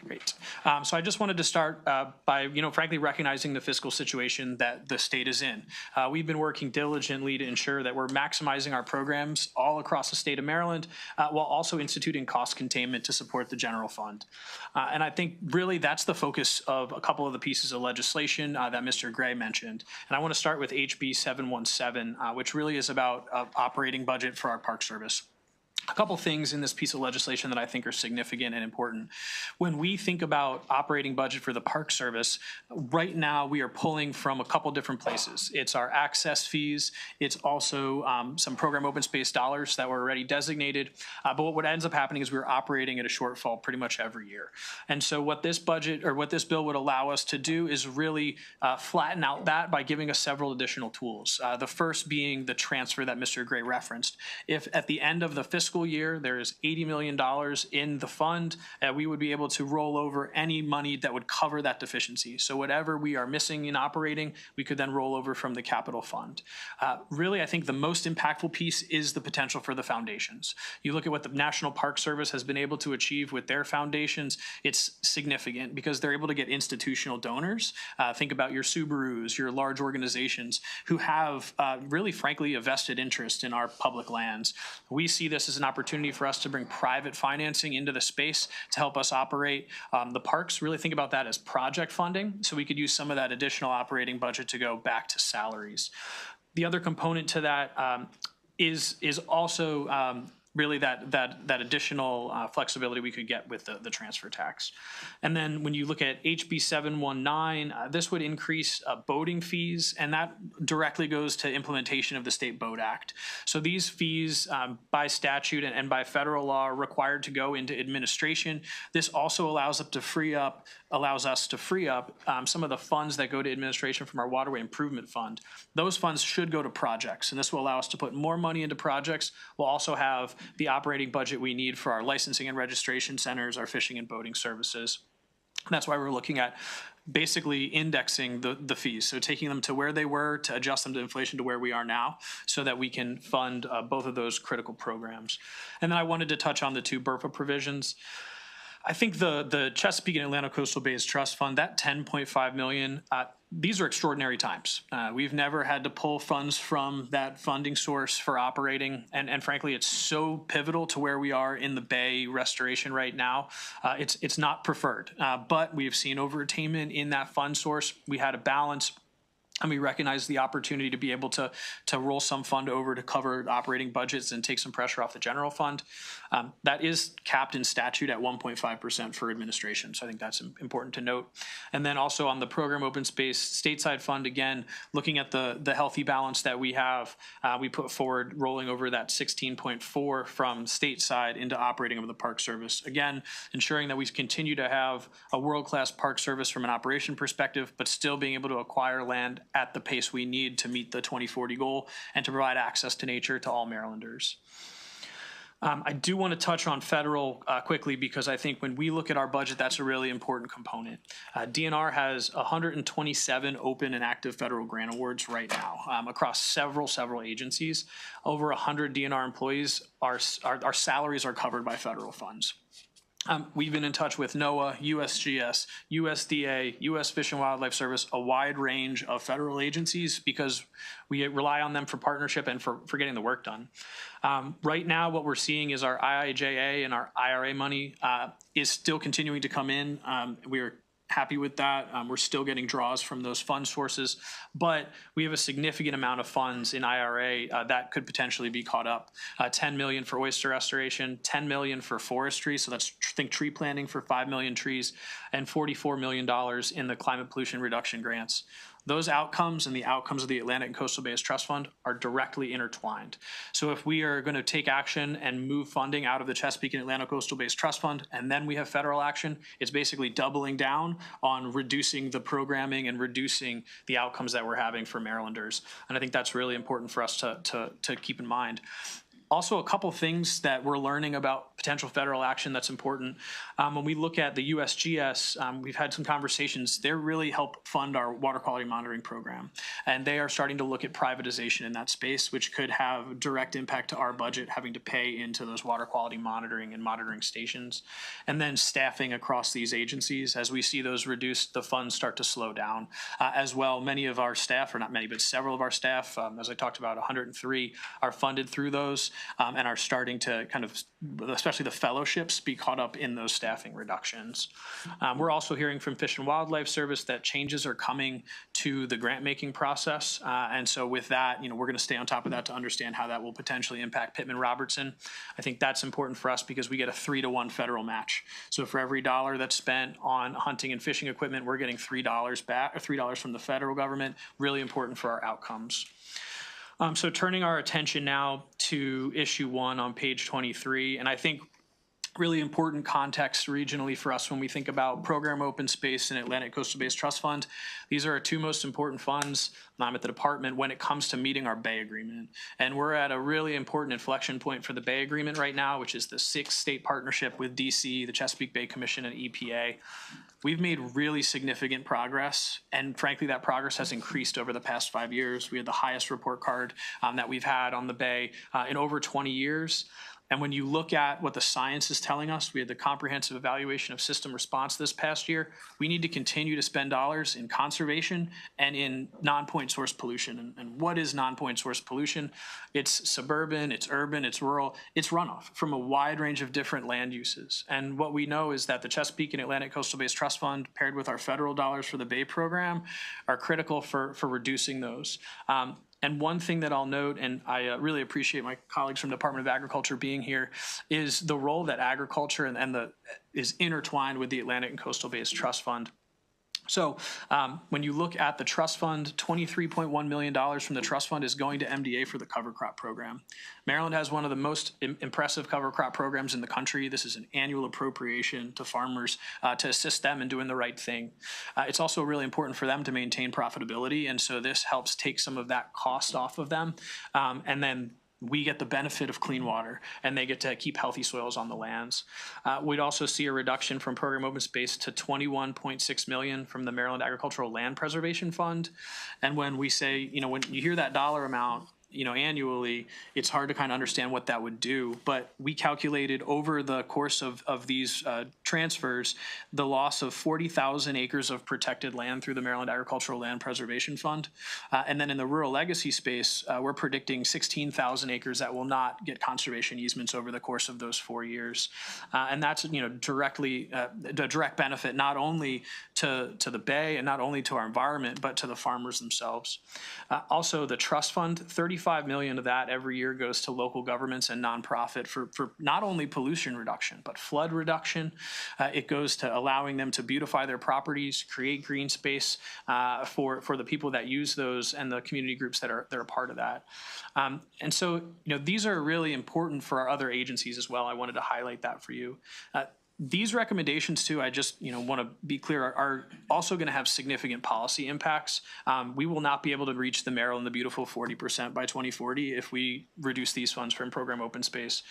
Great. So I just wanted to start by, frankly, recognizing the fiscal situation that the state is in. We've been working diligently to ensure that we're maximizing our programs all across the state of Maryland, while also instituting cost containment to support the general fund. And I think really that's the focus of a couple of the pieces of legislation that Mr. Gray mentioned. And I want to start with HB 717, which really is about operating budget for our Park Service. A couple things in this piece of legislation that I think are significant and important. When we think about operating budget for the Park Service, right now we are pulling from a couple different places. It's our access fees. It's also some program open space dollars that were already designated. But what ends up happening is we're operating at a shortfall pretty much every year. And so what this budget or what this bill would allow us to do is really flatten out that by giving us several additional tools. The first being the transfer that Mr. Gray referenced. If at the end of the fiscal year there is $80 million in the fund, we would be able to roll over any money that would cover that deficiency. So whatever we are missing in operating, we could then roll over from the capital fund. Really, I think the most impactful piece is the potential for the foundations. You look at what the National Park Service has been able to achieve with their foundations, it's significant because they're able to get institutional donors. Think about your Subarus, your large organizations who have really, frankly, a vested interest in our public lands. We see this as an opportunity for us to bring private financing into the space to help us operate the parks. Really think about that as project funding, so we could use some of that additional operating budget to go back to salaries. The other component to that is also really that additional flexibility we could get with the transfer tax. And then when you look at HB 719, this would increase boating fees, and that directly goes to implementation of the State Boat Act. So these fees by statute and by federal law are required to go into administration. This also allows us to free up some of the funds that go to administration from our Waterway Improvement Fund. Those funds should go to projects, and this will allow us to put more money into projects. We'll also have the operating budget we need for our licensing and registration centers, our fishing and boating services. And that's why we're looking at basically indexing the fees, so taking them to where they were to adjust them to inflation to where we are now so that we can fund both of those critical programs. And then I wanted to touch on the two BRFA provisions. I think the Chesapeake and Atlantic Coastal Bays Trust Fund, that $10.5 million, these are extraordinary times. We've never had to pull funds from that funding source for operating, and frankly, it's so pivotal to where we are in the bay restoration right now. It's not preferred, but we have seen overattainment in that fund source. We had a balance And we recognize the opportunity to be able to roll some fund over to cover operating budgets and take some pressure off the general fund. That is capped in statute at 1.5% for administration. So I think that's important to note. And then also on the program open space stateside fund, again, looking at the healthy balance that we have, we put forward rolling over that 16.4 from stateside into operating of the Park Service. Again, ensuring that we continue to have a world-class Park Service from an operation perspective, but still being able to acquire land at the pace we need to meet the 2040 goal and to provide access to nature to all Marylanders. I do want to touch on federal quickly because I think when we look at our budget, that's a really important component. DNR has 127 open and active federal grant awards right now across several agencies. Over 100 DNR employees, our salaries are covered by federal funds. We've been in touch with NOAA, USGS, USDA, U.S. Fish and Wildlife Service, a wide range of federal agencies because we rely on them for partnership and for getting the work done. Right now, what we're seeing is our IIJA and our IRA money is still continuing to come in. We're happy with that. We're still getting draws from those fund sources, but we have a significant amount of funds in IRA that could potentially be caught up. $10 million for oyster restoration, $10 million for forestry, so that's think tree planting for 5 million trees, and $44 million in the climate pollution reduction grants. Those outcomes and the outcomes of the Atlantic and Coastal Bays Trust Fund are directly intertwined. So if we are going to take action and move funding out of the Chesapeake and Atlantic Coastal Bays Trust Fund, and then we have federal action, it's basically doubling down on reducing the programming and reducing the outcomes that we're having for Marylanders. And I think that's really important for us to keep in mind. Also, a couple things that we're learning about potential federal action that's important. When we look at the USGS, we've had some conversations. They really help fund our water quality monitoring program. And they are starting to look at privatization in that space, which could have direct impact to our budget, having to pay into those water quality monitoring and monitoring stations. And then staffing across these agencies. As we see those reduced, the funds start to slow down. As well, many of our staff, or not many, but several of our staff, as I talked about, 103, are funded through those. And are starting to kind of, especially the fellowships, be caught up in those staffing reductions. We're also hearing from Fish and Wildlife Service that changes are coming to the grant-making process. And so with that, we're going to stay on top of that to understand how that will potentially impact Pittman-Robertson. I think that's important for us because we get a 3-to-1 federal match. So for every dollar that's spent on hunting and fishing equipment, we're getting $3 back, or $3 from the federal government. Really important for our outcomes. So turning our attention now to issue 1 on page 23, and I think really important context regionally for us when we think about program open space and Atlantic Coastal Bays Trust Fund. These are our 2 most important funds at the department when it comes to meeting our Bay Agreement. And we're at a really important inflection point for the Bay Agreement right now, which is the 6th state partnership with DC, the Chesapeake Bay Commission, and EPA. We've made really significant progress, and frankly, that progress has increased over the past 5 years. We had the highest report card that we've had on the Bay in over 20 years. And when you look at what the science is telling us, we had the comprehensive evaluation of system response this past year. We need to continue to spend dollars in conservation and in non-point source pollution. And what is non-point source pollution? It's suburban, it's urban, it's rural, it's runoff from a wide range of different land uses. And what we know is that the Chesapeake and Atlantic Coastal Bays Trust Fund, paired with our federal dollars for the Bay program, are critical for reducing those. And one thing that I'll note, and I really appreciate my colleagues from the Department of Agriculture being here, is the role that agriculture is intertwined with the Atlantic and Coastal Bays Trust Fund. So when you look at the trust fund, $23.1 million from the trust fund is going to MDA for the cover crop program. Maryland has one of the most impressive cover crop programs in the country. This is an annual appropriation to farmers to assist them in doing the right thing. It's also really important for them to maintain profitability, and so this helps take some of that cost off of them. And then we get the benefit of clean water, and they get to keep healthy soils on the lands. We'd also see a reduction from program open space to $21.6 million from the Maryland Agricultural Land Preservation Fund. And when we say, when you hear that dollar amount, annually, it's hard to kind of understand what that would do. But we calculated over the course of these transfers, the loss of 40,000 acres of protected land through the Maryland Agricultural Land Preservation Fund. And then in the rural legacy space, we're predicting 16,000 acres that will not get conservation easements over the course of those 4 years. And that's, directly a direct benefit not only to the bay and not only to our environment, but to the farmers themselves. Also, the trust fund, $35 million of that every year goes to local governments and nonprofit for not only pollution reduction, but flood reduction. It goes to allowing them to beautify their properties, create green space for the people that use those and the community groups that are a part of that. And so, these are really important for our other agencies as well. I wanted to highlight that for you. These recommendations too, I just want to be clear, are also going to have significant policy impacts. We will not be able to reach the Maryland the Beautiful 40% by 2040 if we reduce these funds from program open space.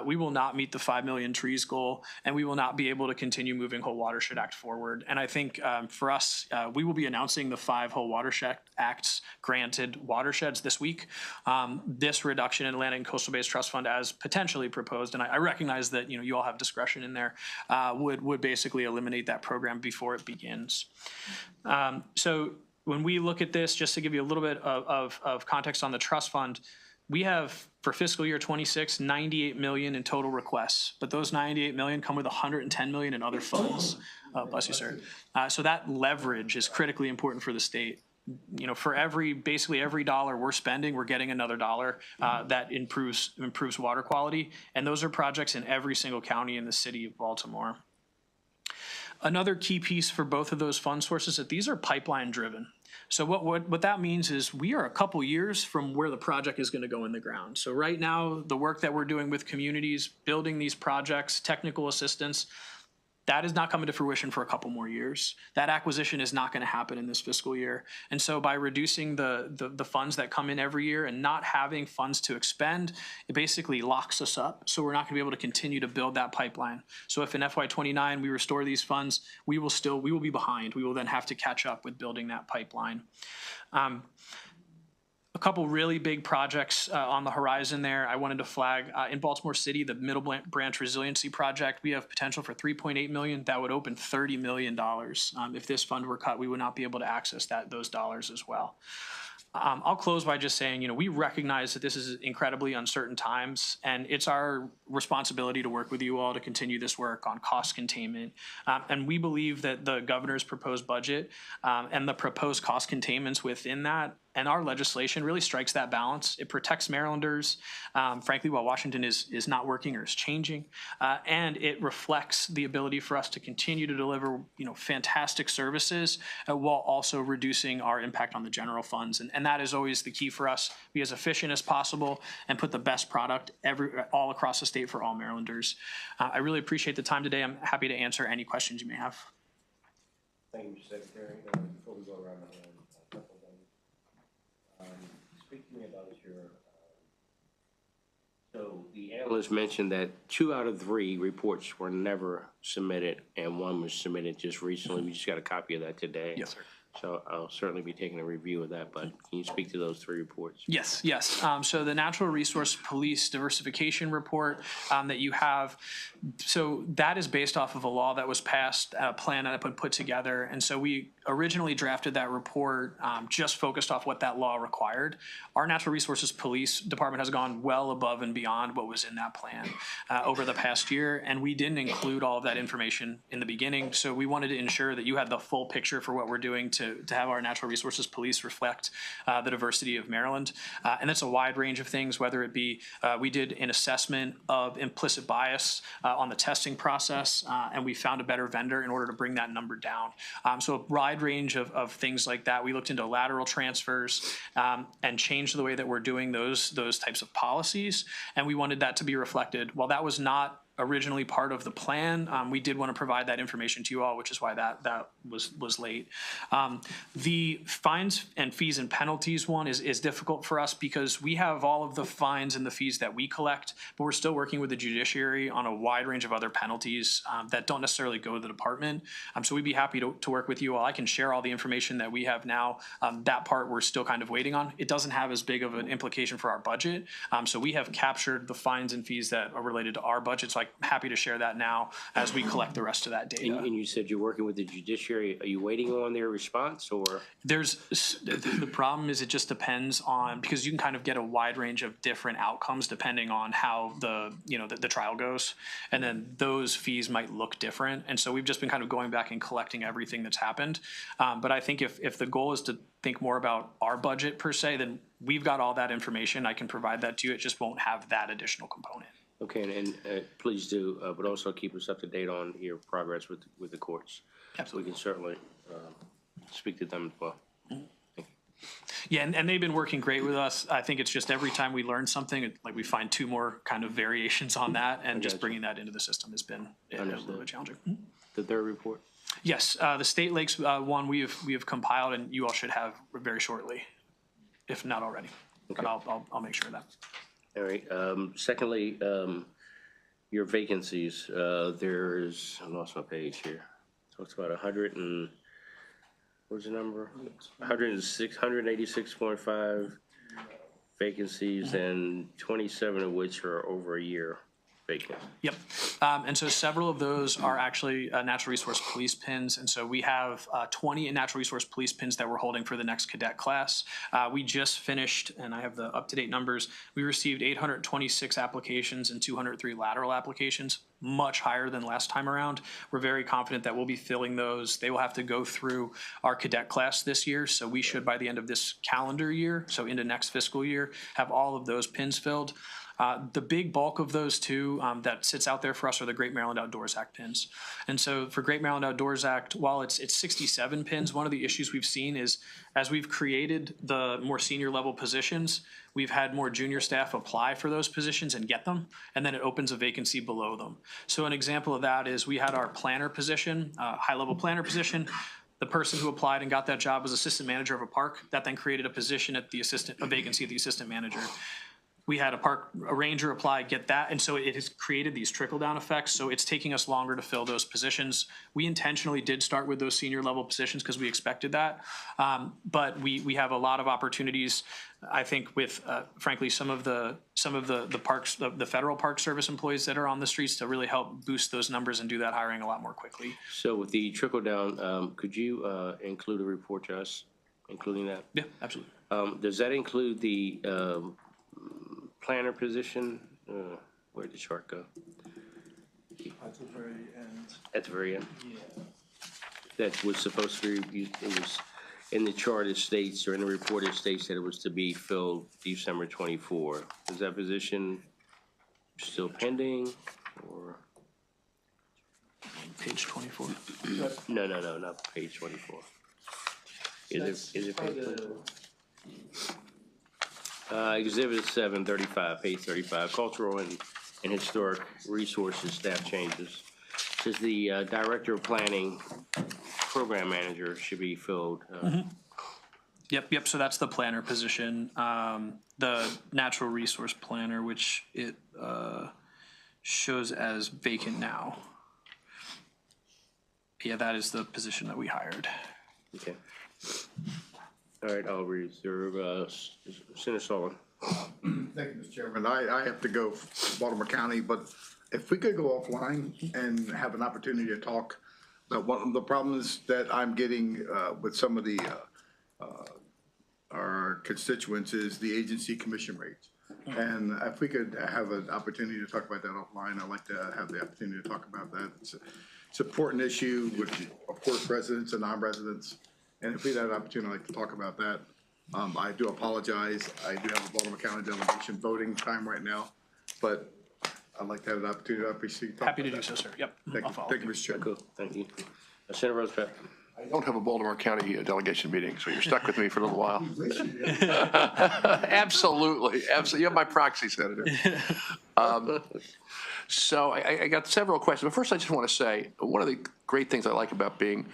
We will not meet the 5 million trees goal, and we will not be able to continue moving Whole Watershed Act forward. And I think for us, we will be announcing the 5 Whole Watershed Acts granted watersheds this week. This reduction in Atlantic and Coastal Bays Trust Fund as potentially proposed, and I recognize that you all have discretion in there, would basically eliminate that program before it begins. So when we look at this, just to give you a little bit of context on the trust fund, we have for fiscal year 26, 98 million in total requests, but those 98 million come with 110 million in other funds. Bless you, sir. So that leverage is critically important for the state. For basically every dollar we're spending, we're getting another dollar that improves water quality. And those are projects in every single county in the city of Baltimore. Another key piece for both of those fund sources is that these are pipeline driven. So what that means is we are a couple years from where the project is going to go in the ground. So right now, the work that we're doing with communities, building these projects, technical assistance, that is not coming to fruition for a couple more years. That acquisition is not going to happen in this fiscal year. And so by reducing the funds that come in every year and not having funds to expend, it basically locks us up. So we're not going to be able to continue to build that pipeline. So if in FY29 we restore these funds, we will be behind. We will then have to catch up with building that pipeline. A couple really big projects on the horizon there. I wanted to flag in Baltimore City, the Middle Branch Resiliency Project. We have potential for $3.8 million. That would open $30 million. If this fund were cut, we would not be able to access those dollars as well. I'll close by just saying, we recognize that this is incredibly uncertain times, and it's our responsibility to work with you all to continue this work on cost containment. And we believe that the governor's proposed budget and the proposed cost containments within that and our legislation really strikes that balance. It protects Marylanders, frankly, while Washington is not working or is changing, and it reflects the ability for us to continue to deliver, fantastic services while also reducing our impact on the general funds. And that is always the key for us: be as efficient as possible and put the best product all across the state for all Marylanders. I really appreciate the time today. I'm happy to answer any questions you may have. Thank you, Mr. Secretary. Before we go around the line, a couple of things. Speak to me about so the analyst mentioned that 2 out of 3 reports were never submitted and 1 was submitted just recently. We just got a copy of that today. Yes, sir. So I'll certainly be taking a review of that, but can you speak to those 3 reports? Yes. So the Natural Resource Police Diversification Report that you have, so that is based off of a law that was passed, a plan that I put together. And so we originally drafted that report just focused off what that law required. Our Natural Resources Police Department has gone well above and beyond what was in that plan over the past year, and we didn't include all of that information in the beginning. So we wanted to ensure that you had the full picture for what we're doing to have our Natural Resources Police reflect the diversity of Maryland. And that's a wide range of things, whether it be we did an assessment of implicit bias on the testing process, and we found a better vendor in order to bring that number down. So a wide range of things like that. We looked into lateral transfers and changed the way that we're doing those types of policies, and we wanted that to be reflected. While that was not originally part of the plan. We did want to provide that information to you all, which is why that was late. The fines and fees and penalties one is difficult for us because we have all of the fines and the fees that we collect, but we're still working with the judiciary on a wide range of other penalties that don't necessarily go to the department. So we'd be happy to work with you all. I can share all the information that we have now. That part we're still kind of waiting on. It doesn't have as big of an implication for our budget. So we have captured the fines and fees that are related to our budget. So I'm happy to share that now as we collect the rest of that data. And you said you're working with the judiciary. Are you waiting on their response, or? The problem is it just depends on, because you can kind of get a wide range of different outcomes depending on how the trial goes. And then those fees might look different. And so we've just been kind of going back and collecting everything that's happened. But I think if the goal is to think more about our budget per se, then we've got all that information. I can provide that to you. It just won't have that additional component. Okay, and please do, but also keep us up to date on your progress with the courts. Absolutely. We can certainly speak to them as well. Yeah, and they've been working great with us. I think it's just every time we learn something, like we find two more kind of variations on that, and just bringing that into the system has been a little bit challenging. The third report? Yes, the State Lakes one we have compiled, and you all should have very shortly, if not already. Okay. But I'll make sure of that. All right. Secondly, your vacancies. There's, I lost my page here. Talks about 100 and, what's the number? 186.5 vacancies, and 27 of which are over a year vacant. Yep. And so several of those are actually natural resource police pins. And so we have 20 natural resource police pins that we're holding for the next cadet class. We just finished, and I have the up-to-date numbers, we received 826 applications and 203 lateral applications, much higher than last time around. We're very confident that we'll be filling those. They will have to go through our cadet class this year. So we should, by the end of this calendar year, so into next fiscal year, have all of those pins filled. The big bulk of those two that sits out there for us are the Great Maryland Outdoors Act pins. And so for Great Maryland Outdoors Act, while it's 67 pins, one of the issues we've seen is as we've created the more senior level positions, we've had more junior staff apply for those positions and get them, and then it opens a vacancy below them. So an example of that is we had our planner position, high-level planner position. The person who applied and got that job was assistant manager of a park. That then created a position at a vacancy at the assistant manager. We had a ranger apply, get that, and so it has created these trickle-down effects, so it's taking us longer to fill those positions. We intentionally did start with those senior level positions because we expected that, but we have a lot of opportunities, I think, with, frankly, some of the parks, the federal Park Service employees that are on the streets to really help boost those numbers and do that hiring a lot more quickly. So with the trickle-down, could you include a report to us, including that? Yeah, absolutely. Does that include the planner position? Where'd the chart go? At the very end. At the very end? Yeah. That was supposed to be, it was in the chart it states, or in the report it states that it was to be filled December 24. Is that position still pending, or? Page 24. No, not page 24. Is it page 24? Exhibit 735, page 35, cultural and historic resources staff changes. Says the director of planning program manager should be filled. Yep. So that's the planner position. The natural resource planner, which it shows as vacant now. Yeah, that is the position that we hired. Okay. All right, I'll reserve Senator Sullivan. Thank you, Mr. Chairman. I have to go to Baltimore County, but if we could go offline and have an opportunity to talk about one of the problems that I'm getting with some of the our constituents is the agency commission rates. And if we could have an opportunity to talk about that offline, I'd like to have the opportunity to talk about that. It's an important issue with, of course, residents and non-residents. And if we had an opportunity, I'd like to talk about that. I do apologize. I do have a Baltimore County delegation voting time right now, but I'd like to have an opportunity. I appreciate Happy to do so, sir. Yep. Thank you, Mr. Chairman. Cool. Thank you. Senator Roosevelt. I don't have a Baltimore County delegation meeting, so you're stuck with me for a little while. Absolutely. You have my proxy, Senator. So I got several questions, but first I just want to say, one of the great things I like about being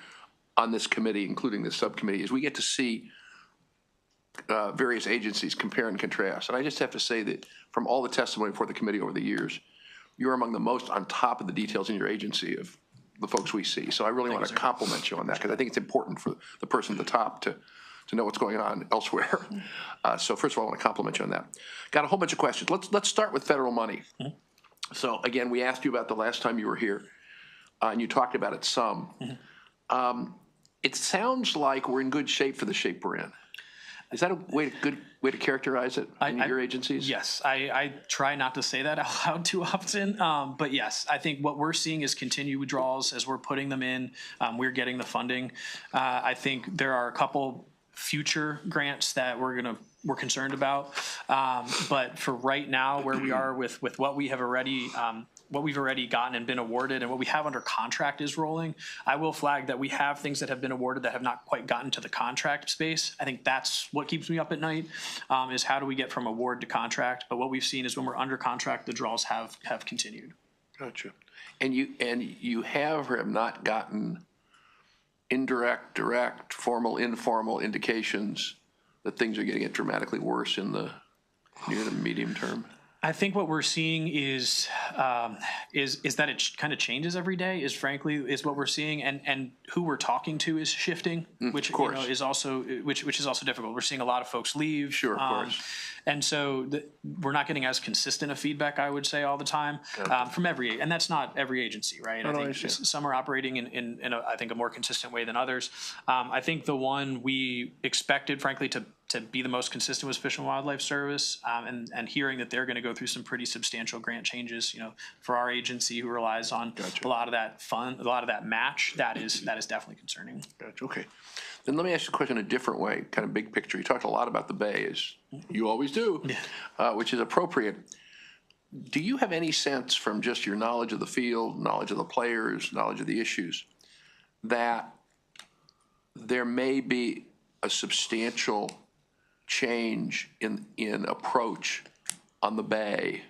on this committee, including this subcommittee, is we get to see various agencies compare and contrast. And I just have to say that from all the testimony before the committee over the years, you're among the most on top of the details in your agency of the folks we see. So I really want to compliment you on that, because I think it's important for the person at the top to know what's going on elsewhere. So first of all, I want to compliment you on that. Got a whole bunch of questions. Let's start with federal money. So again, we asked you about the last time you were here, and you talked about it some. It sounds like we're in good shape for the shape we're in. Is that a good way to characterize it in your agencies? Yes, I try not to say that out loud too often, but yes, I think what we're seeing is continued withdrawals as we're putting them in. We're getting the funding. I think there are a couple future grants that we're concerned about, but for right now, where we are with what we have already. What we've already gotten and been awarded and what we have under contract is rolling. I will flag that we have things that have been awarded that have not quite gotten to the contract space. I think that's what keeps me up at night, is how do we get from award to contract? But what we've seen is when we're under contract, the draws have continued. Gotcha. And you have or have not gotten indirect, direct, formal, informal indications that things are getting dramatically worse in the near to medium term? I think what we're seeing is that it kind of changes every day. Is what we're seeing, and who we're talking to is shifting, which is also difficult. We're seeing a lot of folks leave. Sure, of course. And so we're not getting as consistent a feedback, I would say, all the time from and that's not every agency, right? I think some are operating in I think a more consistent way than others. I think the one we expected, frankly, to be the most consistent was Fish and Wildlife Service, and hearing that they're going to go through some pretty substantial grant changes, for our agency who relies on a lot of that a lot of that match, that is definitely concerning. Gotcha. Okay. Then let me ask you a question in a different way, kind of big picture. You talked a lot about the Bay, as you always do, which is appropriate. Do you have any sense from just your knowledge of the field, knowledge of the players, knowledge of the issues, that there may be a substantial change in approach on the Bay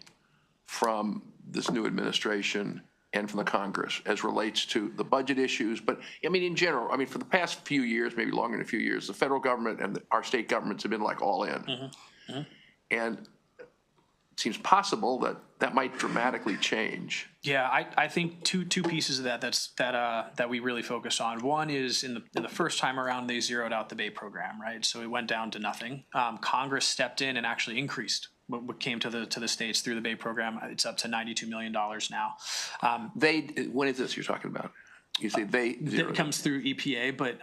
from this new administration and from the Congress as relates to the budget issues? But I mean, in general, for the past few years, maybe longer than a few years, the federal government and our state governments have been like all in. And it seems possible that might dramatically change. Yeah, I think two pieces of that we really focus on. One is in the first time around, they zeroed out the Bay program, right? So it went down to nothing. Congress stepped in and actually increased what came to the states through the Bay program. It's up to $92 million now. When is this you're talking about? You say it comes through EPA, but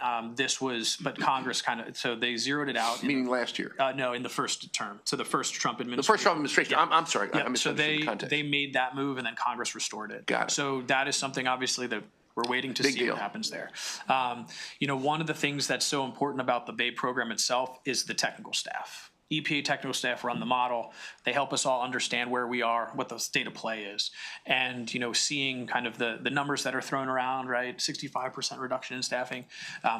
Congress so they zeroed it out. Meaning last year? No, in the first term. So the first Trump administration. The first Trump administration. Yeah. I'm sorry. Yeah. So they made that move, and then Congress restored it. Got it. So that is something obviously that we're waiting to see what happens there. One of the things that's so important about the Bay program itself is the technical staff. EPA technical staff run the model. They help us all understand where we are, what the state of play is. And, seeing kind of the numbers that are thrown around, right? 65% reduction in staffing.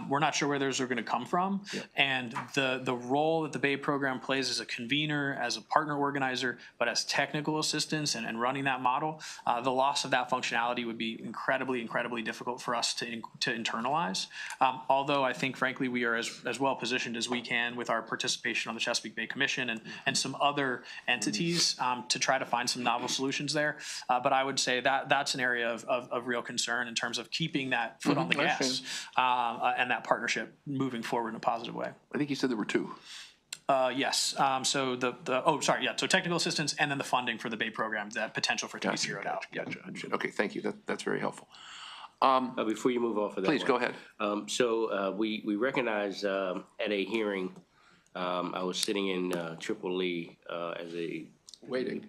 We're not sure where those are going to come from. Yeah. And the role that the Bay program plays as a convener, as a partner organizer, but as technical assistance and running that model, the loss of that functionality would be incredibly, incredibly difficult for us to internalize. Although I think, frankly, we are as well positioned as we can with our participation on the Chesapeake Bay Commission and some other entities to try to find some novel solutions there. But I would say that's an area of real concern in terms of keeping that foot on the gas and that partnership moving forward in a positive way. I think you said there were two. Yes. So so technical assistance and then the funding for the Bay program, that potential for it to be zeroed out. Gotcha. Okay, thank you. That's very helpful. Before you move off of that, please go ahead. We recognize at a hearing. I was sitting in Tripoli as waiting,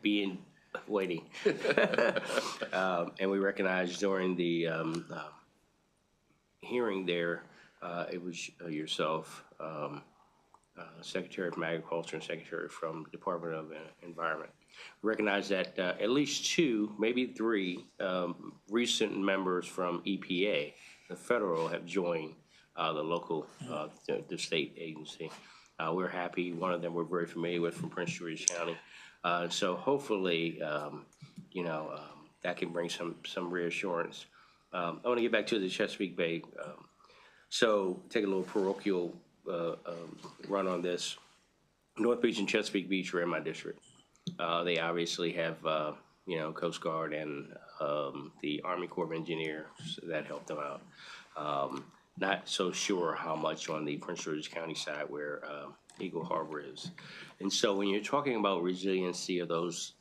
and we recognized during the hearing there, it was yourself, Secretary from Agriculture and Secretary from the Department of Environment. We recognize that at least two, maybe three recent members from EPA, the federal, have joined the local, the state agency. We're happy. One of them we're very familiar with from Prince George's County. So hopefully, that can bring some reassurance. I want to get back to the Chesapeake Bay. So take a little parochial run on this. North Beach and Chesapeake Beach are in my district. They obviously have, Coast Guard and the Army Corps of Engineers that helped them out. Not so sure how much on the Prince George's County side where Eagle Harbor is. And so when you're talking about resiliency of those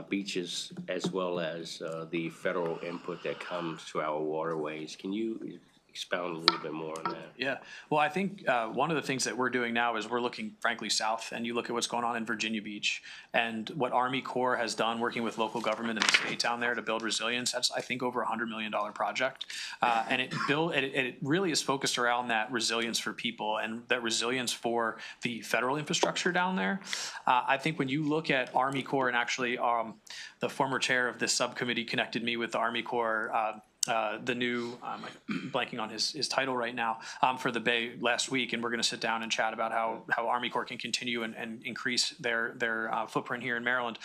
beaches, as well as the federal input that comes to our waterways, can you expound a little bit more on that? Yeah, well, I think one of the things that we're doing now is we're looking, frankly, south, and you look at what's going on in Virginia Beach and what Army Corps has done working with local government and the state down there to build resilience. That's, I think, over $100 million project, and it really is focused around that resilience for people and that resilience for the federal infrastructure down there. I think when you look at Army Corps, and actually the former chair of this subcommittee connected me with the Army Corps, the new, I'm blanking on his title right now, for the Bay last week, and we're going to sit down and chat about how Army Corps can continue and increase their footprint here in Maryland.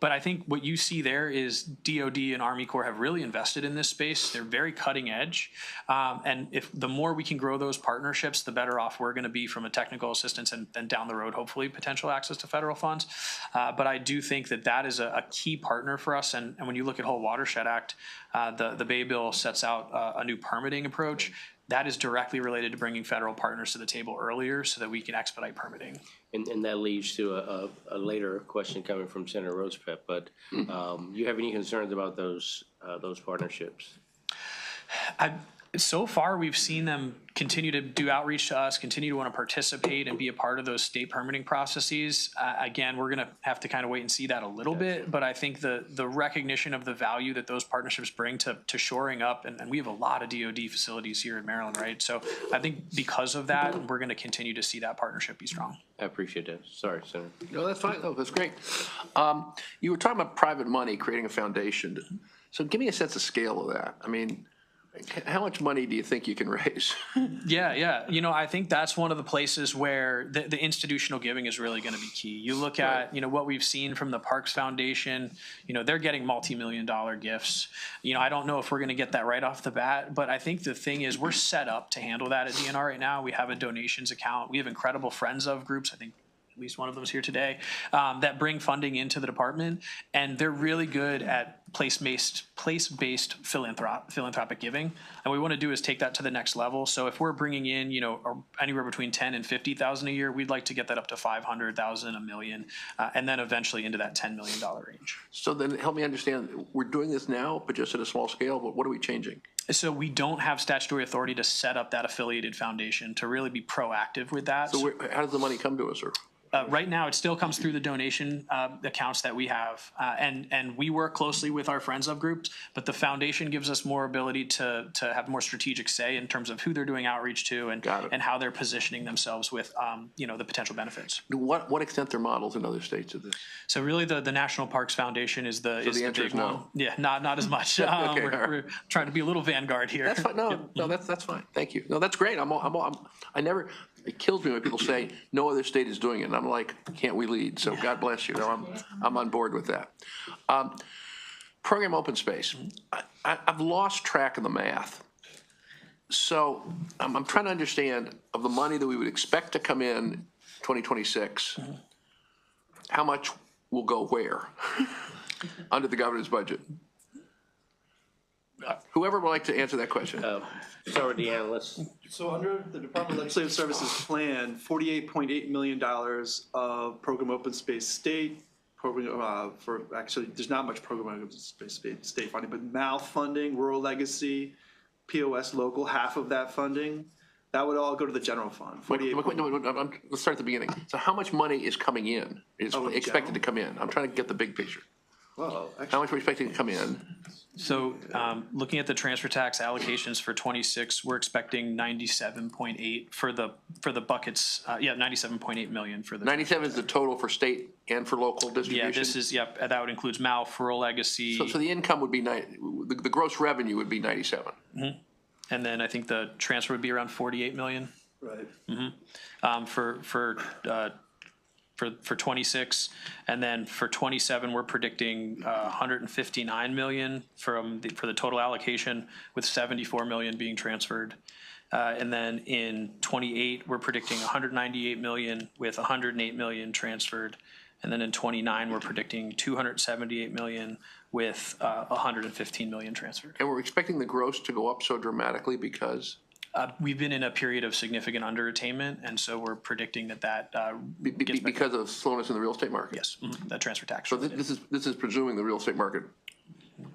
But I think what you see there is DOD and Army Corps have really invested in this space. They're very cutting edge, and if the more we can grow those partnerships, the better off we're going to be from a technical assistance and down the road, hopefully, potential access to federal funds. But I do think that is a key partner for us, and when you look at Whole Watershed Act, the Bay Bill sets out a new permitting approach that is directly related to bringing federal partners to the table earlier so that we can expedite permitting. And that leads to a later question coming from Senator Rosepep, but you have any concerns about those partnerships? So far, we've seen them continue to do outreach to us, continue to want to participate and be a part of those state permitting processes. Again, we're going to have to kind of wait and see that a little bit, but I think the recognition of the value that those partnerships bring to shoring up, and we have a lot of DOD facilities here in Maryland, right? So I think because of that, we're going to continue to see that partnership be strong. I appreciate that. Sorry, Senator. No, that's fine. No, that's great. You were talking about private money creating a foundation. So give me a sense of scale of that. I mean, how much money do you think you can raise? Yeah. I think that's one of the places where the institutional giving is really going to be key. You look at, what we've seen from the Parks Foundation, they're getting multi-million-dollar gifts. I don't know if we're going to get that right off the bat, but I think the thing is we're set up to handle that at DNR right now. We have a donations account. We have incredible friends of groups. I think at least one of them is here today, that bring funding into the department, and they're really good at place-based philanthropic giving, and what we want to do is take that to the next level. So if we're bringing in, anywhere between $10,000 and $50,000 a year, we'd like to get that up to $500,000, $1 million, and then eventually into that $10 million range. So then help me understand, we're doing this now, but just at a small scale, but what are we changing? So we don't have statutory authority to set up that affiliated foundation to really be proactive with that. So how does the money come to us? Or? Right now, it still comes through the donation accounts that we have, and we work closely with our Friends of groups, but the foundation gives us more ability to have more strategic say in terms of who they're doing outreach to and how they're positioning themselves with the potential benefits. To what extent are models in other states of this? So really the National Parks Foundation is the big one. Yeah, not as much. Okay, we're trying to be a little vanguard here. That's fine. No, that's fine. Thank you. No, that's great. It kills me when people say no other state is doing it, and I'm like, can't we lead? So God bless you. No, I'm on board with that. Program open space. I've lost track of the math. So I'm trying to understand of the money that we would expect to come in 2026, how much will go where under the governor's budget? Whoever would like to answer that question. Sorry, Deanna, let's. So under the Department of Legislative Services plan, $48.8 million of program open space state program there's not much program open space state funding, but MALF funding, rural legacy, POS local, half of that funding, that would all go to the general fund. Let's start at the beginning. So how much money is coming in? Is expected to come in? I'm trying to get the big picture. Well, how much are we expecting to come in? So looking at the transfer tax allocations for 26, we're expecting 97.8 for the buckets. 97.8 million for the. 97 is the total for state and for local distribution? Yeah, this is, that would include MALF, rural legacy. So the income would be, the gross revenue would be 97. Mm-hmm. And then I think the transfer would be around 48 million. Right. Mm-hmm. For for 26. And then for 27, we're predicting 159 million for the total allocation, with 74 million being transferred. And then in 28, we're predicting 198 million with 108 million transferred. And then in 29, we're predicting 278 million with 115 million transferred. And we're expecting the gross to go up so dramatically because? We've been in a period of significant underattainment, and so we're predicting that because of slowness in the real estate market? Yes, that transfer tax. So this is presuming the real estate market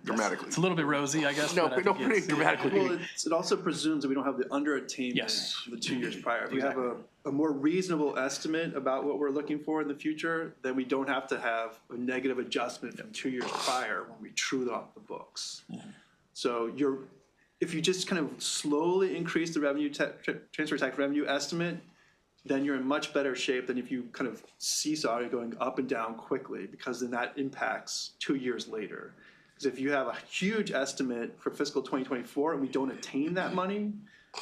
dramatically. It's a little bit rosy, I guess. No, pretty dramatically. Well, it also presumes that we don't have the underattainment for the 2 years prior. If we have a more reasonable estimate about what we're looking for in the future, then we don't have to have a negative adjustment from 2 years prior when we true up the books. So if you just kind of slowly increase the revenue transfer tax revenue estimate, then you're in much better shape than if you kind of seesaw it going up and down quickly, because then that impacts 2 years later. Because if you have a huge estimate for fiscal 2024 and we don't attain that money,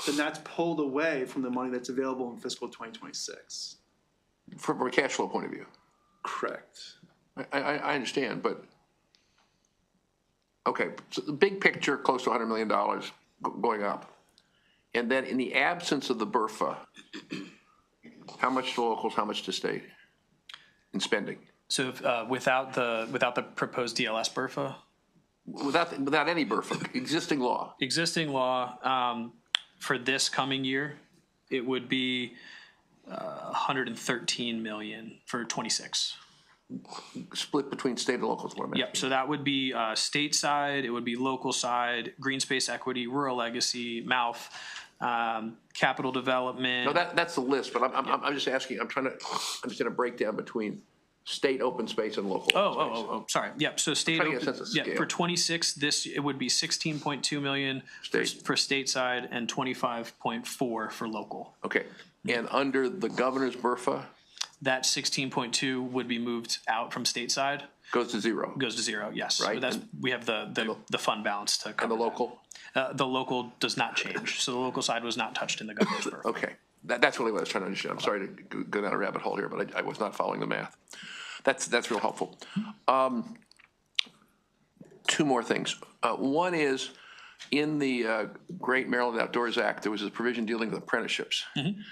then that's pulled away from the money that's available in fiscal 2026. From a cash flow point of view? Correct. I understand, but okay, so the big picture, close to $100 million going up. And then in the absence of the BRFA, how much to locals, how much to state in spending? So without the proposed DLS BRFA? Without any BRFA, existing law. Existing law, for this coming year, it would be 113 million for 26. Split between state and local is what I meant. Yep, so that would be state side, it would be local side, green space equity, rural legacy, MALF, capital development. No, that's the list, but I'm just asking, I'm trying to understand a breakdown between state open space and local open space. Sorry. Yep. So state open, for 26, it would be 16.2 million for stateside and 25.4 for local. Okay. And under the governor's BRFA? That 16.2 would be moved out from stateside. Goes to zero. Goes to zero. Yes. Right. So we have the fund balance to cover. And the local? The local does not change. So the local side was not touched in the governor's BRFA. Okay. That's really what I was trying to understand. I'm sorry to go down a rabbit hole here, but I was not following the math. That's real helpful. Two more things. One is, in the Great Maryland Outdoors Act, there was a provision dealing with apprenticeships.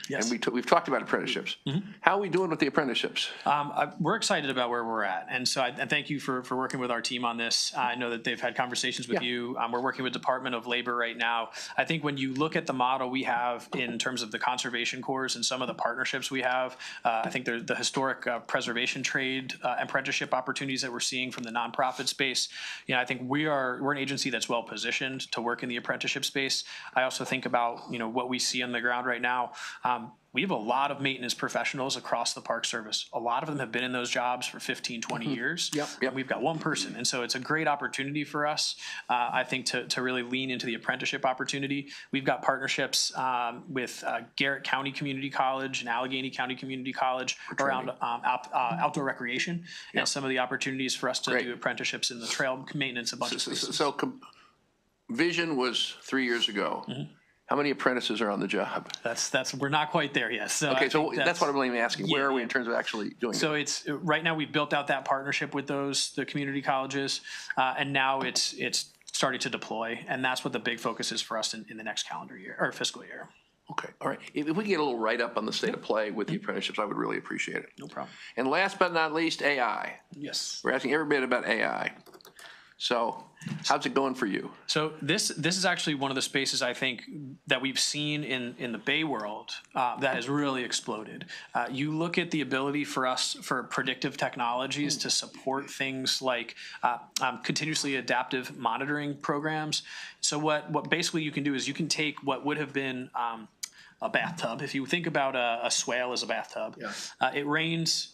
Yes. And we've talked about apprenticeships. How are we doing with the apprenticeships? We're excited about where we're at. And so I thank you for working with our team on this. I know that they've had conversations with you. We're working with Department of Labor right now. I think when you look at the model we have in terms of the conservation corps and some of the partnerships we have, I think the historic preservation trade apprenticeship opportunities that we're seeing from the nonprofit space, I think we're an agency that's well positioned to work in the apprenticeship space. I also think about, what we see on the ground right now. We have a lot of maintenance professionals across the Park Service. A lot of them have been in those jobs for 15, 20 years. Yep. And we've got one person. And so it's a great opportunity for us, I think, to really lean into the apprenticeship opportunity. We've got partnerships with Garrett County Community College and Allegheny County Community College around outdoor recreation and some of the opportunities for us to do apprenticeships in the trail maintenance, a bunch of spaces. So Vision was 3 years ago. How many apprentices are on the job? We're not quite there yet. So okay, so that's what I'm really asking. Where are we in terms of actually doing it? So it's right now we've built out that partnership with the community colleges, and now it's starting to deploy, and that's what the big focus is for us in the next calendar year or fiscal year. Okay, all right. If we get a little write-up on the state of play with the apprenticeships, I would really appreciate it. No problem. And last but not least, AI. Yes. We're asking everybody about AI. So how's it going for you? So this is actually one of the spaces I think that we've seen in the Bay world that has really exploded. You look at the ability for predictive technologies to support things like continuously adaptive monitoring programs. So what basically you can do is you can take what would have been a bathtub. If you think about a swale as a bathtub, it rains,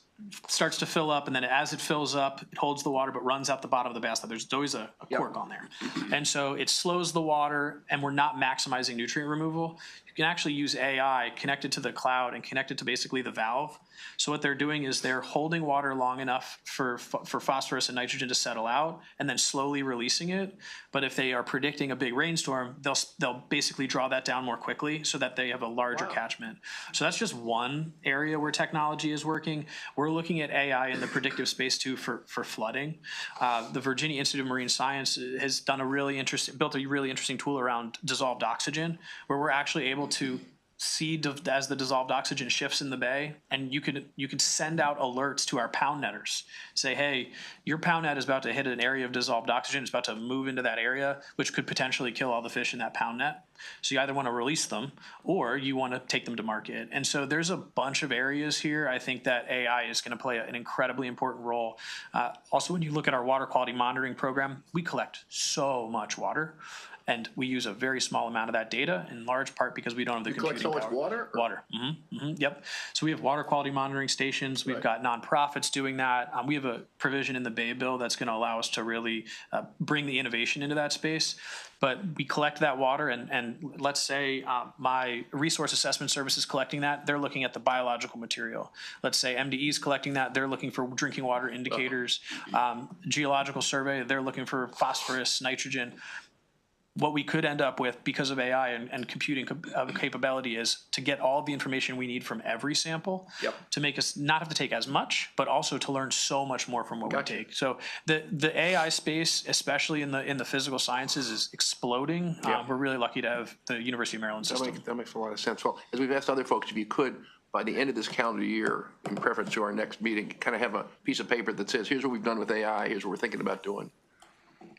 starts to fill up, and then as it fills up, it holds the water but runs out the bottom of the bathtub. There's always a cork on there. And so it slows the water, and we're not maximizing nutrient removal. You can actually use AI connected to the cloud and connected to basically the valve So what they're doing is they're holding water long enough for phosphorus and nitrogen to settle out and then slowly releasing it. But if they are predicting a big rainstorm, they'll basically draw that down more quickly so that they have a larger catchment. So that's just one area where technology is working. We're looking at AI in the predictive space too for flooding. The Virginia Institute of Marine Science has done built a really interesting tool around dissolved oxygen, where we're actually able to see as the dissolved oxygen shifts in the bay, and you could send out alerts to our pound netters. Say, hey, your pound net is about to hit an area of dissolved oxygen. It's about to move into that area, which could potentially kill all the fish in that pound net. So you either want to release them or you want to take them to market. And so there's a bunch of areas here. I think that AI is going to play an incredibly important role. Also, when you look at our water quality monitoring program, we collect so much water. And we use a very small amount of that data, in large part because we don't have the computing power. You collect so much water? Water. Yep. So we have water quality monitoring stations. We've got nonprofits doing that. We have a provision in the Bay Bill that's going to allow us to really bring the innovation into that space. But we collect that water, and let's say my resource assessment service is collecting that. They're looking at the biological material. Let's say MDE is collecting that. They're looking for drinking water indicators. Geological survey, they're looking for phosphorus, nitrogen. What we could end up with because of AI and computing capability is to get all the information we need from every sample to make us not have to take as much, but also to learn so much more from what we take. So the AI space, especially in the physical sciences, is exploding. We're really lucky to have the University of Maryland system. That makes a lot of sense. Well, as we've asked other folks, if you could, by the end of this calendar year, in preference to our next meeting, kind of have a piece of paper that says, here's what we've done with AI, here's what we're thinking about doing.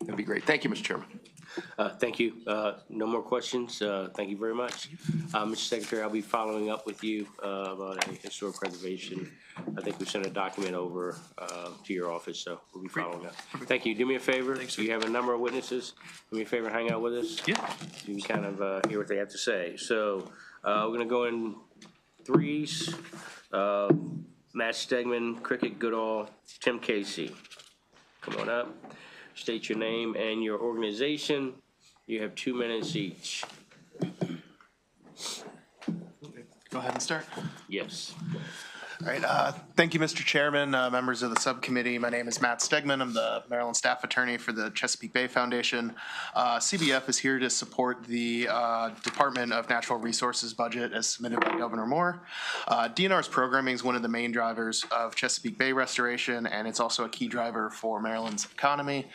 That'd be great. Thank you, Mr. Chairman. Thank you. No more questions. Thank you very much. Mr. Secretary, I'll be following up with you about a historic preservation. I think we sent a document over to your office, so we'll be following up. Thank you. Do me a favor. Thanks, you have a number of witnesses. Do me a favor, hang out with us. Yeah. So you can kind of hear what they have to say. So we're going to go in threes. Matt Stegman, Cricket Goodall, Tim Casey. Come on up. State your name and your organization. You have 2 minutes each. Go ahead and start. Yes. All right. Thank you, Mr. Chairman, members of the subcommittee. My name is Matt Stegman. I'm the Maryland staff attorney for the Chesapeake Bay Foundation. CBF is here to support the Department of Natural Resources budget as submitted by Governor Moore. DNR's programming is one of the main drivers of Chesapeake Bay restoration, and it's also a key driver for Maryland's economy.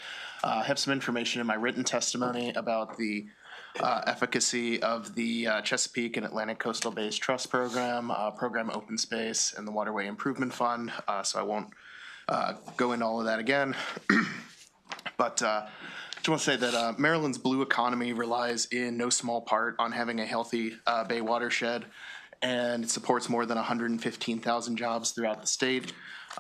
I have some information in my written testimony about the efficacy of the Chesapeake and Atlantic Coastal Bays Trust Program, Program Open Space, and the Waterway Improvement Fund, so I won't go into all of that again. But I just want to say that Maryland's blue economy relies in no small part on having a healthy bay watershed, and it supports more than 115,000 jobs throughout the state.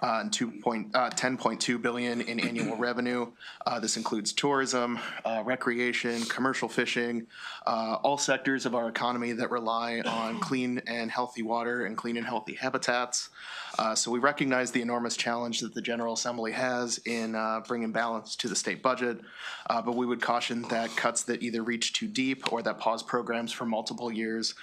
And $10.2 billion in annual revenue. This includes tourism, recreation, commercial fishing, all sectors of our economy that rely on clean and healthy water and clean and healthy habitats. So we recognize the enormous challenge that the General Assembly has in bringing balance to the state budget, but we would caution that cuts that either reach too deep or that pause programs for multiple years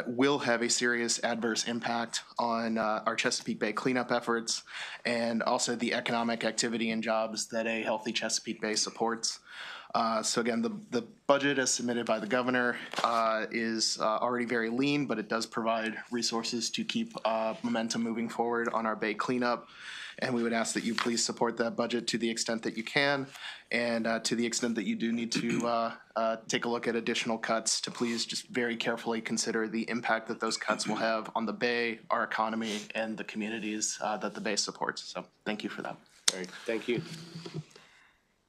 will have a serious adverse impact on our Chesapeake Bay cleanup efforts and also the economic activity and jobs that a healthy Chesapeake Bay supports. So again, the budget as submitted by the governor is already very lean, but it does provide resources to keep momentum moving forward on our bay cleanup. And we would ask that you please support that budget to the extent that you can, and to the extent that you do need to take a look at additional cuts, to please just very carefully consider the impact that those cuts will have on the bay, our economy, and the communities that the bay supports. So thank you for that. All right, thank you.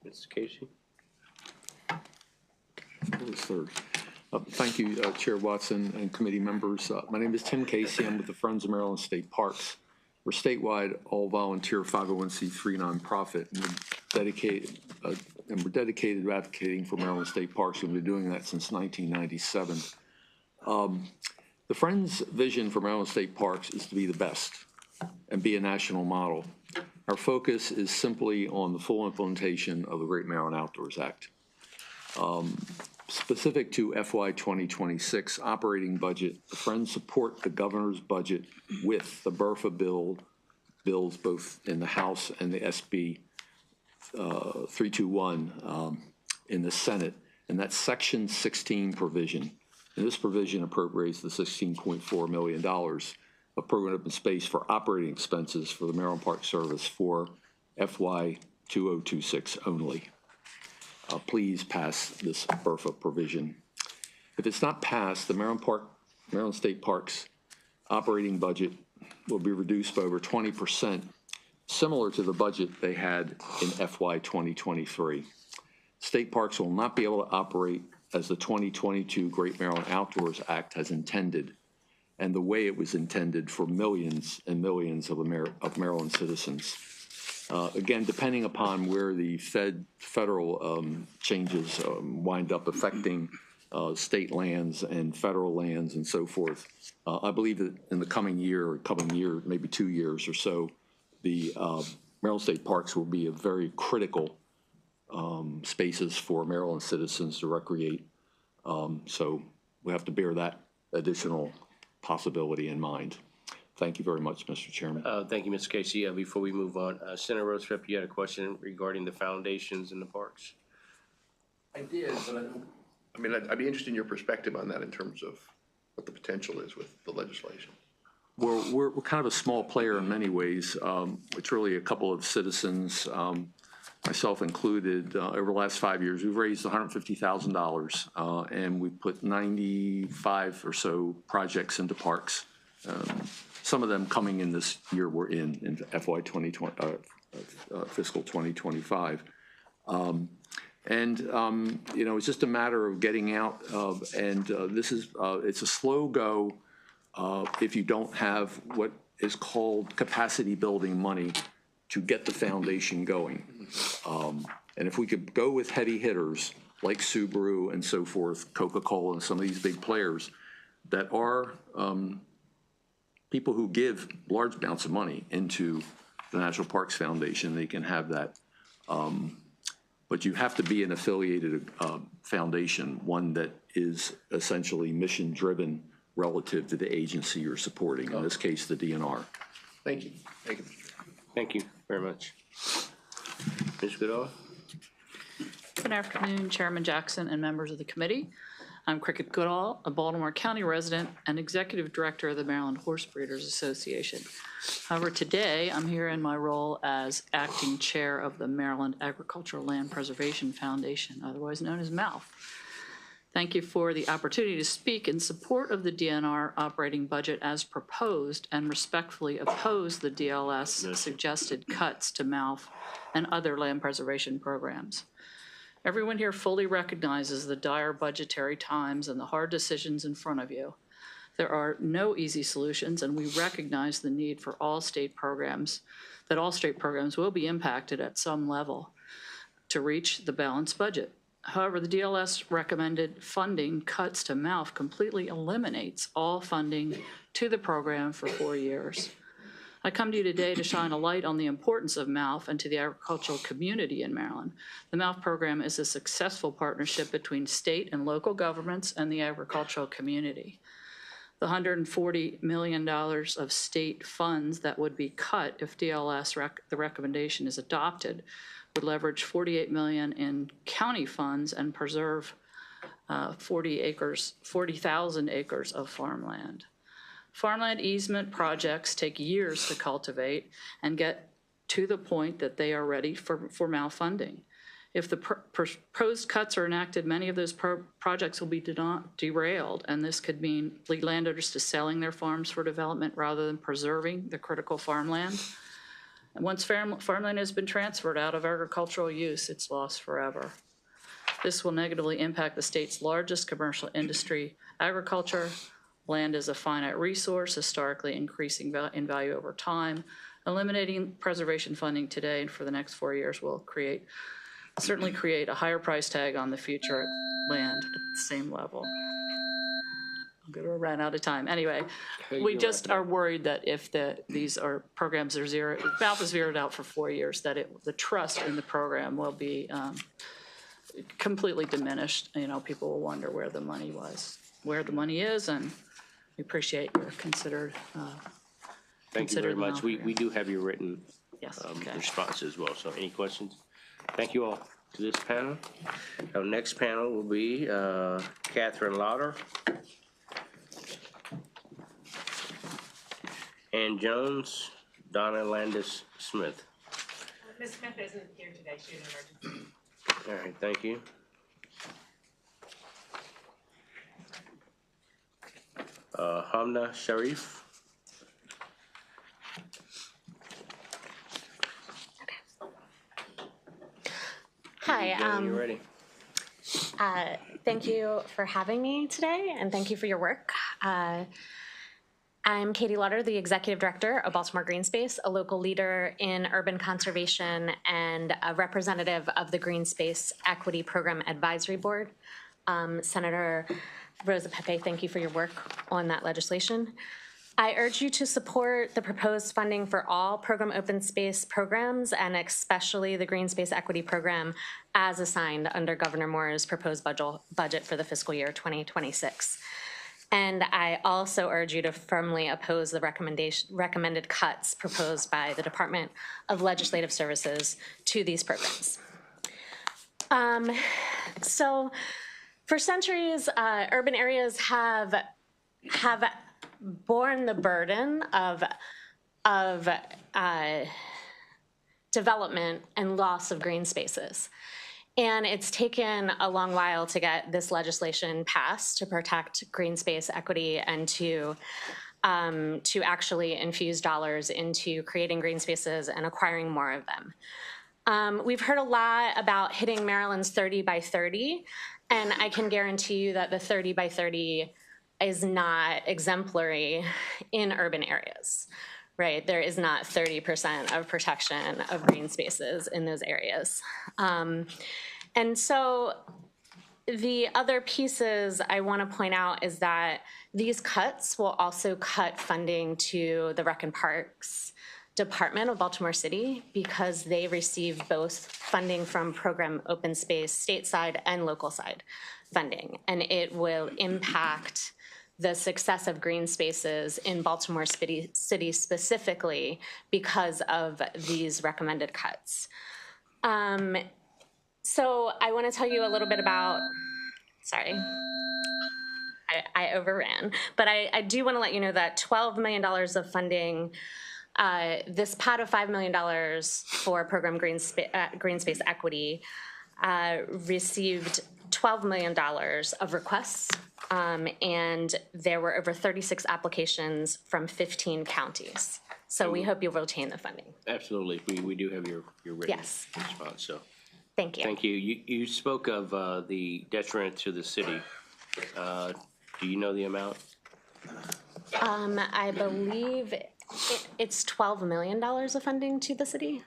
Mr. Casey. Third. Thank you, Chair Watson and committee members. My name is Tim Casey. I'm with the Friends of Maryland State Parks. We're statewide, all-volunteer 501c3 nonprofit, and we're dedicated to advocating for Maryland State Parks, and we've been doing that since 1997. The Friends' vision for Maryland State Parks is to be the best and be a national model. Our focus is simply on the full implementation of the Great Maryland Outdoors Act. Specific to FY 2026 operating budget, the Friends support the governor's budget with the BRFA bills both in the House and the SB 321 in the Senate, and that's Section 16 provision. And this provision appropriates the $16.4 million of program open space for operating expenses for the Maryland Park Service for FY 2026 only. Please pass this BRFA provision. If it's not passed, the Maryland State Parks operating budget will be reduced by over 20%, similar to the budget they had in FY 2023. State Parks will not be able to operate as the 2022 Great Maryland Outdoors Act has intended, and the way it was intended for millions and millions of Maryland citizens. Again, depending upon where the federal changes wind up affecting state lands and federal lands and so forth, I believe that in the coming year, maybe 2 years or so, the Maryland State Parks will be a very critical spaces for Maryland citizens to recreate. So we have to bear that additional possibility in mind. Thank you very much, Mr. Chairman. Thank you, Mr. Casey. Before we move on, Senator Rostrep, you had a question regarding the foundations in the parks? I did, but I mean, I'd be interested in your perspective on that in terms of what the potential is with the legislation. We're kind of a small player in many ways. It's really a couple of citizens, myself included, over the last 5 years. We've raised $150,000 and we put 95 or so projects into parks. Some of them coming in this year we're in FY 2020, fiscal 2025. You know, it's just a matter of getting out it's a slow go if you don't have what is called capacity building money to get the foundation going. And if we could go with heavy hitters like Subaru and so forth, Coca-Cola and some of these big players that are people who give large amounts of money into the National Parks Foundation, they can have that. But you have to be an affiliated foundation, one that is essentially mission-driven relative to the agency you're supporting, in this case, the DNR. Thank you. Thank you. Thank you very much. Ms. Goodall? Good afternoon, Chairman Jackson and members of the committee. I'm Cricket Goodall, a Baltimore County resident and Executive Director of the Maryland Horse Breeders Association. However, today I'm here in my role as Acting Chair of the Maryland Agricultural Land Preservation Foundation, otherwise known as MALF. Thank you for the opportunity to speak in support of the DNR operating budget as proposed and respectfully oppose the DLS suggested cuts to MALF and other land preservation programs. Everyone here fully recognizes the dire budgetary times and the hard decisions in front of you. There are no easy solutions, and we recognize the need for all state programs will be impacted at some level to reach the balanced budget. However, the DLS recommended funding cuts to MALF completely eliminates all funding to the program for 4 years. I come to you today to shine a light on the importance of MALF and to the agricultural community in Maryland. The MALF program is a successful partnership between state and local governments and the agricultural community. The $140 million of state funds that would be cut if DLS, the recommendation is adopted, would leverage $48 million in county funds and preserve 40,000 acres of farmland. Farmland easement projects take years to cultivate and get to the point that they are ready for MALF funding. If the proposed cuts are enacted, many of those projects will be derailed, and this could mean lead landowners to selling their farms for development rather than preserving the critical farmland. And once farmland has been transferred out of agricultural use, it's lost forever. This will negatively impact the state's largest commercial industry, agriculture. Land is a finite resource, historically increasing in value over time. Eliminating preservation funding today and for the next 4 years will certainly create a higher price tag on the future land at the same level. I'm going to run out of time. Anyway, we just are worried that if these programs are MALF is zeroed out for 4 years, that the trust in the program will be completely diminished. You know, people will wonder where the money is, and we appreciate your considered. Thank you very much. considered We do have your written Yes, okay. response as well. So any questions? Thank you all to this panel. Our next panel will be Catherine Lauder, Ann Jones, Donna Landis Smith. Ms. Smith isn't here today. She's an emergency. All right, thank you. Hamna Sharif. Hi. You ready? Thank you for having me today, and thank you for your work. I'm Katie Lutter, the Executive Director of Baltimore Green Space, a local leader in urban conservation and a representative of the Green Space Equity Program Advisory Board. Senator Rosa Pepe, thank you for your work on that legislation. I urge you to support the proposed funding for all program open space programs, and especially the Green Space Equity Program as assigned under Governor Moore's proposed budget for the fiscal year 2026. And I also urge you to firmly oppose the recommended cuts proposed by the Department of Legislative Services to these programs. So for centuries, urban areas have borne the burden of development and loss of green spaces. And it's taken a long while to get this legislation passed to protect green space equity and to actually infuse dollars into creating green spaces and acquiring more of them. We've heard a lot about hitting Maryland's 30 by 30, and I can guarantee you that the 30 by 30 is not exemplary in urban areas, right? There is not 30% of protection of green spaces in those areas. And so the other pieces I want to point out is that these cuts will also cut funding to the Rec and Parks Department of Baltimore City, because they receive both funding from program open space stateside and local side funding. And it will impact the success of green spaces in Baltimore City specifically because of these recommended cuts. So I want to tell you a little bit about, sorry, I overran, but I do want to let you know that $12 million of funding, this pot of $5 million for program Green Space Equity received $12 million of requests, and there were over 36 applications from 15 counties. So we hope you'll retain the funding. Absolutely. We do have your written Yes. response. So Thank you. thank you. You spoke of the detriment to the city. Do you know the amount? I believe it's $12 million of funding to the city.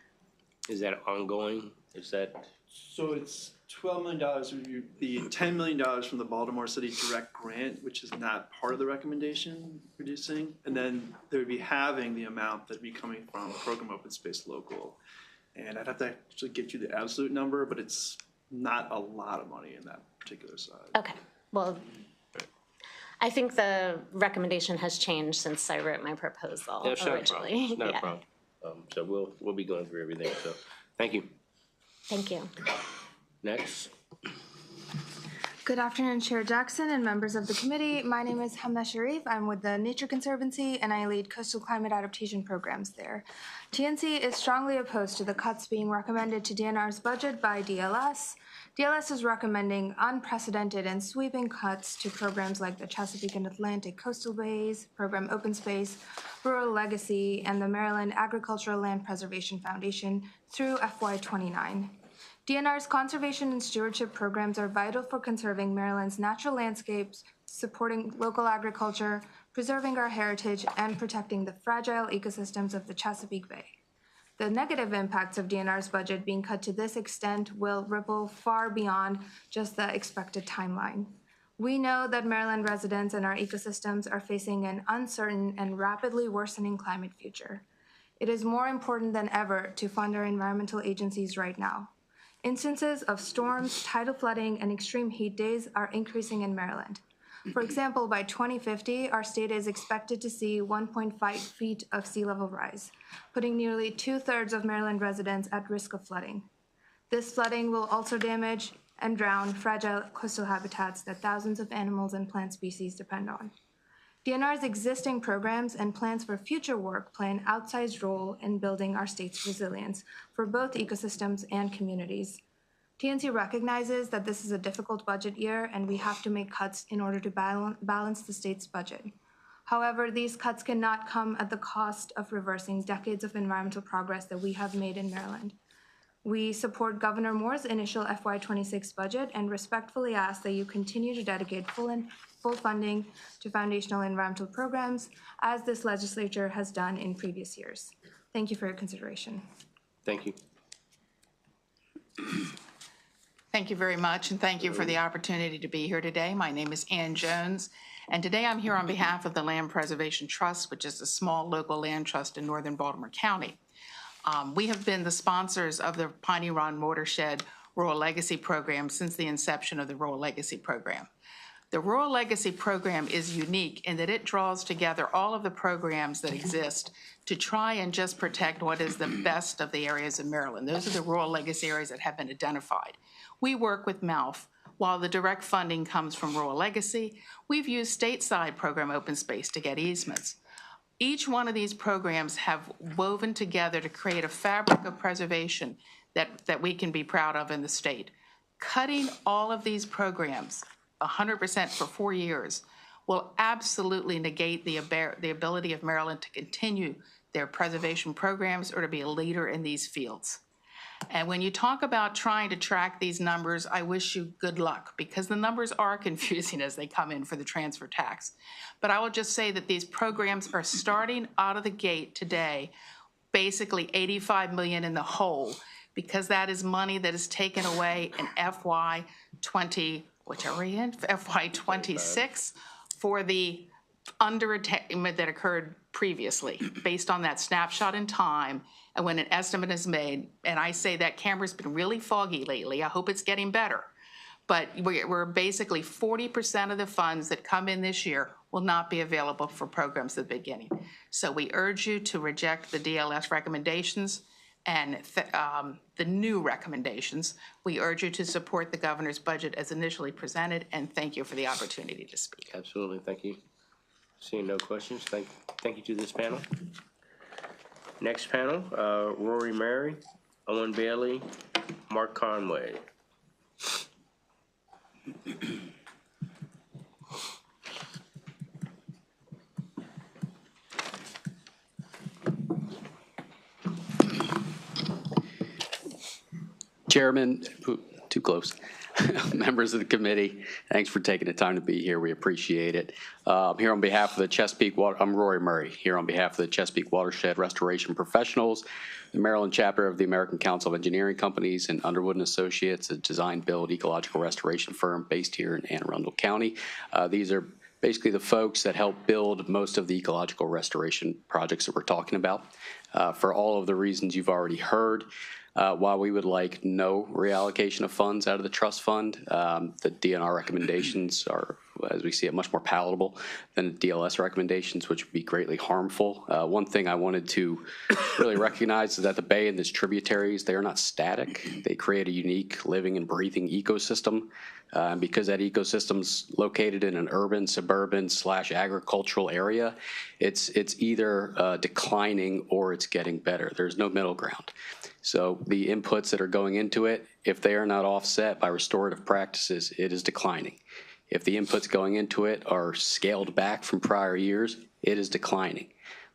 Is that ongoing? Is that? So it's $12 million, the $10 million from the Baltimore City Direct Grant, which is not part of the recommendation reducing, and then there would be halving the amount that would be coming from Program Open Space Local. And I'd have to actually get you the absolute number, but it's not a lot of money in that particular side. Okay, well, I think the recommendation has changed since I wrote my proposal originally. It's not a problem. So we'll be going through everything. So thank you. Thank you. Next. Good afternoon, Chair Jackson and members of the committee. My name is Hamna Sharif. I'm with the Nature Conservancy, and I lead coastal climate adaptation programs there. TNC is strongly opposed to the cuts being recommended to DNR's budget by DLS. DLS is recommending unprecedented and sweeping cuts to programs like the Chesapeake and Atlantic Coastal Bays, Program Open Space, Rural Legacy, and the Maryland Agricultural Land Preservation Foundation through FY29. DNR's conservation and stewardship programs are vital for conserving Maryland's natural landscapes, supporting local agriculture, preserving our heritage, and protecting the fragile ecosystems of the Chesapeake Bay. The negative impacts of DNR's budget being cut to this extent will ripple far beyond just the expected timeline. We know that Maryland residents and our ecosystems are facing an uncertain and rapidly worsening climate future. It is more important than ever to fund our environmental agencies right now. Instances of storms, tidal flooding, and extreme heat days are increasing in Maryland. For example, by 2050, our state is expected to see 1.5 feet of sea level rise, putting nearly 2/3 of Maryland residents at risk of flooding. This flooding will also damage and drown fragile coastal habitats that thousands of animals and plant species depend on. DNR's existing programs and plans for future work play an outsized role in building our state's resilience for both ecosystems and communities. TNC recognizes that this is a difficult budget year and we have to make cuts in order to balance the state's budget. However, these cuts cannot come at the cost of reversing decades of environmental progress that we have made in Maryland. We support Governor Moore's initial FY26 budget and respectfully ask that you continue to dedicate full funding to foundational environmental programs, as this legislature has done in previous years. Thank you for your consideration. Thank you. Thank you very much, and thank you for the opportunity to be here today. My name is Ann Jones, and today I'm here on behalf of the Land Preservation Trust, which is a small local land trust in northern Baltimore County. We have been the sponsors of the Piney Run Watershed Rural Legacy Program since the inception of the Rural Legacy Program. The Rural Legacy Program is unique in that it draws together all of the programs that exist to try and just protect what is the best of the areas of Maryland. Those are the rural legacy areas that have been identified. We work with MALF. While the direct funding comes from Rural Legacy, we've used stateside program open space to get easements. Each one of these programs have woven together to create a fabric of preservation that we can be proud of in the state. Cutting all of these programs 100% for 4 years will absolutely negate the ability of Maryland to continue their preservation programs or to be a leader in these fields. And when you talk about trying to track these numbers, I wish you good luck because the numbers are confusing as they come in for the transfer tax. But I will just say that these programs are starting out of the gate today, basically $85 million in the hole, because that is money that is taken away in FY20, which are we in? FY26 for the underattainment that occurred previously based on that snapshot in time and when an estimate is made. And I say that camera's been really foggy lately. I hope it's getting better. But we're basically 40% of the funds that come in this year will not be available for programs at the beginning. So we urge you to reject the DLS recommendations and the new recommendations. We urge you to support the governor's budget as initially presented, and thank you for the opportunity to speak. Absolutely, thank you. Seeing no questions, thank you to this panel. Next panel, Rory Murray, Owen Bailey, Mark Conway. Chairman, too close. Members of the committee, thanks for taking the time to be here. We appreciate it. Here on behalf of the Chesapeake I'm Rory Murray, here on behalf of the Chesapeake Watershed Restoration Professionals, the Maryland chapter of the American Council of Engineering Companies, and Underwood & Associates, a design-build ecological restoration firm based here in Anne Arundel County. These are basically the folks that help build most of the ecological restoration projects that we're talking about. For all of the reasons you've already heard, while we would like no reallocation of funds out of the trust fund, the DNR recommendations are, as we see it, much more palatable than the DLS recommendations, which would be greatly harmful. One thing I wanted to really recognize is that the bay and its tributaries, they are not static. They create a unique living and breathing ecosystem. Because that ecosystem's located in an urban, suburban / agricultural area, it's either declining or it's getting better. There's no middle ground. So the inputs that are going into it, if they are not offset by restorative practices, it is declining. If the inputs going into it are scaled back from prior years, it is declining.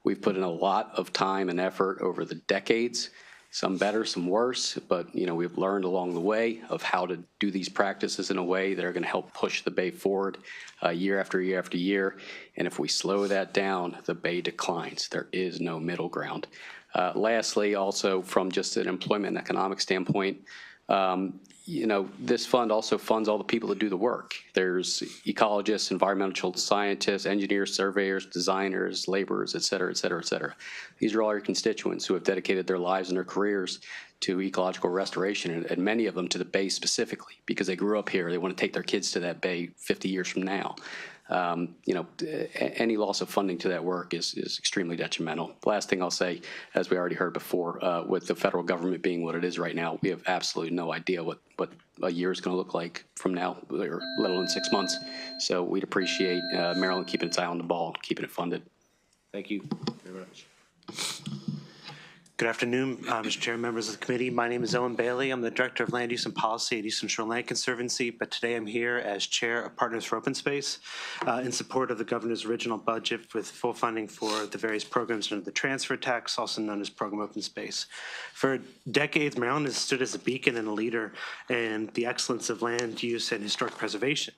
We've put in a lot of time and effort over the decades, some better, some worse, but we've learned along the way of how to do these practices in a way that are going to help push the bay forward year after year after year. And if we slow that down, the bay declines. There is no middle ground. Lastly, also from just an employment and economic standpoint, this fund also funds all the people that do the work. There's ecologists, environmental scientists, engineers, surveyors, designers, laborers, et cetera, et cetera, et cetera. These are all your constituents who have dedicated their lives and their careers to ecological restoration, and many of them to the bay specifically, because they grew up here. They want to take their kids to that bay 50 years from now. Any loss of funding to that work is extremely detrimental. The last thing I'll say, as we already heard before, with the federal government being what it is right now, we have absolutely no idea what a year is going to look like from now, or let alone 6 months. So we'd appreciate Maryland keeping its eye on the ball, keeping it funded. Thank you very much. Good afternoon, Mr. Chair, members of the committee. My name is Owen Bailey. I'm the Director of Land Use and Policy at Eastern Shore Land Conservancy, but today I'm here as Chair of Partners for Open Space in support of the governor's original budget with full funding for the various programs under the transfer tax, also known as Program Open Space. For decades, Maryland has stood as a beacon and a leader in the excellence of land use and historic preservation.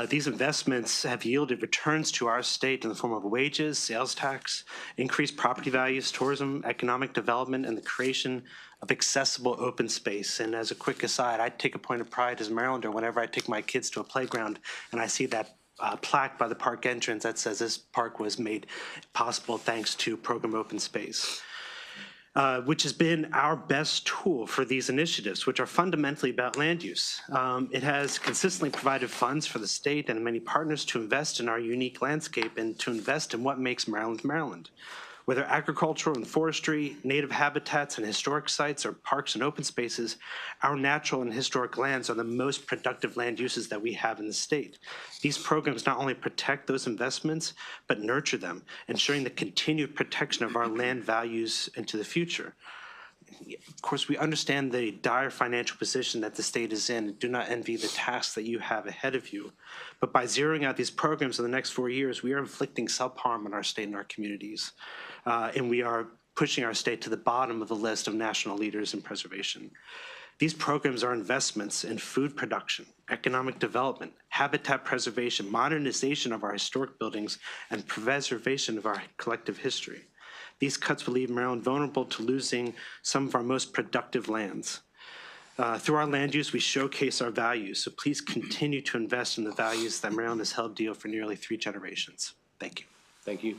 These investments have yielded returns to our state in the form of wages, sales tax, increased property values, tourism, economic development, and the creation of accessible open space. And as a quick aside, I take a point of pride as a Marylander whenever I take my kids to a playground and I see that plaque by the park entrance that says this park was made possible thanks to Program Open Space. Which has been our best tool for these initiatives, which are fundamentally about land use. It has consistently provided funds for the state and many partners to invest in our unique landscape and to invest in what makes Maryland, Maryland. Whether agricultural and forestry, native habitats and historic sites, or parks and open spaces, our natural and historic lands are the most productive land uses that we have in the state. These programs not only protect those investments, but nurture them, ensuring the continued protection of our land values into the future. Of course, we understand the dire financial position that the state is in and do not envy the tasks that you have ahead of you. But by zeroing out these programs in the next 4 years, we are inflicting self-harm on our state and our communities. And we are pushing our state to the bottom of the list of national leaders in preservation. These programs are investments in food production, economic development, habitat preservation, modernization of our historic buildings, and preservation of our collective history. These cuts will leave Maryland vulnerable to losing some of our most productive lands. Through our land use, we showcase our values, so please continue to invest in the values that Maryland has held dear for nearly 3 generations. Thank you. Thank you.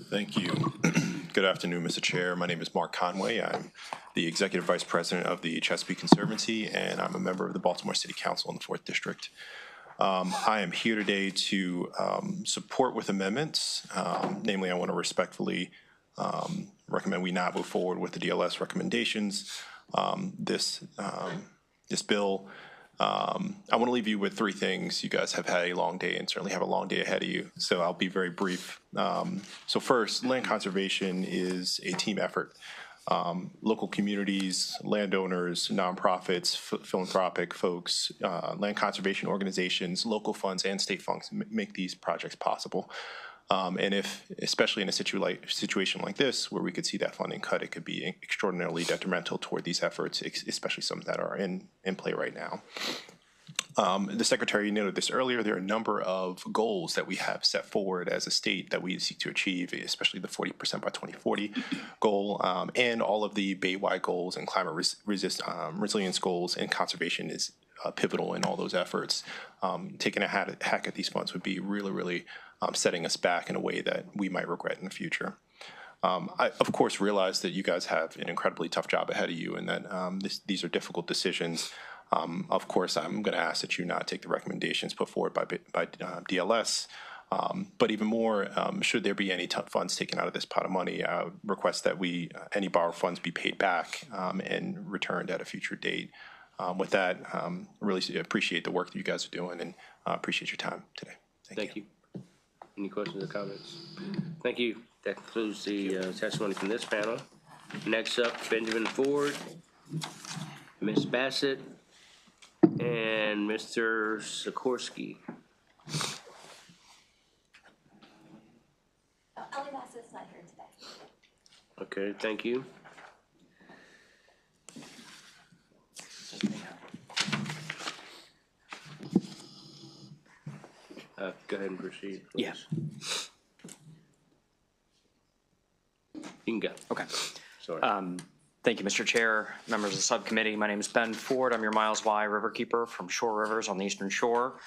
Thank you. Good afternoon, Mr. Chair. My name is Mark Conway. I'm the Executive Vice President of the Chesapeake Conservancy, and I'm a member of the Baltimore City Council in the 4th District. I am here today to support with amendments. Namely, I want to respectfully recommend we not move forward with the DLS recommendations. This bill, I want to leave you with 3 things. You guys have had a long day and certainly have a long day ahead of you, so I'll be very brief. So first, land conservation is a team effort. Local communities, landowners, nonprofits, philanthropic folks, land conservation organizations, local funds, and state funds make these projects possible. And if, especially in a situation like this, where we could see that funding cut, it could be extraordinarily detrimental toward these efforts, especially some that are in play right now. The Secretary noted this earlier. There are a number of goals that we have set forward as a state that we seek to achieve, especially the 40% by 2040 goal, and all of the Bay-wide goals and climate resilience goals, and conservation is pivotal in all those efforts. Taking a hack at these funds would be really setting us back in a way that we might regret in the future. I, of course, realize that you guys have an incredibly tough job ahead of you and that these are difficult decisions. Of course, I'm going to ask that you not take the recommendations put forward by DLS. But even more, should there be any funds taken out of this pot of money, I would request that any borrowed funds be paid back and returned at a future date. With that, really appreciate the work that you guys are doing and appreciate your time today. Thank you. Any questions or comments? Thank you. That concludes the testimony from this panel. Next up, Benjamin Ford, Ms. Bassett, and Mr. Sikorsky. Ellie Bassett's not here today. Okay, thank you. Go ahead and proceed, please. Yes. You can go. Okay. Sorry. Thank you, Mr. Chair, members of the subcommittee. My name is Ben Ford. I'm your Miles Y Riverkeeper from Shore Rivers on the Eastern Shore.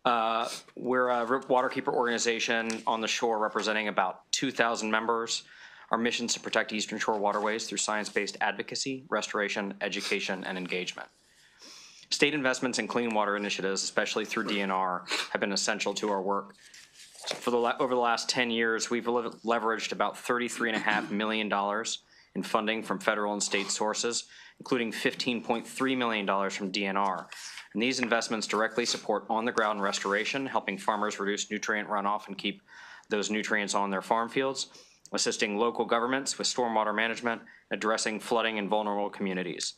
We're a waterkeeper organization on the shore representing about 2,000 members. Our mission is to protect Eastern Shore waterways through science-based advocacy, restoration, education, and engagement. State investments in clean water initiatives, especially through DNR, have been essential to our work. Over the last 10 years, we've leveraged about $33.5 million in funding from federal and state sources, including $15.3 million from DNR. And these investments directly support on-the-ground restoration, helping farmers reduce nutrient runoff and keep those nutrients on their farm fields, assisting local governments with stormwater management, addressing flooding in vulnerable communities.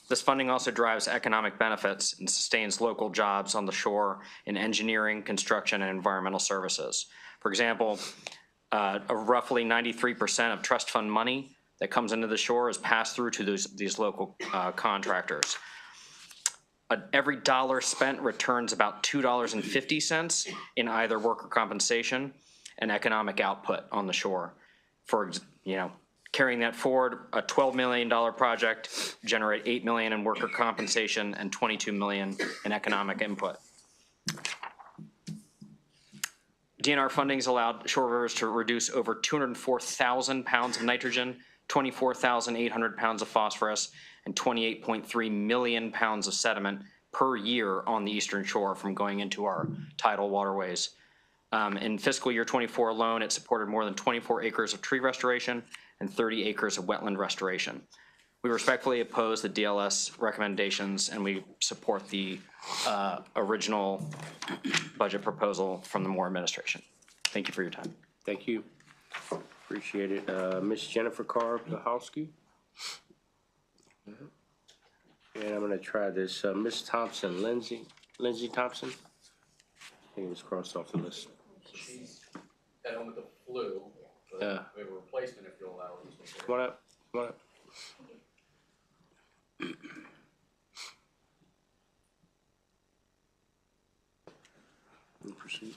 This funding also drives economic benefits and sustains local jobs on the shore in engineering, construction, and environmental services. For example, roughly 93% of trust fund money that comes into the shore is passed through to these local contractors. Every dollar spent returns about $2.50 in either worker compensation and economic output on the shore. For, carrying that forward, a $12 million project generate $8 million in worker compensation and $22 million in economic input. DNR funding's allowed shore rivers to reduce over 204,000 pounds of nitrogen, 24,800 pounds of phosphorus, and 28.3 million pounds of sediment per year on the Eastern Shore from going into our tidal waterways. In fiscal year 24 alone, it supported more than 24 acres of tree restoration and 30 acres of wetland restoration. We respectfully oppose the DLS recommendations, and we support the original budget proposal from the Moore administration. Thank you for your time. Thank you. Appreciate it. Ms. Jennifer Carr-Plahowski. And I'm gonna try this. Ms. Thompson, Lindsay Thompson. I think it was crossed off the list. She's at home with the flu. So we have a replacement if you'll allow her. Come on up. Come on up. Proceed.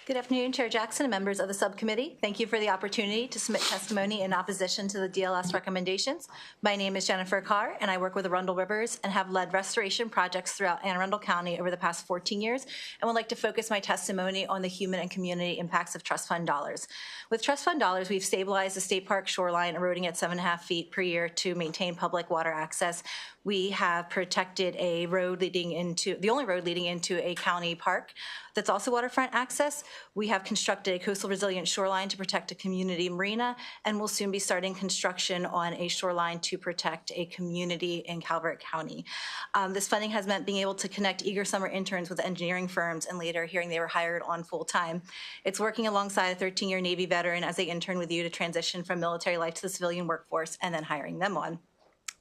Good afternoon, Chair Jackson and members of the subcommittee. Thank you for the opportunity to submit testimony in opposition to the DLS recommendations. My name is Jennifer Carr, and I work with the Arundel Rivers and have led restoration projects throughout Anne Arundel County over the past 14 years, and would like to focus my testimony on the human and community impacts of trust fund dollars. With trust fund dollars, we've stabilized the state park shoreline, eroding at 7.5 feet per year to maintain public water access. We have protected a road leading into, the only road leading into a county park that's also waterfront access. We have constructed a coastal resilient shoreline to protect a community marina, and we'll soon be starting construction on a shoreline to protect a community in Calvert County. This funding has meant being able to connect eager summer interns with engineering firms, and later hearing they were hired on full time. It's working alongside a 13-year Navy veteran as they intern with you to transition from military life to the civilian workforce and then hiring them on.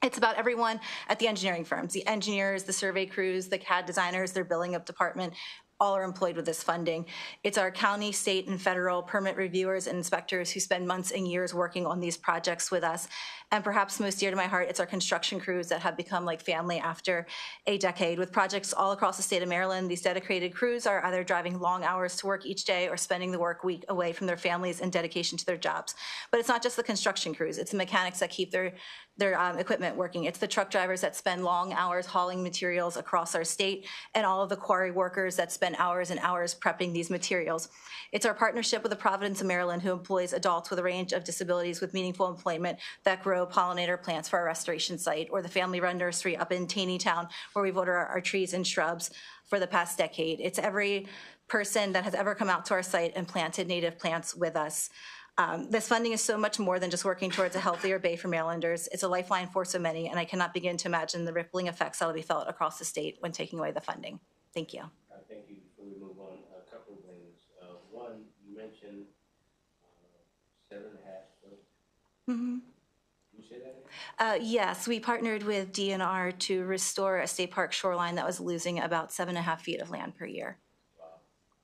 It's about everyone at the engineering firms, the engineers, the survey crews, the CAD designers, their billing up department, all are employed with this funding. It's our county, state, and federal permit reviewers and inspectors who spend months and years working on these projects with us. And perhaps most dear to my heart, it's our construction crews that have become like family after a decade. With projects all across the state of Maryland, these dedicated crews are either driving long hours to work each day or spending the work week away from their families in dedication to their jobs. But it's not just the construction crews, it's the mechanics that keep their equipment working. It's the truck drivers that spend long hours hauling materials across our state, and all of the quarry workers that spend hours and hours prepping these materials. It's our partnership with the Providence of Maryland, who employs adults with a range of disabilities with meaningful employment that grow pollinator plants for our restoration site, or the family-run nursery up in Taneytown, where we've ordered our trees and shrubs for the past decade. It's every person that has ever come out to our site and planted native plants with us. This funding is so much more than just working towards a healthier bay for Marylanders. It's a lifeline for so many, and I cannot begin to imagine the rippling effects that will be felt across the state when taking away the funding. Thank you. Thank you. Before we move on, a couple of things. One, you mentioned 7.5 foot. Mm-hmm. Can you say that again? Yes, we partnered with DNR to restore a state park shoreline that was losing about 7.5 feet of land per year.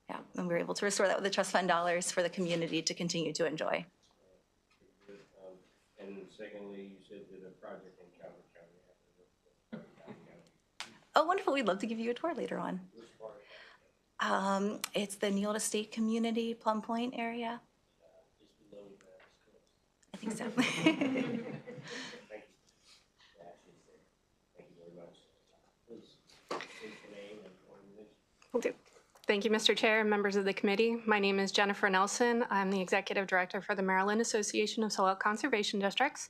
Yeah, and we were able to restore that with the trust fund dollars for the community to continue to enjoy. And secondly, you said that a project in Calvert County. Oh, wonderful. We'd love to give you a tour later on. Which part? It's the Neal Estate Community, Plum Point area. Just below the I think so. Thank you. Thank you very much. Please state your name and organization. Will do. Thank you, Mr. Chair and members of the committee. My name is Jennifer Nelson. I'm the Executive Director for the Maryland Association of Soil Conservation Districts.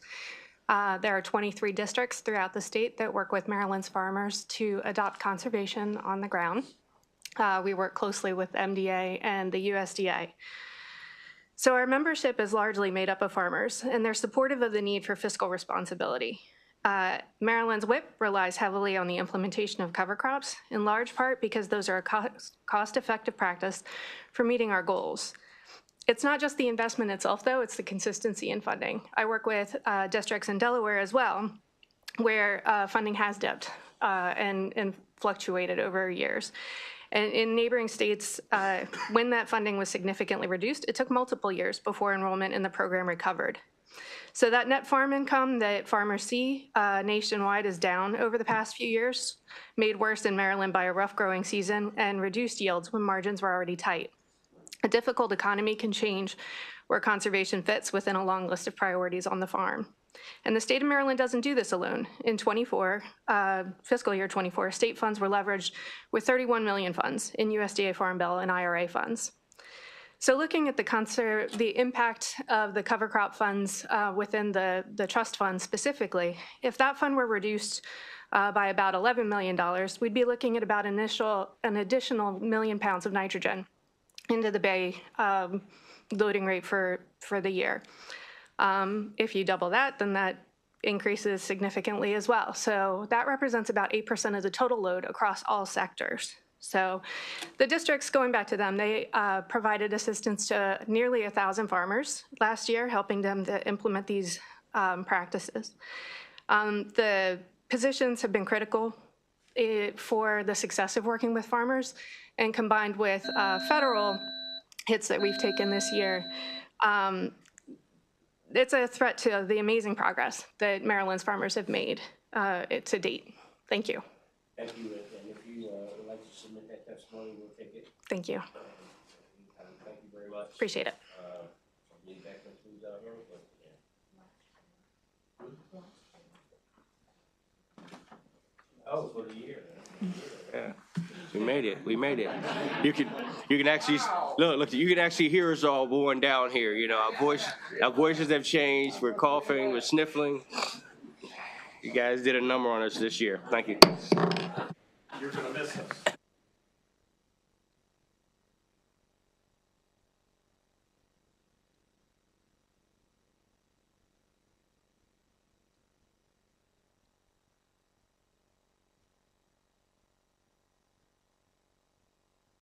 There are 23 districts throughout the state that work with Maryland's farmers to adopt conservation on the ground. We work closely with MDA and the USDA. So our membership is largely made up of farmers, and they're supportive of the need for fiscal responsibility. Maryland's WIP relies heavily on the implementation of cover crops, in large part because those are a cost-effective practice for meeting our goals. It's not just the investment itself, though, it's the consistency in funding. I work with districts in Delaware as well, where funding has dipped and fluctuated over years. And in neighboring states, when that funding was significantly reduced, it took multiple years before enrollment in the program recovered. So that net farm income that farmers see nationwide is down over the past few years, made worse in Maryland by a rough growing season and reduced yields when margins were already tight. A difficult economy can change where conservation fits within a long list of priorities on the farm. And the state of Maryland doesn't do this alone. In fiscal year 24, state funds were leveraged with 31 million funds in USDA Farm Bill and IRA funds. So looking at the impact of the cover crop funds within the trust fund specifically, if that fund were reduced by about $11 million, we'd be looking at about an additional 1 million pounds of nitrogen into the bay loading rate for the year. If you double that, then that increases significantly as well. So that represents about 8% of the total load across all sectors. So the districts, going back to them, they provided assistance to nearly 1,000 farmers last year, helping them to implement these practices. The positions have been critical for the success of working with farmers, and combined with federal hits that we've taken this year, it's a threat to the amazing progress that Maryland's farmers have made to date. Thank you. Thank you, and if you would like to submit that testimony, we'll take it. Thank you. Thank you very much. Appreciate it. Oh, for the year. Yeah, we made it. We made it. You can actually look. You can actually hear us all born down here. You know, our voices have changed. We're coughing. We're sniffling. You guys did a number on us this year. Thank you. You're gonna miss us.